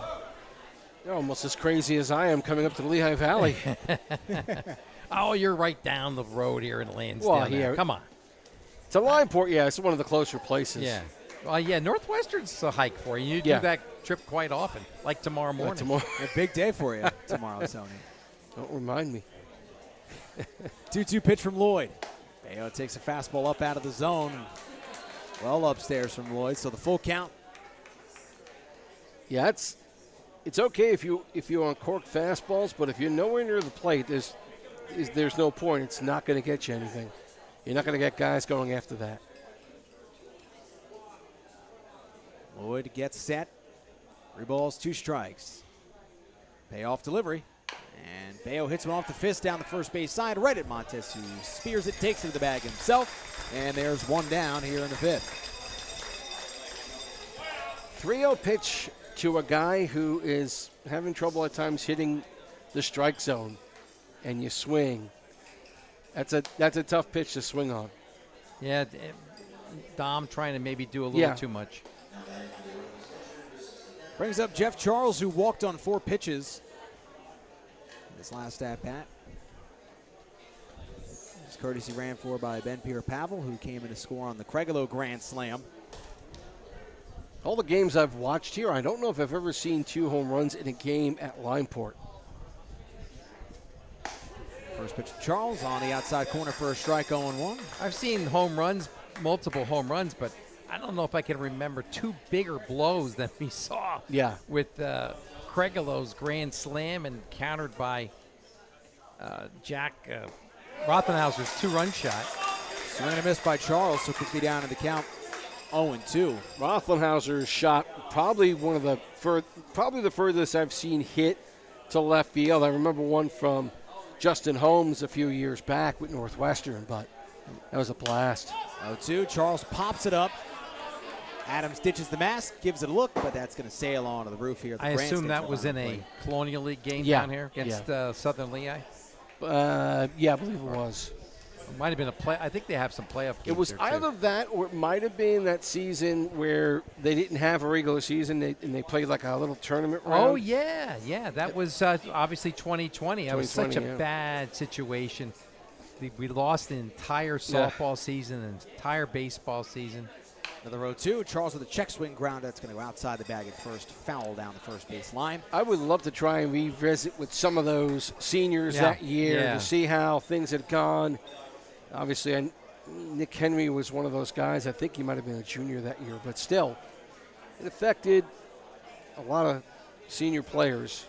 You're almost as crazy as I am coming up to the Lehigh Valley. Oh, you're right down the road here in Lansdale. Well, yeah. Come on. To Limeport, yeah, it's one of the closer places. Yeah. Well, yeah, Northwestern's a hike for you. You do that trip quite often, like tomorrow morning. A big day for you tomorrow, Tony. Don't remind me. 2-2 pitch from Lloyd. Bayo takes a fastball up out of the zone. Well upstairs from Lloyd, so the full count. Yeah, it's okay if you uncork fastballs, but if you're nowhere near the plate, there's no point. It's not going to get you anything. You're not going to get guys going after that. Lloyd gets set. 3 balls, 2 strikes. Payoff delivery. And Bayo hits one off the fist down the first base side, right at Montes, who spears it, takes it to the bag himself. And there's 1 down here in the 5th. 3-0 pitch to a guy who is having trouble at times hitting the strike zone, and you swing. That's a tough pitch to swing on. Yeah, Dom trying to maybe do a little too much. Brings up Jeff Charles, who walked on 4 pitches this last at-bat. This courtesy ran for by Ben Pierre-Pavel, who came in to score on the Craigelo Grand Slam. All the games I've watched here, I don't know if I've ever seen 2 home runs in a game at Limeport. First pitch to Charles on the outside corner for a strike, 0-1. I've seen home runs, multiple home runs, but I don't know if I can remember 2 bigger blows than we saw. Yeah. With Craigellow's grand slam and countered by Jack Rothenhauser's 2-run shot. Swing and a miss by Charles, so quickly down in the count, 0-2. Rothenhauser's shot probably the furthest I've seen hit to left field. I remember one from Justin Holmes a few years back with Northwestern, but that was a blast. 0-2. Charles pops it up. Adams ditches the mask, gives it a look, but that's going to sail onto the roof here. At the I assume grandstand that was in a plate. Colonial League game Yeah, down here against Southern Lehigh. Yeah, I believe it was. It might have been a play. I think they have some playoff games. It was there, either too. that or it might have been that season where they didn't have a regular season and they played like a little tournament round. Oh, yeah. That was obviously 2020. That was such a 2020, bad situation. We lost the entire softball season and entire baseball season. Another 0-2. Charles with a check swing ground. That's going to go outside the bag at first. Foul down the first base line. I would love to try and revisit with some of those seniors that year to see how things had gone. Obviously, Nick Henry was one of those guys. I think he might have been a junior that year, but still, it affected a lot of senior players.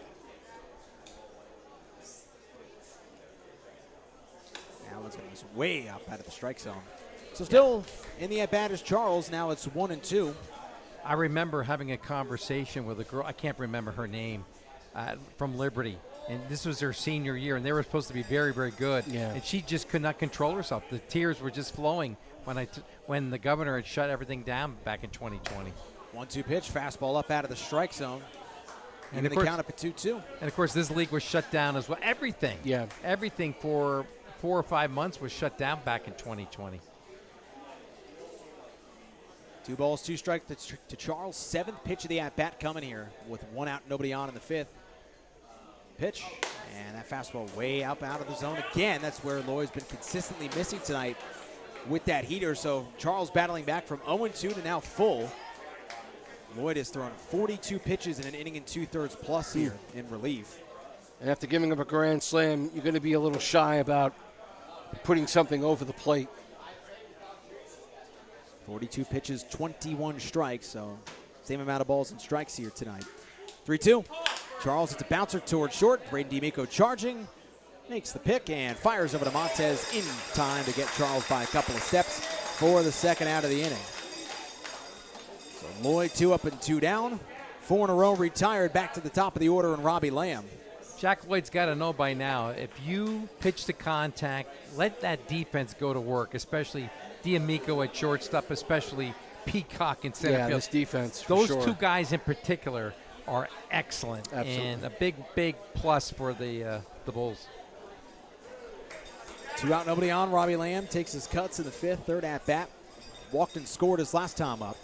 That one's going to be way up out of the strike zone. So still in the at-bat is Charles. Now it's 1-2. I remember having a conversation with a girl, I can't remember her name, from Liberty. And this was her senior year, and they were supposed to be very, very good. Yeah. And she just could not control herself. The tears were just flowing when the governor had shut everything down back in 2020. 1-2 pitch, fastball up out of the strike zone. And of the course- count up at 2-2. And, of course, this league was shut down as well. Everything. Yeah. Everything for 4 or 5 months was shut down back in 2020. 2 balls, 2 strikes to Charles. 7th pitch of the at-bat coming here with 1 out, nobody on in the 5th. Pitch, and that fastball way up out of the zone again. That's where Lloyd's been consistently missing tonight with that heater. So Charles battling back from 0-2 to now full. Lloyd has thrown 42 pitches in an inning and 2/3 plus here in relief. And after giving up a grand slam, you're going to be a little shy about putting something over the plate. 42 pitches, 21 strikes, so same amount of balls and strikes here tonight. 3-2. Charles, it's a bouncer towards short. Braden D'Amico charging, makes the pick and fires over to Montez in time to get Charles by a couple of steps for the second out of the inning. So Lloyd 2 up and 2 down. 4 in a row retired, back to the top of the order, and Robbie Lamb. Jack Lloyd's got to know by now, if you pitch to contact, let that defense go to work, especially D'Amico at shortstop, especially Peacock in center field. This defense, for Those sure. 2 guys in particular are excellent. Absolutely. And a big plus for the Bulls. 2 out, nobody on. Robbie Lamb takes his cuts in the 5th, 3rd at bat. Walked and scored his last time up.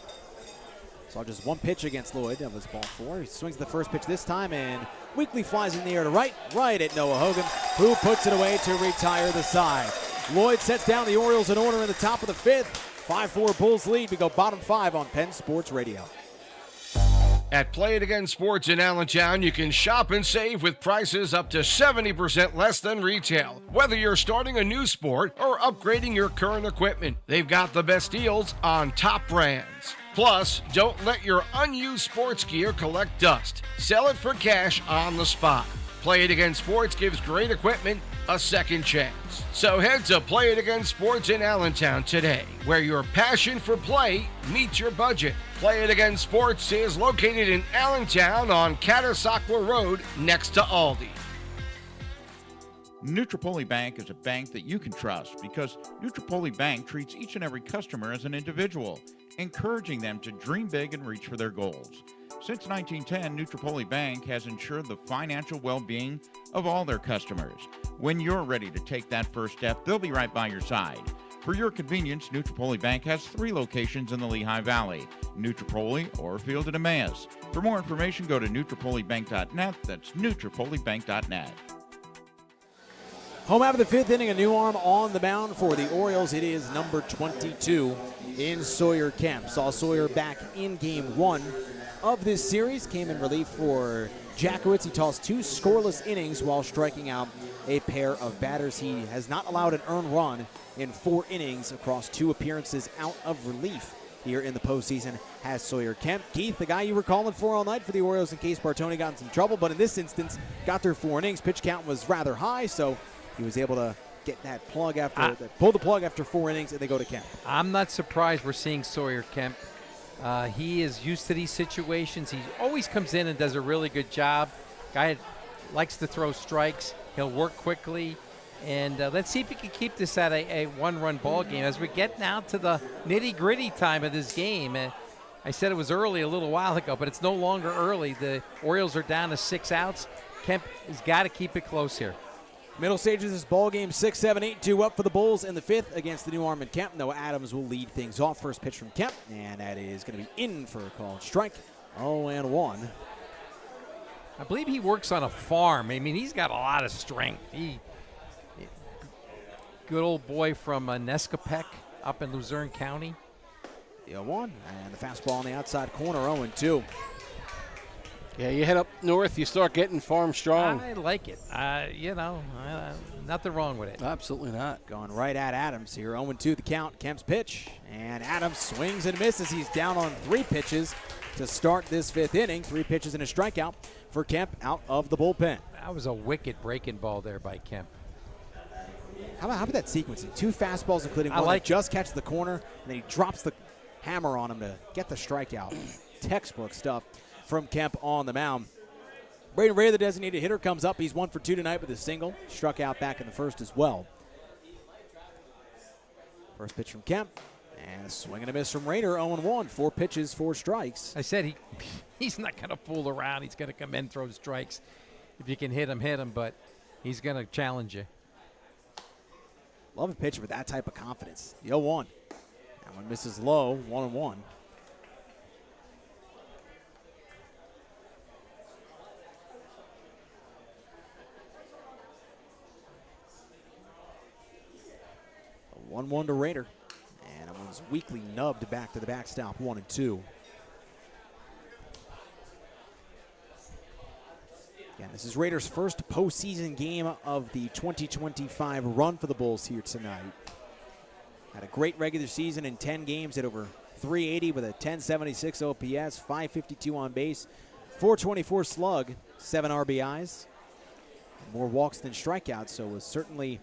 Saw just 1 pitch against Lloyd. That was ball 4. He swings the first pitch this time, and Weekly flies in the air to right at Noah Hogan, who puts it away to retire the side. Lloyd sets down the Orioles in order in the top of the 5th. 5-4 Bulls lead. We go bottom 5 on Penn Sports Radio. At Play It Again Sports in Allentown, you can shop and save with prices up to 70% less than retail. Whether you're starting a new sport or upgrading your current equipment, they've got the best deals on top brands. Plus, don't let your unused sports gear collect dust. Sell it for cash on the spot. Play It Again Sports gives great equipment a second chance. So head to Play It Again Sports in Allentown today, where your passion for play meets your budget. Play It Again Sports is located in Allentown on Catasauqua Road next to Aldi. Nutropoli Bank is a bank that you can trust because Nutropoli Bank treats each and every customer as an individual, encouraging them to dream big and reach for their goals. Since 1910, Nutropoli Bank has ensured the financial well-being of all their customers. When you're ready to take that first step, they'll be right by your side. For your convenience, Nutropoli Bank has 3 locations in the Lehigh Valley, Nutropoli or Field of Emmaus. For more information, go to NutropoliBank.net. That's NutropoliBank.net. Home out of the 5th inning, a new arm on the mound for the Orioles. It is number 22 in Sawyer Kemp. Saw Sawyer back in game 1 of this series. Came in relief for Jackowitz. He tossed 2 scoreless innings while striking out a pair of batters. He has not allowed an earned run in 4 innings across 2 appearances out of relief here in the postseason has Sawyer Kemp. Keith, the guy you were calling for all night for the Orioles in case Bartoni got in some trouble, but in this instance, got their 4 innings. Pitch count was rather high, so he was able to get that plug after pull the plug after 4 innings, and they go to Kemp. I'm not surprised we're seeing Sawyer Kemp. He is used to these situations. He always comes in and does a really good job. Guy likes to throw strikes. He'll work quickly. And let's see if he can keep this at a one-run ball game. As we get now to the nitty-gritty time of this game, I said it was early a little while ago, but it's no longer early. The Orioles are down to 6 outs. Kemp has got to keep it close here. Middle stages of this ball game, 6-7, 8-2 up for the Bulls in the 5th against the New Armand Kemp. Noah Adams will lead things off. First pitch from Kemp, and that is going to be in for a called strike. 0-1. I believe he works on a farm. I mean, he's got a lot of strength. Good old boy from Nescapec up in Luzerne County. The 0-1, and the fastball on the outside corner, 0-2. Yeah, you head up north, you start getting farm strong. I like it. Nothing wrong with it. Absolutely not. Going right at Adams here, 0-2 the count. Kemp's pitch, and Adams swings and misses. He's down on 3 pitches to start this 5th inning. 3 pitches and a strikeout for Kemp out of the bullpen. That was a wicked breaking ball there by Kemp. How about that sequencing? 2 fastballs, including one that just catches the corner, and then he drops the hammer on him to get the strikeout. Textbook stuff from Kemp on the mound. Braden Ray, the designated hitter, comes up. He's 1 for 2 tonight with a single. Struck out back in the 1st as well. First pitch from Kemp, and a swing and a miss from Raider. 0-1, 4 pitches, 4 strikes. I said he's not going to fool around. He's going to come in, throw strikes. If you can hit him, but he's going to challenge you. Love a pitcher with that type of confidence. The 0-1. That one misses low, 1-1. A 1-1 to Raider. And that one's weakly nubbed back to the backstop, 1-2. Again, this is Raiders' first postseason game of the 2025 run for the Bulls here tonight. Had a great regular season in 10 games at over 380 with a 1076 OPS, 552 on base, 424 slug, 7 RBIs, more walks than strikeouts, so it was certainly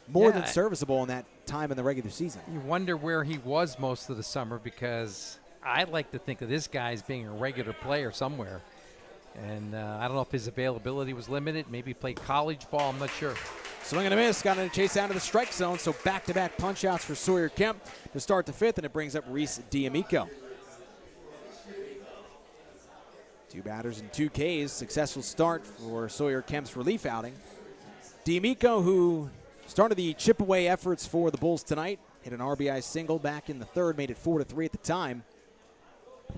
more than serviceable in that time in the regular season. You wonder where he was most of the summer, because I like to think of this guy as being a regular player somewhere. And I don't know if his availability was limited. Maybe he played college ball. I'm not sure. Swing and a miss. Got in a chase down to the strike zone. So back-to-back punch-outs for Sawyer Kemp to start the 5th, and it brings up Reese D'Amico. 2 batters and 2 Ks. Successful start for Sawyer Kemp's relief outing. D'Amico, who started the chip-away efforts for the Bulls tonight, hit an RBI single back in the 3rd, made it 4-3 at the time,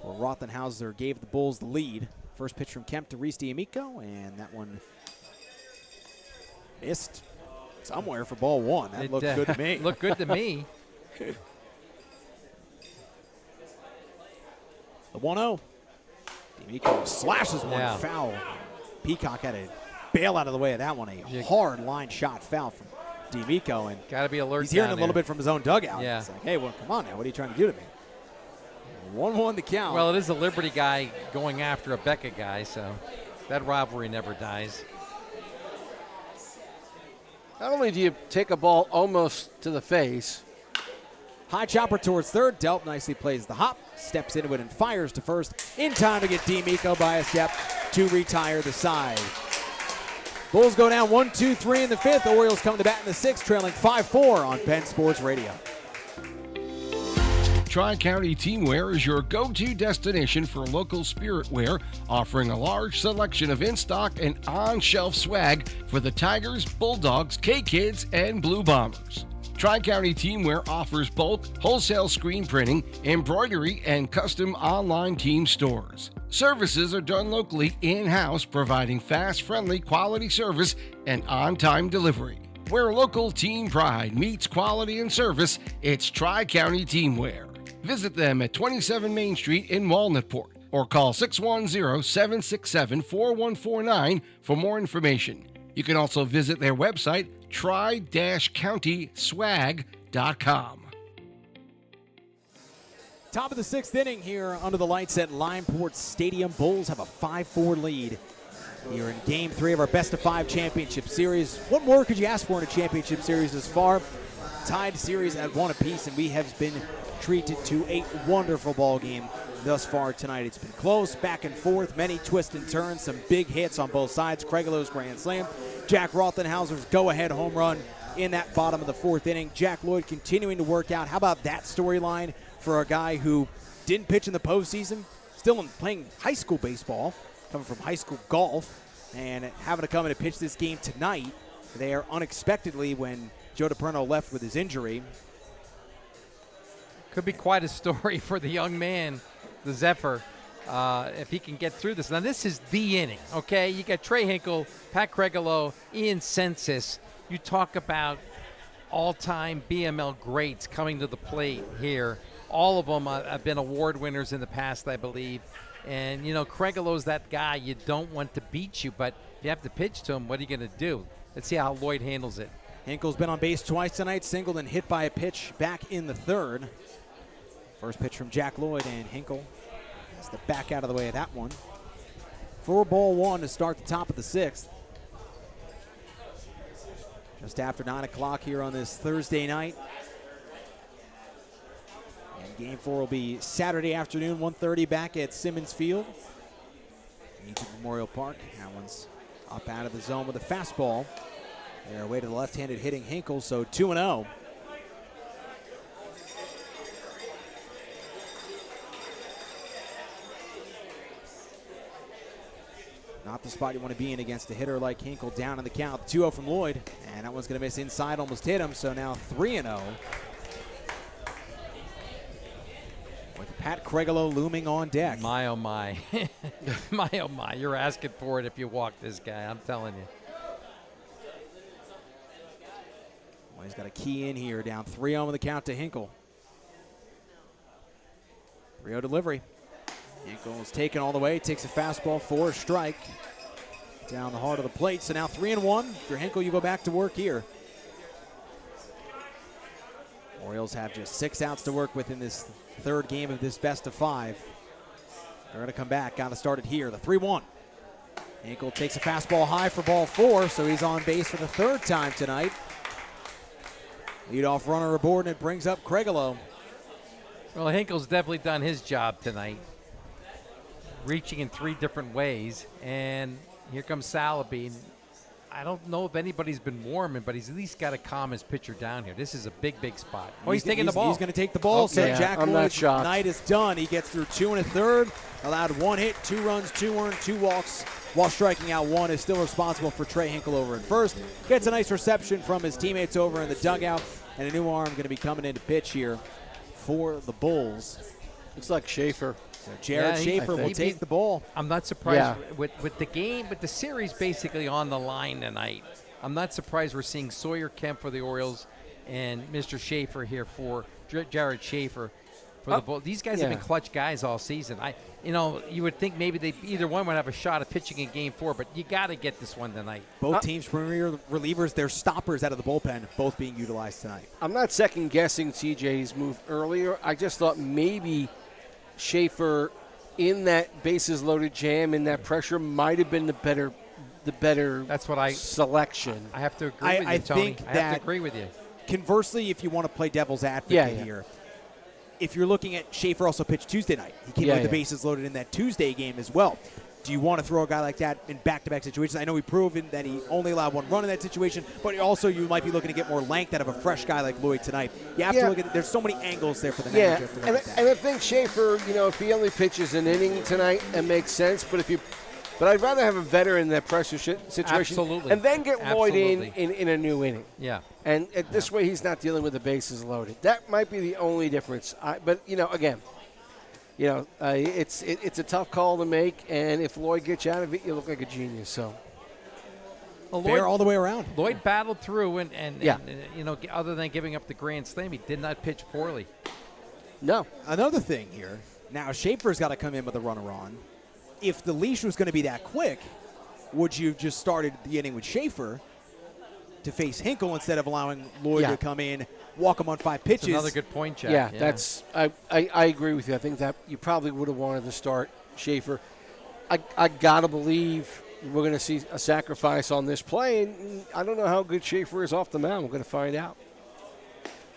where Rothenhauser gave the Bulls the lead. First pitch from Kemp to Reese D'Amico, and that one missed somewhere for ball 1. That looked good to me. Looked good to me. The 1-0. D'Amico slashes one foul. Peacock had to bail out of the way of that one. A hard line shot foul from D'Amico, and got to be alert. He's hearing down a little bit from his own dugout. Yeah. It's like, hey, well, come on now. What are you trying to do to me? 1-1 the count. Well, it is a Liberty guy going after a Becca guy, so that rivalry never dies. Not only do you take a ball almost to the face. High chopper towards 3rd. Delp nicely plays the hop, steps into it and fires to 1st. In time to get D'Amico by a step to retire the side. Bulls go down 1-2-3 in the 5th. The Orioles come to bat in the 6th, trailing 5-4 on Penn Sports Radio. Tri-County Teamwear is your go-to destination for local spirit wear, offering a large selection of in-stock and on-shelf swag for the Tigers, Bulldogs, K-Kids, and Blue Bombers. Tri-County Teamwear offers bulk, wholesale screen printing, embroidery, and custom online team stores. Services are done locally in-house, providing fast, friendly, quality service and on-time delivery. Where local team pride meets quality and service, it's Tri-County Teamwear. Visit them at 27 Main Street in Walnutport or call 610-767-4149 for more information. You can also visit their website, tri-countyswag.com. Top of the 6th inning here under the lights at Limeport Stadium. Bulls have a 5-4 lead here in Game 3 of our Best-of-5 Championship Series. What more could you ask for in a championship series this far? Tied series at 1 apiece, and we have been treated to a wonderful ball game thus far tonight. It's been close, back and forth, many twists and turns, some big hits on both sides. Craig Lowe's grand slam, Jack Rothenhauser's go-ahead home run in that bottom of the fourth inning. Jack Lloyd continuing to work out. How about that storyline for a guy who didn't pitch in the postseason, still playing high school baseball, coming from high school golf, and having to come in and pitch this game tonight there unexpectedly when Joe DiPerno left with his injury. Could be quite a story for the young man, the Zephyr, if he can get through this. Now, this is the inning, okay? You got Trey Hinkle, Pat Cregolo, Ian Census. You talk about all-time BML greats coming to the plate here. All of them have been award winners in the past, I believe. And, Cregolo's that guy you don't want to beat you, but if you have to pitch to him, what are you going to do? Let's see how Lloyd handles it. Hinkle's been on base twice tonight, singled and hit by a pitch back in the third. First pitch from Jack Lloyd, and Hinkle has to back out of the way of that one. 4-1 to start the top of the sixth. Just after 9 o'clock here on this Thursday night. And Game 4 will be Saturday afternoon, 1:30 back at Simmons Field. Egypt Memorial Park. That one's up out of the zone with a fastball. They're away to the left-handed hitting Hinkle, so 2-0. Not the spot you want to be in against a hitter like Hinkle. Down in the count. 2-0 from Lloyd. And that one's going to miss inside, almost hit him. So now 3-0. With Pat Cregolo looming on deck. My, oh, my. My, oh, my. You're asking for it if you walk this guy. I'm telling you. Well, he's got a key in here. Down 3-0 in the count to Hinkle. 3-0 delivery. Hinkle is taken all the way, takes a fastball for a strike down the heart of the plate. So now 3-1. If you're Hinkle, you go back to work here. Orioles have just 6 outs to work with in this third game of this best of 5. They're going to come back. Got to start it here. The 3-1. Hinkle takes a fastball high for ball 4, so he's on base for the third time tonight. Leadoff runner aboard, and it brings up Cregolo. Well, Hinkle's definitely done his job tonight, reaching in 3 different ways. And here comes Salaby. I don't know if anybody's been warming, but he's at least got to calm his pitcher down here. This is a big, big spot. Oh, he's taking the ball. He's going to take the ball. So Jack Lloyd's night is done. He gets through 2 1/3, allowed 1 hit, 2 runs, 2 earned, 2 walks, while striking out 1. Is still responsible for Trey Hinkle over at first. Gets a nice reception from his teammates over in the dugout, and a new arm going to be coming in to pitch here for the Bulls. It's like Schaefer. So Jared Schaefer will take the ball. I'm not surprised with the game, with the series basically on the line tonight. I'm not surprised we're seeing Sawyer Kemp for the Orioles and Mr. Schaefer here for Jared Schaefer for the Bulls. These guys have been clutch guys all season. You would think maybe either one would have a shot at pitching in Game 4, but you got to get this one tonight. Both teams' premier relievers, their stoppers out of the bullpen, both being utilized tonight. I'm not second-guessing TJ's move earlier. I just thought maybe Schaefer in that bases-loaded jam, in that pressure, might have been the better That's what selection. I have to agree with you, Tony. I have to agree with you. Conversely, if you want to play devil's advocate here, if you're looking at Schaefer also pitched Tuesday night. He came with the bases loaded in that Tuesday game as well. Do you want to throw a guy like that in back-to-back situations? I know we've proven that he only allowed 1 run in that situation, but also you might be looking to get more length out of a fresh guy like Lloyd tonight. You have to look at it. There's so many angles there for the manager. And I think Schaefer, if he only pitches an inning tonight, it makes sense. But I'd rather have a veteran in that pressure situation. Absolutely. And then get Lloyd in a new inning. Yeah. And this way he's not dealing with the bases loaded. That might be the only difference. But again, it's a tough call to make, and if Lloyd gets you out of it, you look like a genius. So, fair all the way around. Lloyd battled through, and other than giving up the grand slam, he did not pitch poorly. No. Another thing here. Now Schaefer's got to come in with a runner on. If the leash was going to be that quick, would you have just started the inning with Schaefer to face Hinkle instead of allowing Lloyd to come in, walk him on 5 pitches? That's another good point, Jack. That's I agree with you. I think that you probably would have wanted to start Schaefer. I got to believe we're going to see a sacrifice on this play, and I don't know how good Schaefer is off the mound. We're going to find out.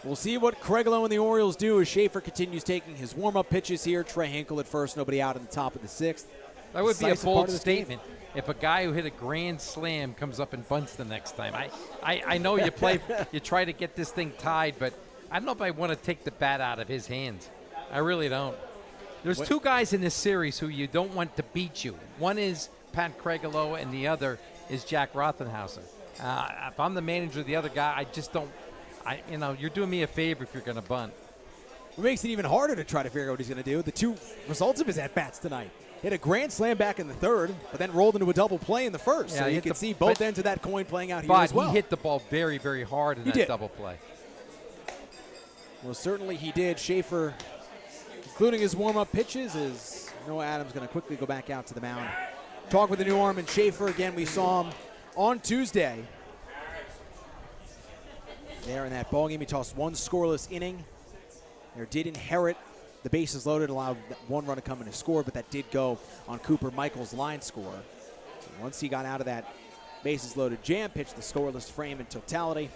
We'll see what Cregolo and the Orioles do as Schaefer continues taking his warm-up pitches here. Trey Hinkle at first, nobody out in the top of the 6th. That would be a decisive part bold of this game. statement if a guy who hit a grand slam comes up and bunts the next time. I know you play, you try to get this thing tied, but I don't know if I want to take the bat out of his hands. I really don't. There's two guys in this series who you don't want to beat you. One is Pat Craigelo, and the other is Jack Rothenhauser. If I'm the manager of the other guy, I just don't. You're doing me a favor if you're going to bunt. What makes it even harder to try to figure out what he's going to do, the two results of his at-bats tonight. Hit a grand slam back in the third, but then rolled into a double play in the first. Yeah, so you can see both ends of that coin playing out here as well. But he hit the ball very, very hard in that double play. Well, certainly he did. Schaefer, including his warm-up pitches, is Noah Adams going to quickly go back out to the mound. Talk with the new arm and Schaefer. Again, we saw him on Tuesday. There in that ballgame, he tossed one scoreless inning. There did inherit the bases loaded, allowed one run to come in to score, but that did go on Cooper Michael's line score. So once he got out of that bases loaded jam, pitched the scoreless frame in totality,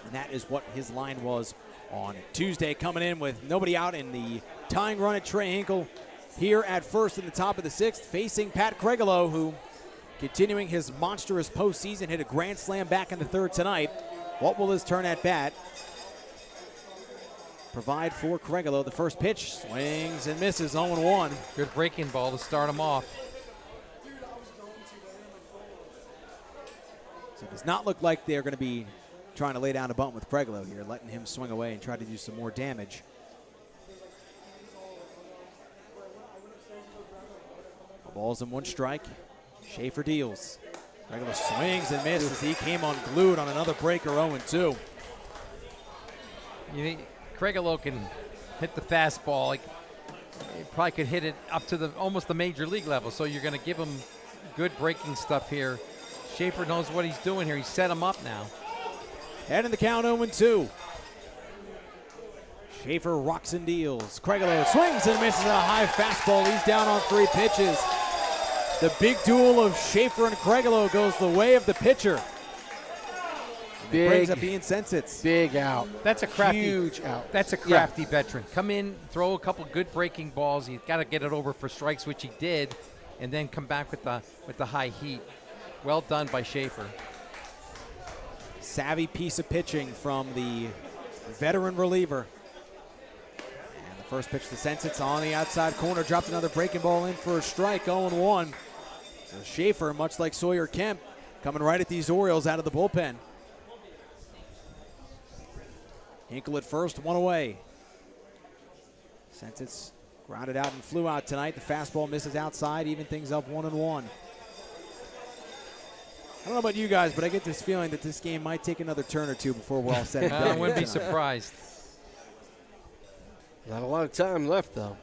and that is what his line was on Tuesday, coming in with nobody out in the tying run at Trey Hinkle here at first in the top of the sixth, facing Pat Craigelo, who, continuing his monstrous postseason, hit a grand slam back in the third tonight. What will his turn at bat provide for Craigelo? The first pitch, swings and misses, 0-1. Good breaking ball to start him off. So it does not look like they're going to be trying to lay down a bunt with Craigelo here, letting him swing away and try to do some more damage. Balls in one strike. Schaefer deals. Craigelo swings and misses. He came unglued on another breaker, 0-2. You think Craigelo can hit the fastball. He probably could hit it up to almost the major league level. So you're going to give him good breaking stuff here. Schaefer knows what he's doing here. He set him up now. Head in the count, 0-2. Schaefer rocks and deals. Craigelo swings and misses a high fastball. He's down on 3 pitches. The big duel of Schaefer and Craigelo goes the way of the pitcher. Brings up Ian Sensitz. Big out. That's a crafty, huge out. That's a crafty veteran. Come in, throw a couple good breaking balls. He's got to get it over for strikes, which he did, and then come back with the high heat. Well done by Schaefer. Savvy piece of pitching from the veteran reliever. And the first pitch to Sensitz on the outside corner, dropped another breaking ball in for a strike, 0-1. So Schaefer, much like Sawyer Kemp, coming right at these Orioles out of the bullpen. Hinkle at first, 1 away. Sensitz grounded out and flew out tonight. The fastball misses outside, even things up 1-1. I don't know about you guys, but I get this feeling that this game might take another turn or two before we're all set and done. I wouldn't be surprised. Not a lot of time left, though.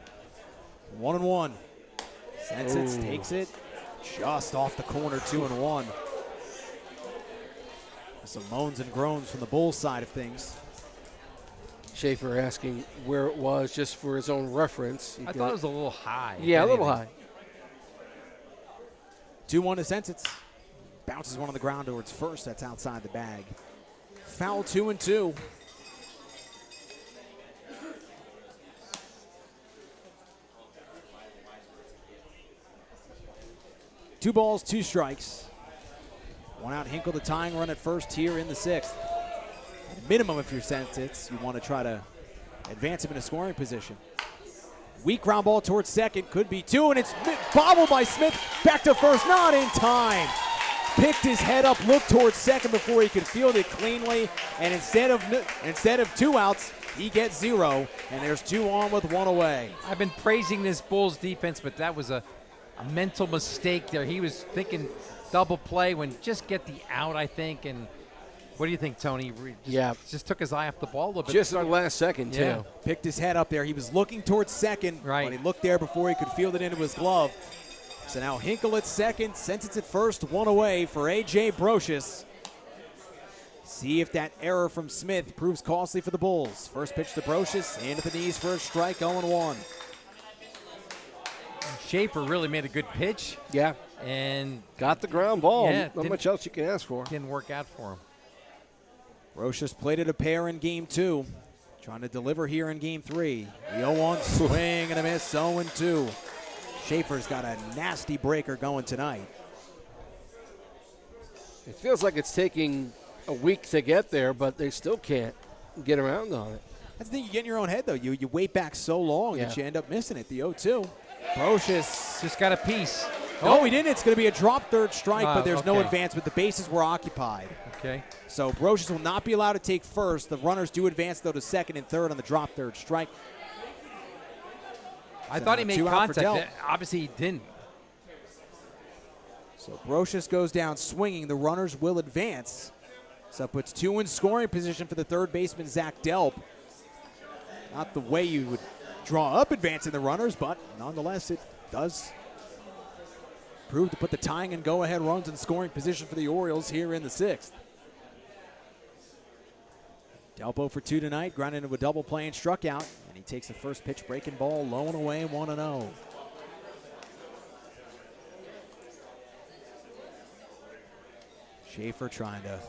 1-1. Sensitz takes it just off the corner, 2-1. Some moans and groans from the Bulls side of things. Schaefer asking where it was just for his own reference. I thought it was a little high. Yeah, a little high. 2-1 to Sensitz. Bounces one on the ground towards first. That's outside the bag. Foul, 2-2. Two balls, 2 strikes. One out, Hinkle, the tying run at first here in the 6th. Minimum, if you're Sensitz, you want to try to advance him in a scoring position. Weak ground ball towards second, could be 2, and it's bobbled by Smith. Back to first, not in time. Picked his head up, looked towards second before he could field it cleanly, and instead of 2 outs, he gets 0, and there's 2 on with 1 away. I've been praising this Bulls defense, but that was a mental mistake there. He was thinking double play when just get the out, I think. And what do you think, Tony? Just took his eye off the ball a little bit. Just in the last second, too. Yeah. Picked his head up there. He was looking towards second, right, but he looked there before he could field it into his glove. So now Hinkle at second, Sensitz at first, 1 away for A.J. Brocious. See if that error from Smith proves costly for the Bulls. First pitch to Brocious, into the knees for a strike, 0-1. Schaefer really made a good pitch. Yeah. And got the ground ball. Yeah, not much else you can ask for. Didn't work out for him. Brocious plated a pair in game 2. Trying to deliver here in game 3. The 0-1 swing and a miss, 0-2. Schaefer's got a nasty breaker going tonight. It feels like it's taking a week to get there, but they still can't get around on it. That's the thing, you get in your own head, though. You wait back so long that you end up missing it. The 0-2. Brocious just got a piece. No, he didn't. It's going to be a drop third strike, but there's no okay. advancement. The bases were occupied. Okay. So Brocious will not be allowed to take first. The runners do advance, though, to second and third on the drop third strike. I thought he made contact. Obviously, he didn't. So Brocious goes down swinging. The runners will advance. So puts two in scoring position for the third baseman, Zach Delp. Not the way you would draw up advancing the runners, but nonetheless, it does prove to put the tying and go-ahead runs in scoring position for the Orioles here in the sixth. Delp 0 for 2 tonight, grounded into a double play and struck out, and he takes the first pitch breaking ball low and away, 1-0. Schaefer trying to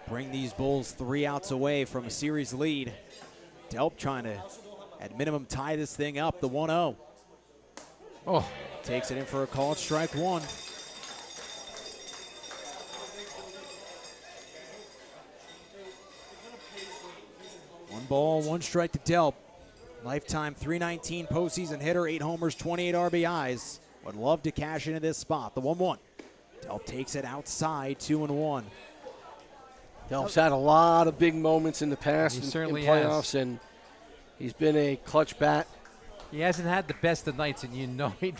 bring these Bulls 3 outs away from a series lead. Delp trying to, at minimum, tie this thing up, the 1-0. Oh. Takes it in for a called strike one. One ball, one strike to Delp. Lifetime .319 postseason hitter, 8 homers, 28 RBIs. Would love to cash into this spot. The 1-1. Delp takes it outside, 2-1. Delp's had a lot of big moments in the past in playoffs, has. And he's been a clutch bat. He hasn't had the best of nights, and you know he'd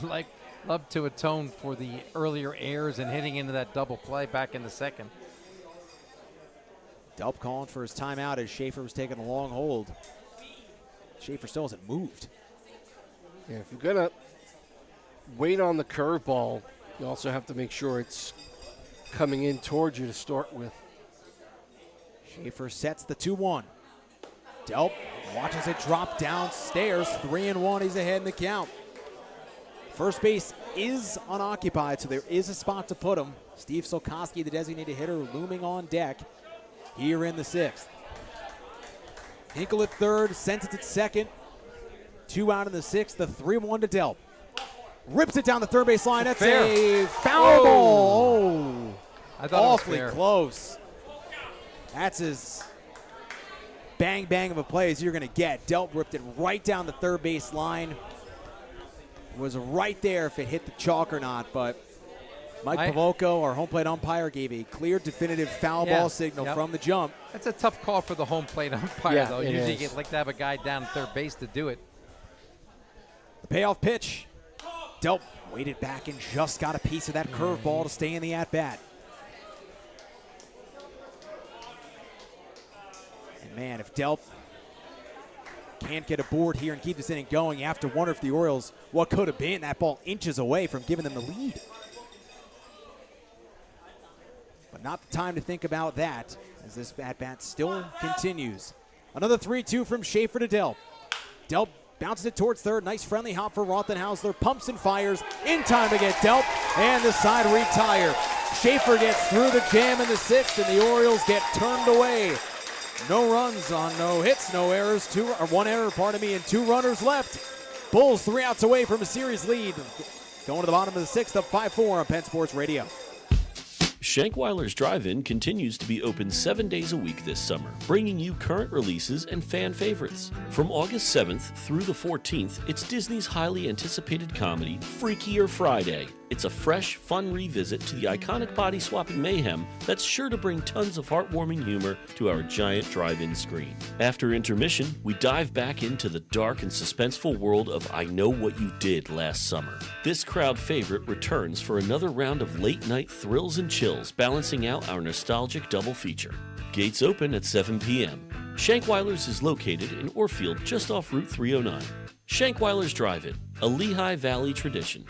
love to atone for the earlier errors and hitting into that double play back in the second. Delp calling for his timeout as Schaefer was taking a long hold. Schaefer still hasn't moved. Yeah, if you're going to wait on the curveball, you also have to make sure it's coming in towards you to start with. Schaefer sets the 2-1. Delp watches it drop downstairs. 3-1. He's ahead in the count. First base is unoccupied, so there is a spot to put him. Steve Solkoski, the designated hitter, looming on deck here in the sixth. Hinkle at third, Sentence at second. 2 out in the sixth. The 3-1 to Delp. Rips it down the third base line. That's a foul ball. Oh, I thought awfully it was fair. close. That's as bang of a play as you're going to get. Delp ripped it right down the third base line. It was right there if it hit the chalk or not, but Mike Pavoco, our home plate umpire, gave a clear, definitive foul ball signal from the jump. That's a tough call for the home plate umpire, though. Usually is. you'd like to have a guy down at third base to do it. The payoff pitch. Delp waited back and just got a piece of that curveball to stay in the at-bat. And man, if Delp can't get aboard here and keep this inning going, you have to wonder if the Orioles, what could have been, that ball inches away from giving them the lead. But not the time to think about that, as this at-bat still continues. Another 3-2 from Schaefer to Delp. Delp bounces it towards third. Nice friendly hop for Rothenhausler. Pumps and fires in time to get Delp, and the side retired. Schaefer gets through the jam in the sixth, and the Orioles get turned away. No runs on no hits, no errors, one error, and 2 runners left. Bulls 3 outs away from a series lead. Going to the bottom of the sixth, up 5-4 on Penn Sports Radio. Shankweiler's Drive-In continues to be open 7 days a week this summer, bringing you current releases and fan favorites. From August 7th through the 14th, it's Disney's highly anticipated comedy, Freakier Friday. It's a fresh, fun revisit to the iconic body-swapping mayhem that's sure to bring tons of heartwarming humor to our giant drive-in screen. After intermission, we dive back into the dark and suspenseful world of I Know What You Did Last Summer. This crowd favorite returns for another round of late-night thrills and chills, balancing out our nostalgic double feature. Gates open at 7 p.m. Shankweiler's is located in Orfield, just off Route 309. Shankweiler's Drive-In, a Lehigh Valley tradition.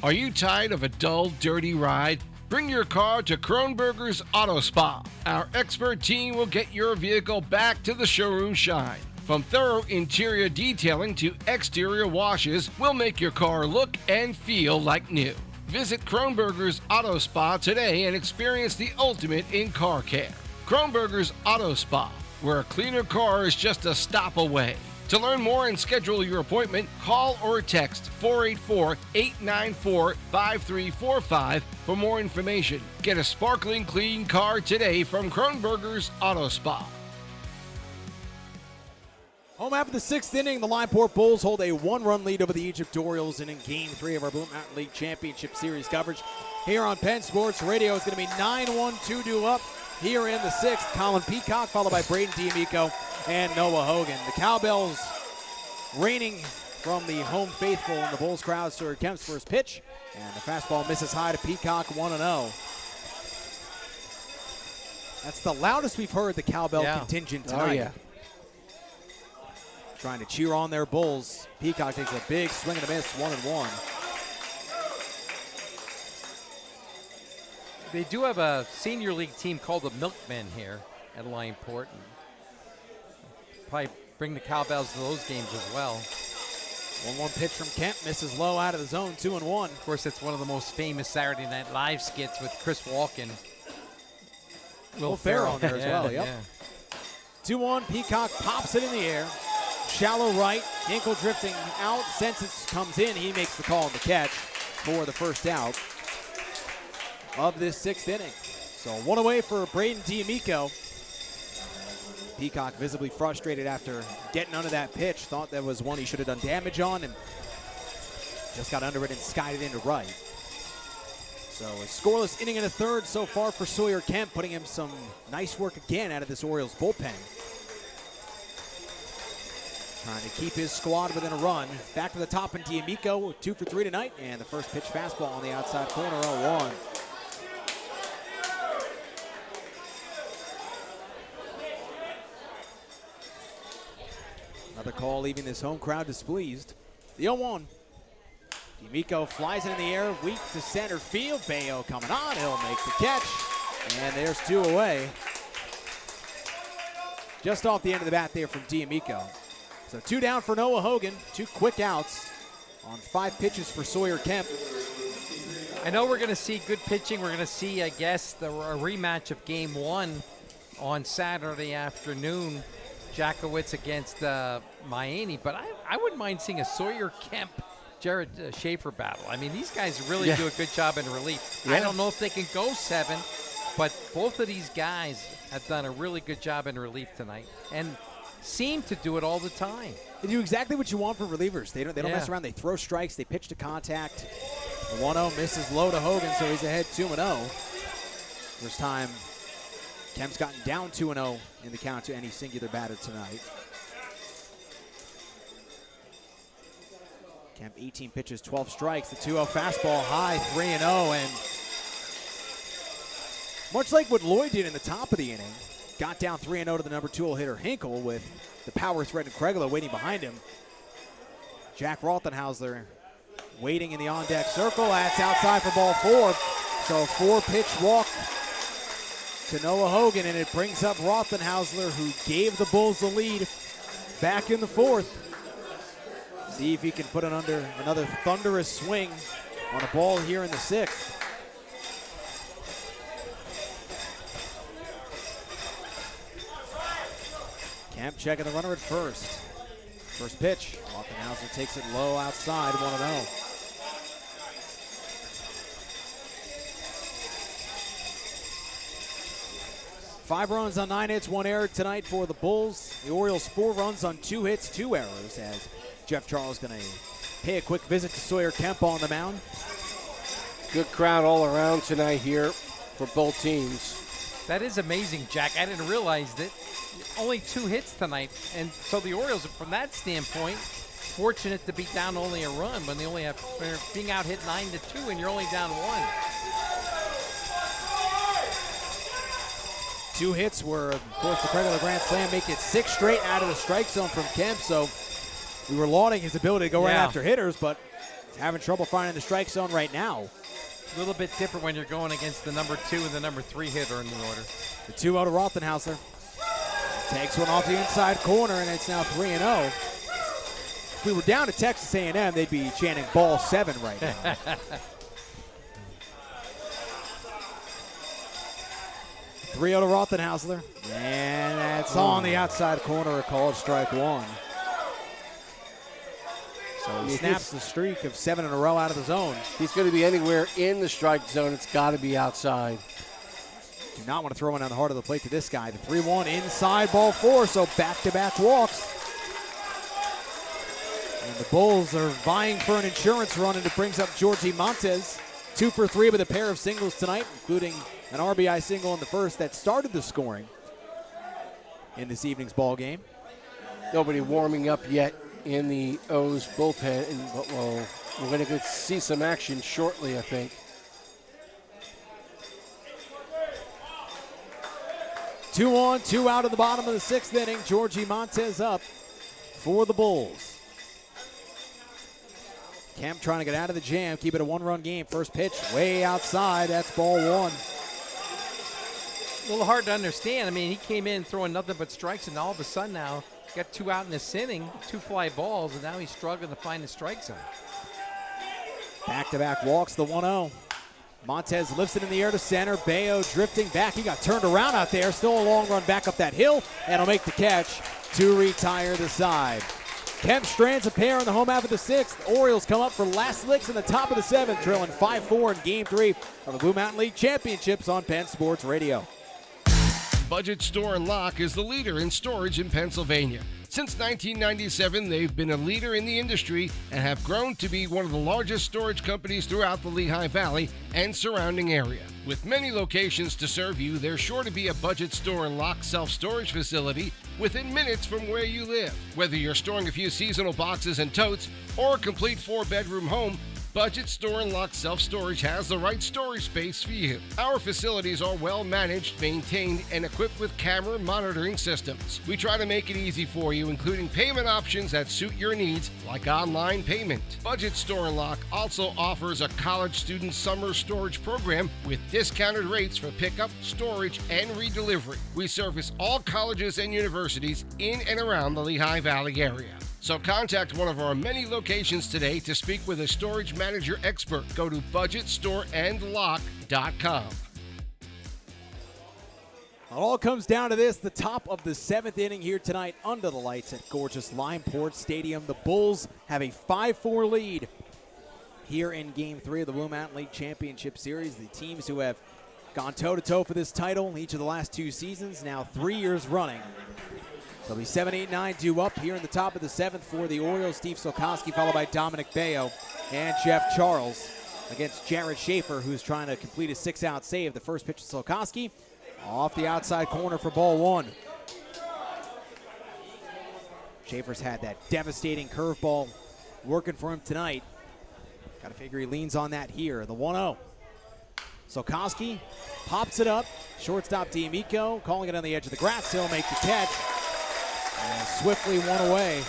Are you tired of a dull, dirty ride? Bring your car to Kronberger's Auto Spa. Our expert team will get your vehicle back to the showroom shine. From thorough interior detailing to exterior washes, we'll make your car look and feel like new. Visit Kronberger's Auto Spa today and experience the ultimate in car care. Kronberger's Auto Spa, where a cleaner car is just a stop away. To learn more and schedule your appointment, call or text 484-894-5345 for more information. Get a sparkling clean car today from Kronberger's Auto Spa. Home after the 6th inning, the Limeport Bulls hold a 1-run lead over the Egypt Orioles in Game 3 of our Blue Mountain League Championship Series coverage. Here on Penn Sports Radio, it's going to be 9-1, 2-2 up here in the 6th. Colin Peacock, followed by Braden D'Amico and Noah Hogan. The Cowbells reigning from the home faithful in the Bulls crowd. Sawyer Kemp's first pitch, and the fastball misses high to Peacock, 1-0. That's the loudest we've heard the Cowbell contingent tonight. Oh, yeah. Trying to cheer on their Bulls. Peacock takes a big swing and a miss, 1-1. They do have a senior league team called the Milkmen here at Limeport. Probably bring the Cowbells to those games as well. 1-1 pitch from Kemp, misses low out of the zone, 2-1. Of course, it's one of the most famous Saturday Night Live skits with Chris Walken. Will Ferrell there as well, yep. 2-1, Peacock pops it in the air. Shallow right, Hinkle drifting out. Sensis comes in, he makes the call on the catch for the first out of this 6th inning. So 1 away for Braden D'Amico. Peacock visibly frustrated after getting under that pitch. Thought that was one he should have done damage on and just got under it and skied it into right. So a scoreless inning and a third so far for Sawyer Kemp, putting him some nice work again out of this Orioles bullpen. Trying to keep his squad within a run. Back to the top in D'Amico, 2 for 3 tonight, and the first pitch fastball on the outside corner, 0-1. Another call leaving this home crowd displeased. The 0-1. D'Amico flies it in the air, weak to center field. Bayo coming on, he'll make the catch. And there's 2 away. Just off the end of the bat there from D'Amico. So 2 down for Noah Hogan, 2 quick outs on 5 pitches for Sawyer Kemp. I know we're going to see good pitching. We're going to see, I guess, a rematch of Game 1 on Saturday afternoon. Jackowitz against Miami, but I wouldn't mind seeing a Sawyer Kemp, Jared Schaefer battle. I mean, these guys really do a good job in relief. I don't know if they can go 7, but both of these guys have done a really good job in relief tonight and seem to do it all the time. They do exactly what you want from relievers. They don't mess around. They throw strikes. They pitch to contact. The 1-0 misses low to Hogan, so he's ahead 2-0. First time Kemp's gotten down 2-0 in the count to any singular batter tonight. Kemp 18 pitches, 12 strikes. The 2-0 fastball high, 3-0, and much like what Lloyd did in the top of the inning, got down 3-0 to the number 2 hitter Hinkle with the power threat and Craiglo waiting behind him. Jack Rothenhausler waiting in the on-deck circle. That's outside for ball 4. So 4-pitch walk to Noah Hogan, and it brings up Rothenhausler, who gave the Bulls the lead back in the 4th. See if he can put it under another thunderous swing on a ball here in the 6th. Kemp checking the runner at first. First pitch, Rothenhausler takes it low outside, 1-0. Five runs on 9 hits, 1 error tonight for the Bulls. The Orioles 4 runs on 2 hits, 2 errors, as Jeff Charles going to pay a quick visit to Sawyer Kemp on the mound. Good crowd all around tonight here for both teams. That is amazing, Jack. I didn't realize that. Only 2 hits tonight, and so the Orioles, from that standpoint, fortunate to be down only a run when they only have being out hit 9-2, and you're only down 1. 2 hits were, of course, the Craiglo grand slam, make it 6 straight out of the strike zone from Kemp. So we were lauding his ability to go right after hitters, but he's having trouble finding the strike zone right now. A little bit different when you're going against the number 2 and the number 3 hitter in the order. The 2-0 to Rothenhausler. Takes one off the inside corner, and it's now 3-0. If we were down to Texas A&M, they'd be chanting ball 7 right now. 3-0 to Rothenhausler. And that's on the outside corner, a called strike 1. So he snaps the streak of 7 in a row out of the zone. If he's going to be anywhere in the strike zone, it's got to be outside. Do not want to throw one on the heart of the plate to this guy. The 3-1 inside, ball 4, so back-to-back walks. And the Bulls are vying for an insurance run, and it brings up Georgie Montes. 2 for 3 with a pair of singles tonight, including an RBI single in the first that started the scoring in this evening's ball game. Nobody warming up yet in the O's bullpen, but we're going to see some action shortly, I think. Two on, 2 out of the bottom of the 6th inning. Georgie Montes up for the Bulls. Kemp trying to get out of the jam, keep it a 1-run game. First pitch way outside, that's ball 1. A little hard to understand. I mean, he came in throwing nothing but strikes, and all of a sudden now got 2 out in this inning, 2 fly balls, and now he's struggling to find the strike zone. Back-to-back walks, the 1-0. Montez lifts it in the air to center. Bayo drifting back. He got turned around out there. Still a long run back up that hill, and he'll make the catch to retire the side. Kemp strands a pair in the home half of the 6th. Orioles come up for last licks in the top of the 7th, trailing 5-4 in Game 3 of the Blue Mountain League Championships on Penn Sports Radio. Budget Store and Lock is the leader in storage in Pennsylvania. Since 1997, they've been a leader in the industry and have grown to be one of the largest storage companies throughout the Lehigh Valley and surrounding area. With many locations to serve you, there's sure to be a Budget Store and Lock self-storage facility within minutes from where you live. Whether you're storing a few seasonal boxes and totes or a complete 4-bedroom home, Budget Store and Lock Self-Storage has the right storage space for you. Our facilities are well managed, maintained, and equipped with camera monitoring systems. We try to make it easy for you, including payment options that suit your needs, like online payment. Budget Store and Lock also offers a college student summer storage program with discounted rates for pickup, storage, and redelivery. We service all colleges and universities in and around the Lehigh Valley area. So contact one of our many locations today to speak with a storage manager expert. Go to budgetstoreandlock.com. It all comes down to this, the top of the 7th inning here tonight under the lights at gorgeous Limeport Stadium. The Bulls have a 5-4 lead here in Game 3 of the Blue Mountain League Championship Series. The teams who have gone toe-to-toe for this title each of the last 2 seasons, now 3 years running. There'll be 7, 8, 9 due up here in the top of the 7th for the Orioles. Steve Sokoski followed by Dominic Bayo and Jeff Charles against Jared Schaefer, who's trying to complete a 6-out save. The first pitch to Sokoski off the outside corner for ball 1. Schaefer's had that devastating curveball working for him tonight. Got to figure he leans on that here. The 1-0. Sokoski pops it up. Shortstop D'Amico calling it on the edge of the grass. He'll make the catch. And swiftly one away.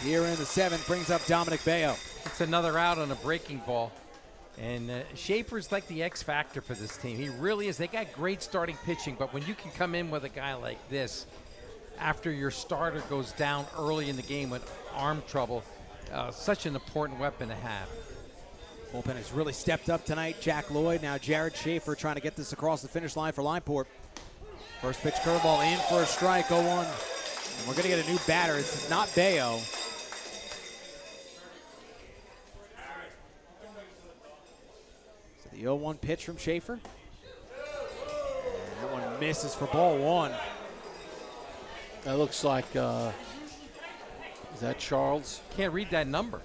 Here in the 7th brings up Dominic Bayo. It's another out on a breaking ball. And Schaefer's like the X factor for this team. He really is. They got great starting pitching, but when you can come in with a guy like this after your starter goes down early in the game with arm trouble, such an important weapon to have. Bullpen has really stepped up tonight. Jack Lloyd, now Jared Schaefer trying to get this across the finish line for Limeport. First pitch curveball in for a strike, 0-1. And we're going to get a new batter. This is not Bayo. So the 0-1 pitch from Schaefer. And that one misses for ball 1. That looks like, is that Charles? Can't read that number.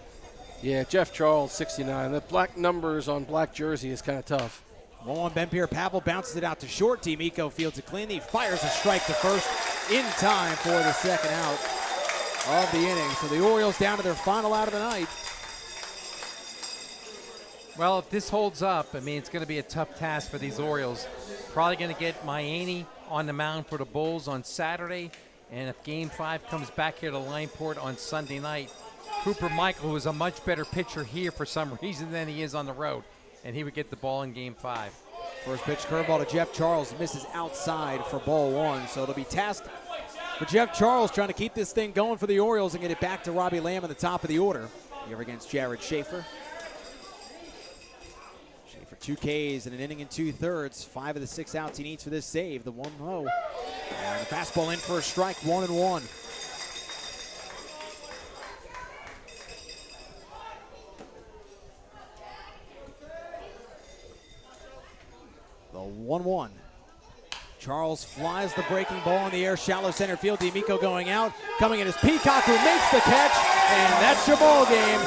Yeah, Jeff Charles, 69. The black numbers on black jersey is kind of tough. 1-1 Ben-Pierre Pavel bounces it out to short. D'Amico fields it clean. He fires a strike to first in time for the 2nd out of the inning. So the Orioles down to their final out of the night. Well, if this holds up, I mean, it's going to be a tough task for these Orioles. Probably going to get Maini on the mound for the Bulls on Saturday. And if Game 5 comes back here to Limeport on Sunday night, Cooper Michael, who is a much better pitcher here for some reason than he is on the road, and he would get the ball in Game 5. First pitch curveball to Jeff Charles, misses outside for ball 1. So it'll be tasked for Jeff Charles trying to keep this thing going for the Orioles and get it back to Robbie Lamb in the top of the order here against Jared Schaefer. Schaefer 2 Ks in an inning and 2/3. 5 of the 6 outs he needs for this save. The 1-0. And the fastball in for a strike, 1-1. 1-1. Charles flies the breaking ball in the air, shallow center field. D'Amico going out. Coming in is Peacock, who makes the catch, and that's your ball game.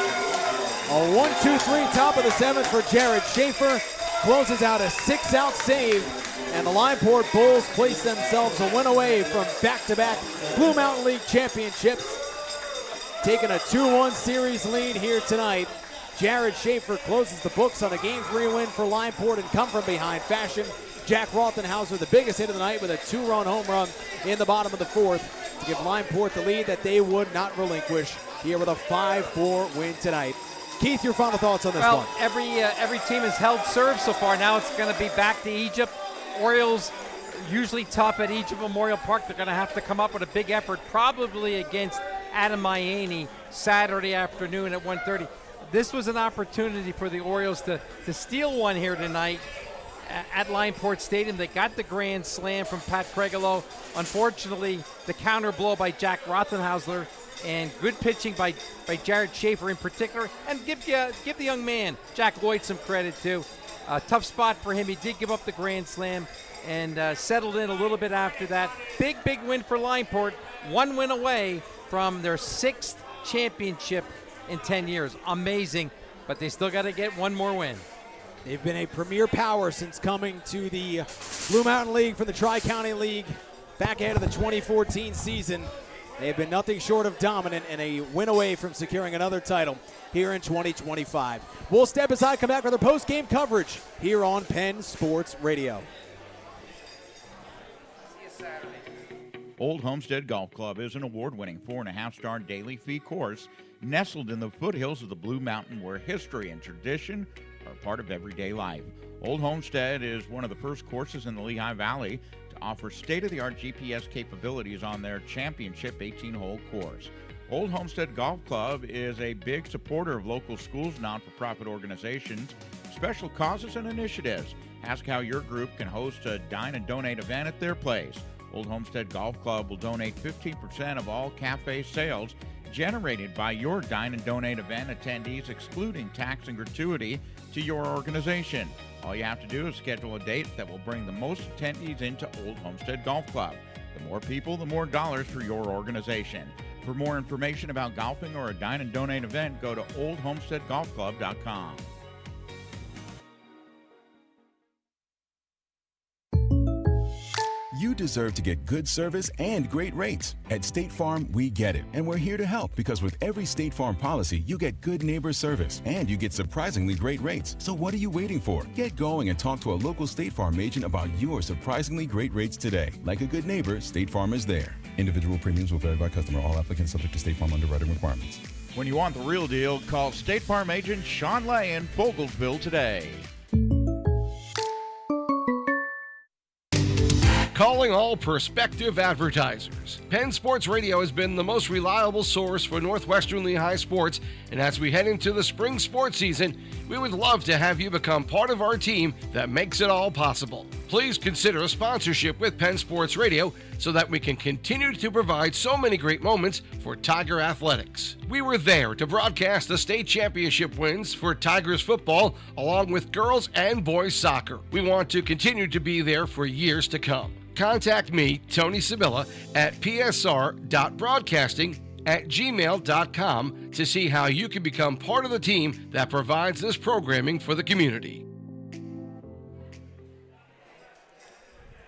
A 1-2-3 top of the 7th for Jared Schaefer. Closes out a 6-out save, and the Limeport Bulls place themselves a win away from back-to-back Blue Mountain League championships. Taking a 2-1 series lead here tonight. Jared Schaefer closes the books on a Game 3 win for Limeport in come-from-behind fashion. Jack Rothenhauser, the biggest hit of the night, with a 2-run home run in the bottom of the 4th to give Limeport the lead that they would not relinquish here with a 5-4 win tonight. Keith, your final thoughts on this one? Every team has held serve so far. Now it's going to be back to Egypt. Orioles usually tough at Egypt Memorial Park. They're going to have to come up with a big effort, probably against Adam Miami Saturday afternoon at 1:30. This was an opportunity for the Orioles to steal one here tonight at Limeport Stadium. They got the grand slam from Pat Craigelo. Unfortunately, the counter blow by Jack Rothenhauser, and good pitching by Jared Schaefer in particular. And give the young man, Jack Lloyd, some credit too. Tough spot for him. He did give up the grand slam and settled in a little bit after that. Big win for Limeport. 1 win away from their 6th championship in 10 years. Amazing, but they still got to get one more win. They've been a premier power since coming to the Blue Mountain League from the Tri-County League back ahead of the 2014 season. They have been nothing short of dominant and a win away from securing another title here in 2025. We'll step aside, come back with our post-game coverage here on Penn Sports Radio. Old Homestead Golf Club is an award-winning 4.5-star daily fee course nestled in the foothills of the Blue Mountain, where history and tradition are part of everyday life. Old Homestead is one of the first courses in the Lehigh Valley to offer state-of-the-art GPS capabilities on their championship 18-hole course. Old Homestead Golf Club is a big supporter of local schools, non-for-profit organizations, special causes, and initiatives. Ask how your group can host a dine and donate event at their place. Old Homestead Golf Club will donate 15% of all cafe sales generated by your dine and donate event attendees, excluding tax and gratuity, to your organization. All you have to do is schedule a date that will bring the most attendees into Old Homestead Golf Club. The more people, the more dollars for your organization. For more information about golfing or a dine and donate event, go to oldhomesteadgolfclub.com. You deserve to get good service and great rates. At State Farm, we get it. And we're here to help, because with every State Farm policy, you get good neighbor service and you get surprisingly great rates. So what are you waiting for? Get going and talk to a local State Farm agent about your surprisingly great rates today. Like a good neighbor, State Farm is there. Individual premiums will vary by customer. All applicants subject to State Farm underwriting requirements. When you want the real deal, call State Farm agent Sean Lay in Fogelsville today. Calling all prospective advertisers. Penn Sports Radio has been the most reliable source for Northwestern Lehigh sports, and as we head into the spring sports season, we would love to have you become part of our team that makes it all possible. Please consider a sponsorship with Penn Sports Radio so that we can continue to provide so many great moments for Tiger athletics. We were there to broadcast the state championship wins for Tigers football, along with girls and boys soccer. We want to continue to be there for years to come. Contact me, Tony Sibilla, at psr.broadcasting@gmail.com to see how you can become part of the team that provides this programming for the community.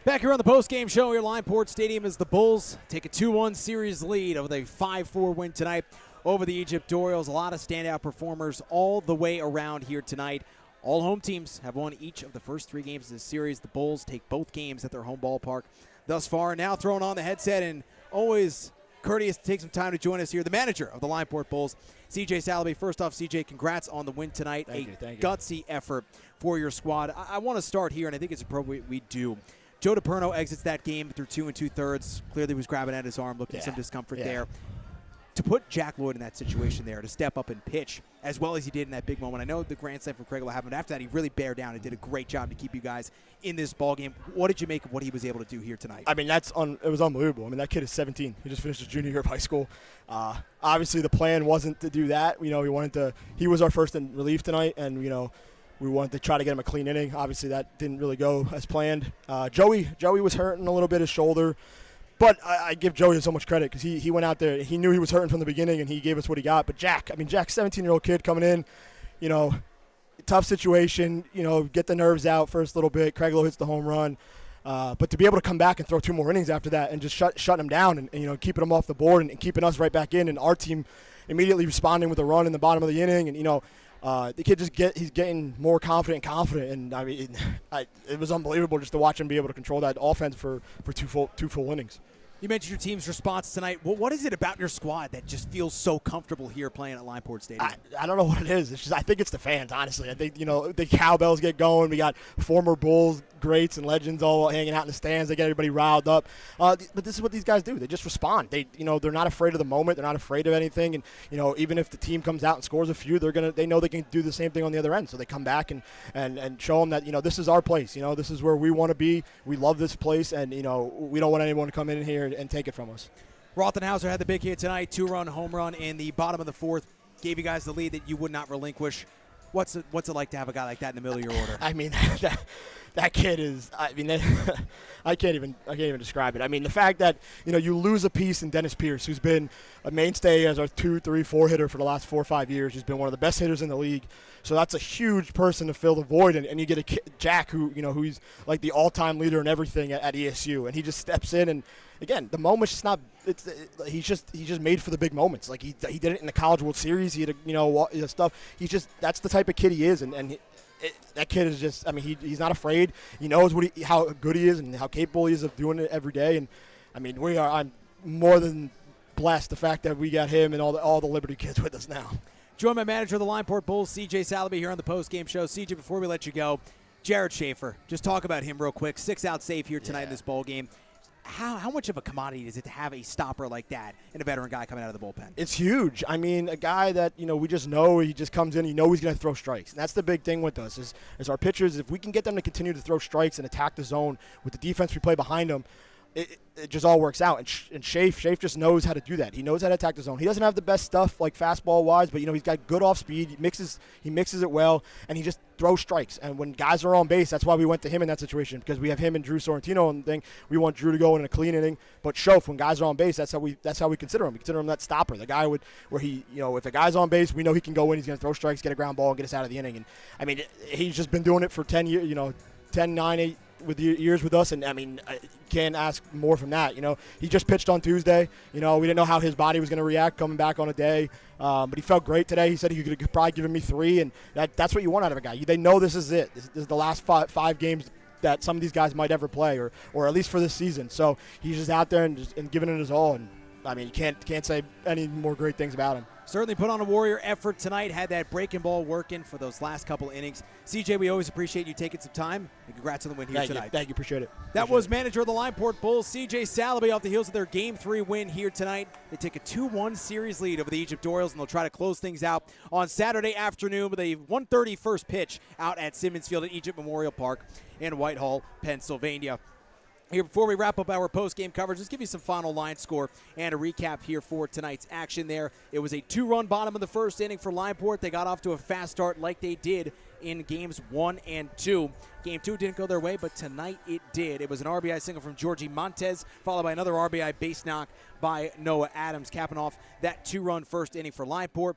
Back here on the post-game show here, Limeport Stadium, as the Bulls take a 2-1 series lead over the 5-4 win tonight over the Egypt Orioles. A lot of standout performers all the way around here tonight. All home teams have won each of the first 3 games of this series. The Bulls take both games at their home ballpark thus far. Now throwing on the headset, and always courteous to take some time to join us here, the manager of the Limeport Bulls, CJ Salaby. First off, CJ, congrats on the win tonight. Thank you. Gutsy effort for your squad. I want to start here, and I think it's appropriate we do. Joe DiPerno exits that game through 2 2/3. Clearly was grabbing at his arm, looking at some discomfort there. To put Jack Lloyd in that situation there, to step up and pitch as well as he did in that big moment. I know the grand slam for Craigwell happened. After that, he really bared down and did a great job to keep you guys in this ball game. What did you make of what he was able to do here tonight? I mean, it was unbelievable. I mean, that kid is 17. He just finished his junior year of high school. Obviously, the plan wasn't to do that. You know, he was our first in relief tonight, and we wanted to try to get him a clean inning. Obviously, that didn't really go as planned. Joey was hurting a little bit, his shoulder. But I give Joey so much credit because he went out there. He knew he was hurting from the beginning, and he gave us what he got. But Jack's 17-year-old kid coming in, tough situation, get the nerves out first little bit. Craiglow hits the home run. But to be able to come back and throw 2 more innings after that and just shutting him down and keeping him off the board and keeping us right back in, and our team immediately responding with a run in the bottom of the inning. And, the kid he's getting more confident. And, I mean, it was unbelievable just to watch him be able to control that offense for two full innings. You mentioned your team's response tonight. Well, what is it about your squad that just feels so comfortable here playing at Limeport Stadium? I don't know what it is. It's just, I think it's the fans, honestly. I think, the cowbells get going. We got former Bulls greats and legends all hanging out in the stands. They get everybody riled up. But this is what these guys do. They just respond. They're not afraid of the moment. They're not afraid of anything. And, even if the team comes out and scores a few, they know they can do the same thing on the other end. So they come back and show them that, this is our place. This is where we want to be. We love this place. And, we don't want anyone to come in here and take it from us. Rothenhauser had the big hit tonight, 2-run home run in the bottom of the 4th. Gave you guys the lead that you would not relinquish. What's it like to have a guy like that in the middle of your order? I mean, that kid is. I mean, I can't even describe it. I mean, the fact that you lose a piece in Dennis Pierce, who's been a mainstay as our 2, 3, 4 hitter for the last 4 or 5 years. He's been one of the best hitters in the league. So that's a huge person to fill the void, and you get a kid, Jack, who's like the all-time leader in everything at ESU, and he just steps in and. Again, the moment's just not. He's just made for the big moments. Like he did it in the College World Series. He had stuff. That's the type of kid he is, and that kid is just. I mean, he's not afraid. He knows how good he is and how capable he is of doing it every day. And I mean, I'm more than blessed the fact that we got him and all the Liberty kids with us now. Joined by manager of the Limeport Bulls, CJ Salaby, here on the post-game show. CJ, before we let you go, Jared Schaefer. Just talk about him real quick. 6-out save here tonight in this ball game. How much of a commodity is it to have a stopper like that and a veteran guy coming out of the bullpen? It's huge. I mean, a guy that, we just know he just comes in, he's going to throw strikes. And that's the big thing with us is our pitchers, if we can get them to continue to throw strikes and attack the zone with the defense we play behind them, it just all works out. And Shafe just knows how to do that. He knows how to attack the zone. He doesn't have the best stuff like fastball-wise, but, he's got good off-speed. He mixes it well, and he just throws strikes. And when guys are on base, that's why we went to him in that situation, because we have him and Drew Sorrentino on the thing. We want Drew to go in a clean inning. But Shof, when guys are on base, that's how we consider him. We consider him that stopper, the guy where he, if a guy's on base, we know he can go in, he's going to throw strikes, get a ground ball, and get us out of the inning. And, I mean, he's just been doing it for 10 years, 10, 9, 8 years with us, and I mean, can't ask more from that. He just pitched on Tuesday. We didn't know how his body was going to react coming back on a day, but he felt great today. He said he could probably give me 3, and that's what you want out of a guy. They know this is it. This is the last five games that some of these guys might ever play, or at least for this season. So he's just out there and giving it his all, and I mean, you can't say any more great things about him. Certainly put on a Warrior effort tonight, had that breaking ball working for those last couple innings. CJ, we always appreciate you taking some time, and congrats on the win here tonight. Thank you, appreciate it. That was manager of the Limeport Bulls, CJ Salaby, off the heels of their Game 3 win here tonight. They take a 2-1 series lead over the Egypt Orioles, and they'll try to close things out on Saturday afternoon with a 1:30 first pitch out at Simmons Field at Egypt Memorial Park in Whitehall, Pennsylvania. Here, before we wrap up our post-game coverage, let's give you some final line score and a recap here for tonight's action there. It was a 2-run bottom of the first inning for Limeport. They got off to a fast start like they did in games 1 and 2. Game 2 didn't go their way, but tonight it did. It was an RBI single from Georgie Montez, followed by another RBI base knock by Noah Adams, capping off that 2-run first inning for Limeport.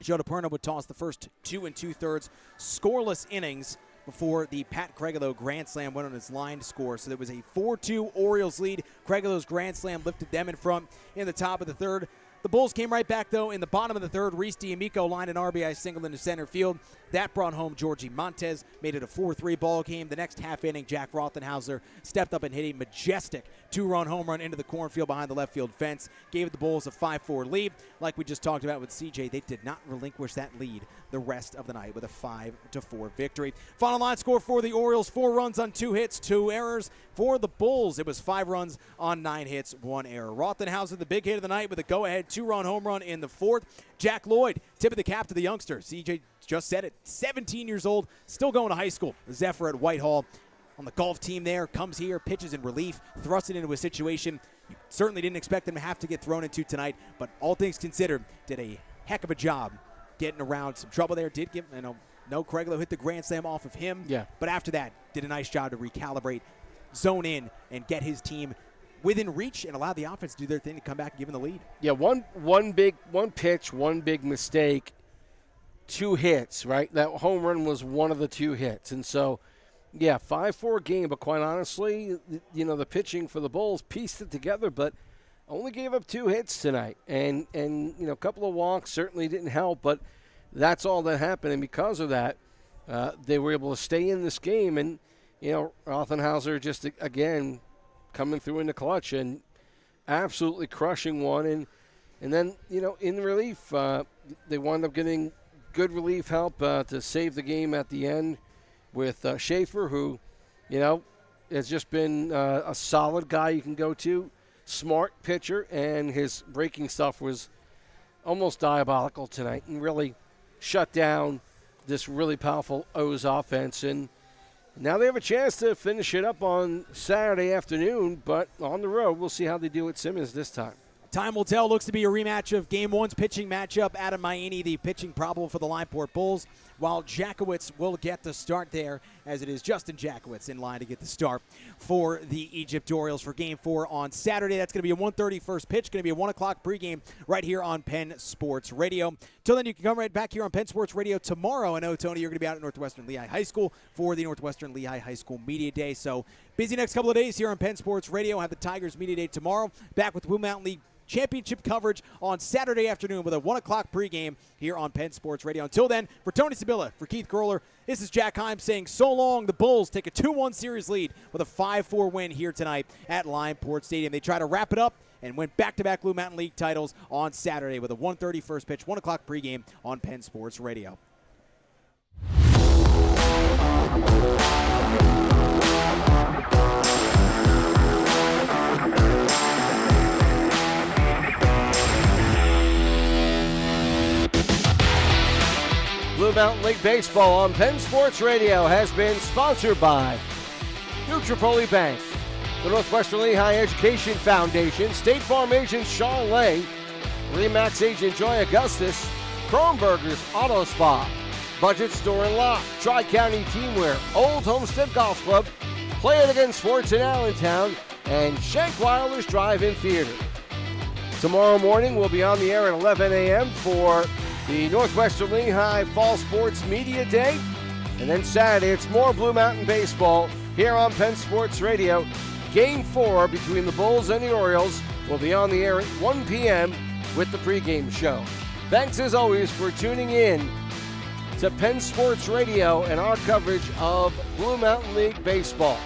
Joe DePerno would toss the first 2 2/3 scoreless innings before the Pat Craiglow grand slam went on his line score. So there was a 4-2 Orioles lead. Craiglow's grand slam lifted them in front in the top of the third. The Bulls came right back, though, in the bottom of the third. Reese D'Amico lined an RBI single into center field. That brought home Georgie Montez, made it a 4-3 ball game. The next half inning, Jack Rothenhauser stepped up and hit a majestic 2-run home run into the cornfield behind the left field fence. Gave the Bulls a 5-4 lead. Like we just talked about with CJ, they did not relinquish that lead the rest of the night with a 5-4 victory. Final line score for the Orioles, 4 runs on 2 hits, 2 errors. For the Bulls, it was 5 runs on 9 hits, 1 error. Rothenhauser, the big hit of the night with a go-ahead 2-run home run in the 4th. Jack Lloyd, tip of the cap to the youngster. CJ just said it, 17 years old, still going to high school. Zephyr at Whitehall on the golf team there, comes here, pitches in relief, thrusts it into a situation you certainly didn't expect him to have to get thrown into tonight, but all things considered, did a heck of a job getting around some trouble there. Did give, No, Craiglow hit the grand slam off of him. Yeah. But after that, did a nice job to recalibrate, zone in, and get his team within reach and allow the offense to do their thing to come back and give them the lead. Yeah, one pitch, one big mistake, 2 hits, right? That home run was one of the 2 hits. And so, yeah, 5-4 game, but quite honestly, the pitching for the Bulls pieced it together, but only gave up 2 hits tonight. And a couple of walks certainly didn't help, but that's all that happened. And because of that, they were able to stay in this game. And, Rothenhauser just, again, coming through in the clutch and absolutely crushing one. And then, in relief, they wound up getting good relief help to save the game at the end with Schaefer, who, has just been a solid guy you can go to, smart pitcher, and his breaking stuff was almost diabolical tonight and really shut down this really powerful O's offense. And now they have a chance to finish it up on Saturday afternoon, but on the road. We'll see how they do at Simmons this time. Time will tell. Looks to be a rematch of Game 1's pitching matchup. Adam Maini, the pitching problem for the Limeport Bulls, while Jackowitz will get the start there, as it is Justin Jackowitz in line to get the start for the Egypt Orioles for Game 4 on Saturday. That's going to be a 1:30 first pitch, going to be a 1 o'clock pregame right here on Penn Sports Radio. Till then, you can come right back here on Penn Sports Radio tomorrow. I know, Tony, you're going to be out at Northwestern Lehigh High School for the Northwestern Lehigh High School Media Day. So busy next couple of days here on Penn Sports Radio. Have the Tigers Media Day tomorrow. Back with Blue Mountain League Championship coverage on Saturday afternoon with a 1 o'clock pregame here on Penn Sports Radio. Until then, for Tony Sibilla, for Keith Groller, this is Jack Heym saying so long. The Bulls take a 2-1 series lead with a 5-4 win here tonight at Limeport Stadium. They try to wrap it up and win back-to-back Blue Mountain League titles on Saturday with a 1:30 first pitch, 1 o'clock pregame on Penn Sports Radio. Blue Mountain League Baseball on Penn Sports Radio has been sponsored by Nutripoli Bank, the Northwestern Lehigh Education Foundation, State Farm agent Sean Lay, Remax agent Joy Augustus, Kronberger's Auto Spa, Budget Store and Lock, Tri-County Teamwear, Old Homestead Golf Club, Play It Again Sports in Allentown, and Shankweiler's Drive-In Theater. Tomorrow morning we'll be on the air at 11 a.m. for the Northwestern Lehigh Fall Sports Media Day. And then Saturday, it's more Blue Mountain Baseball here on Penn Sports Radio. Game 4 between the Bulls and the Orioles will be on the air at 1 p.m. with the pregame show. Thanks as always for tuning in to Penn Sports Radio and our coverage of Blue Mountain League Baseball.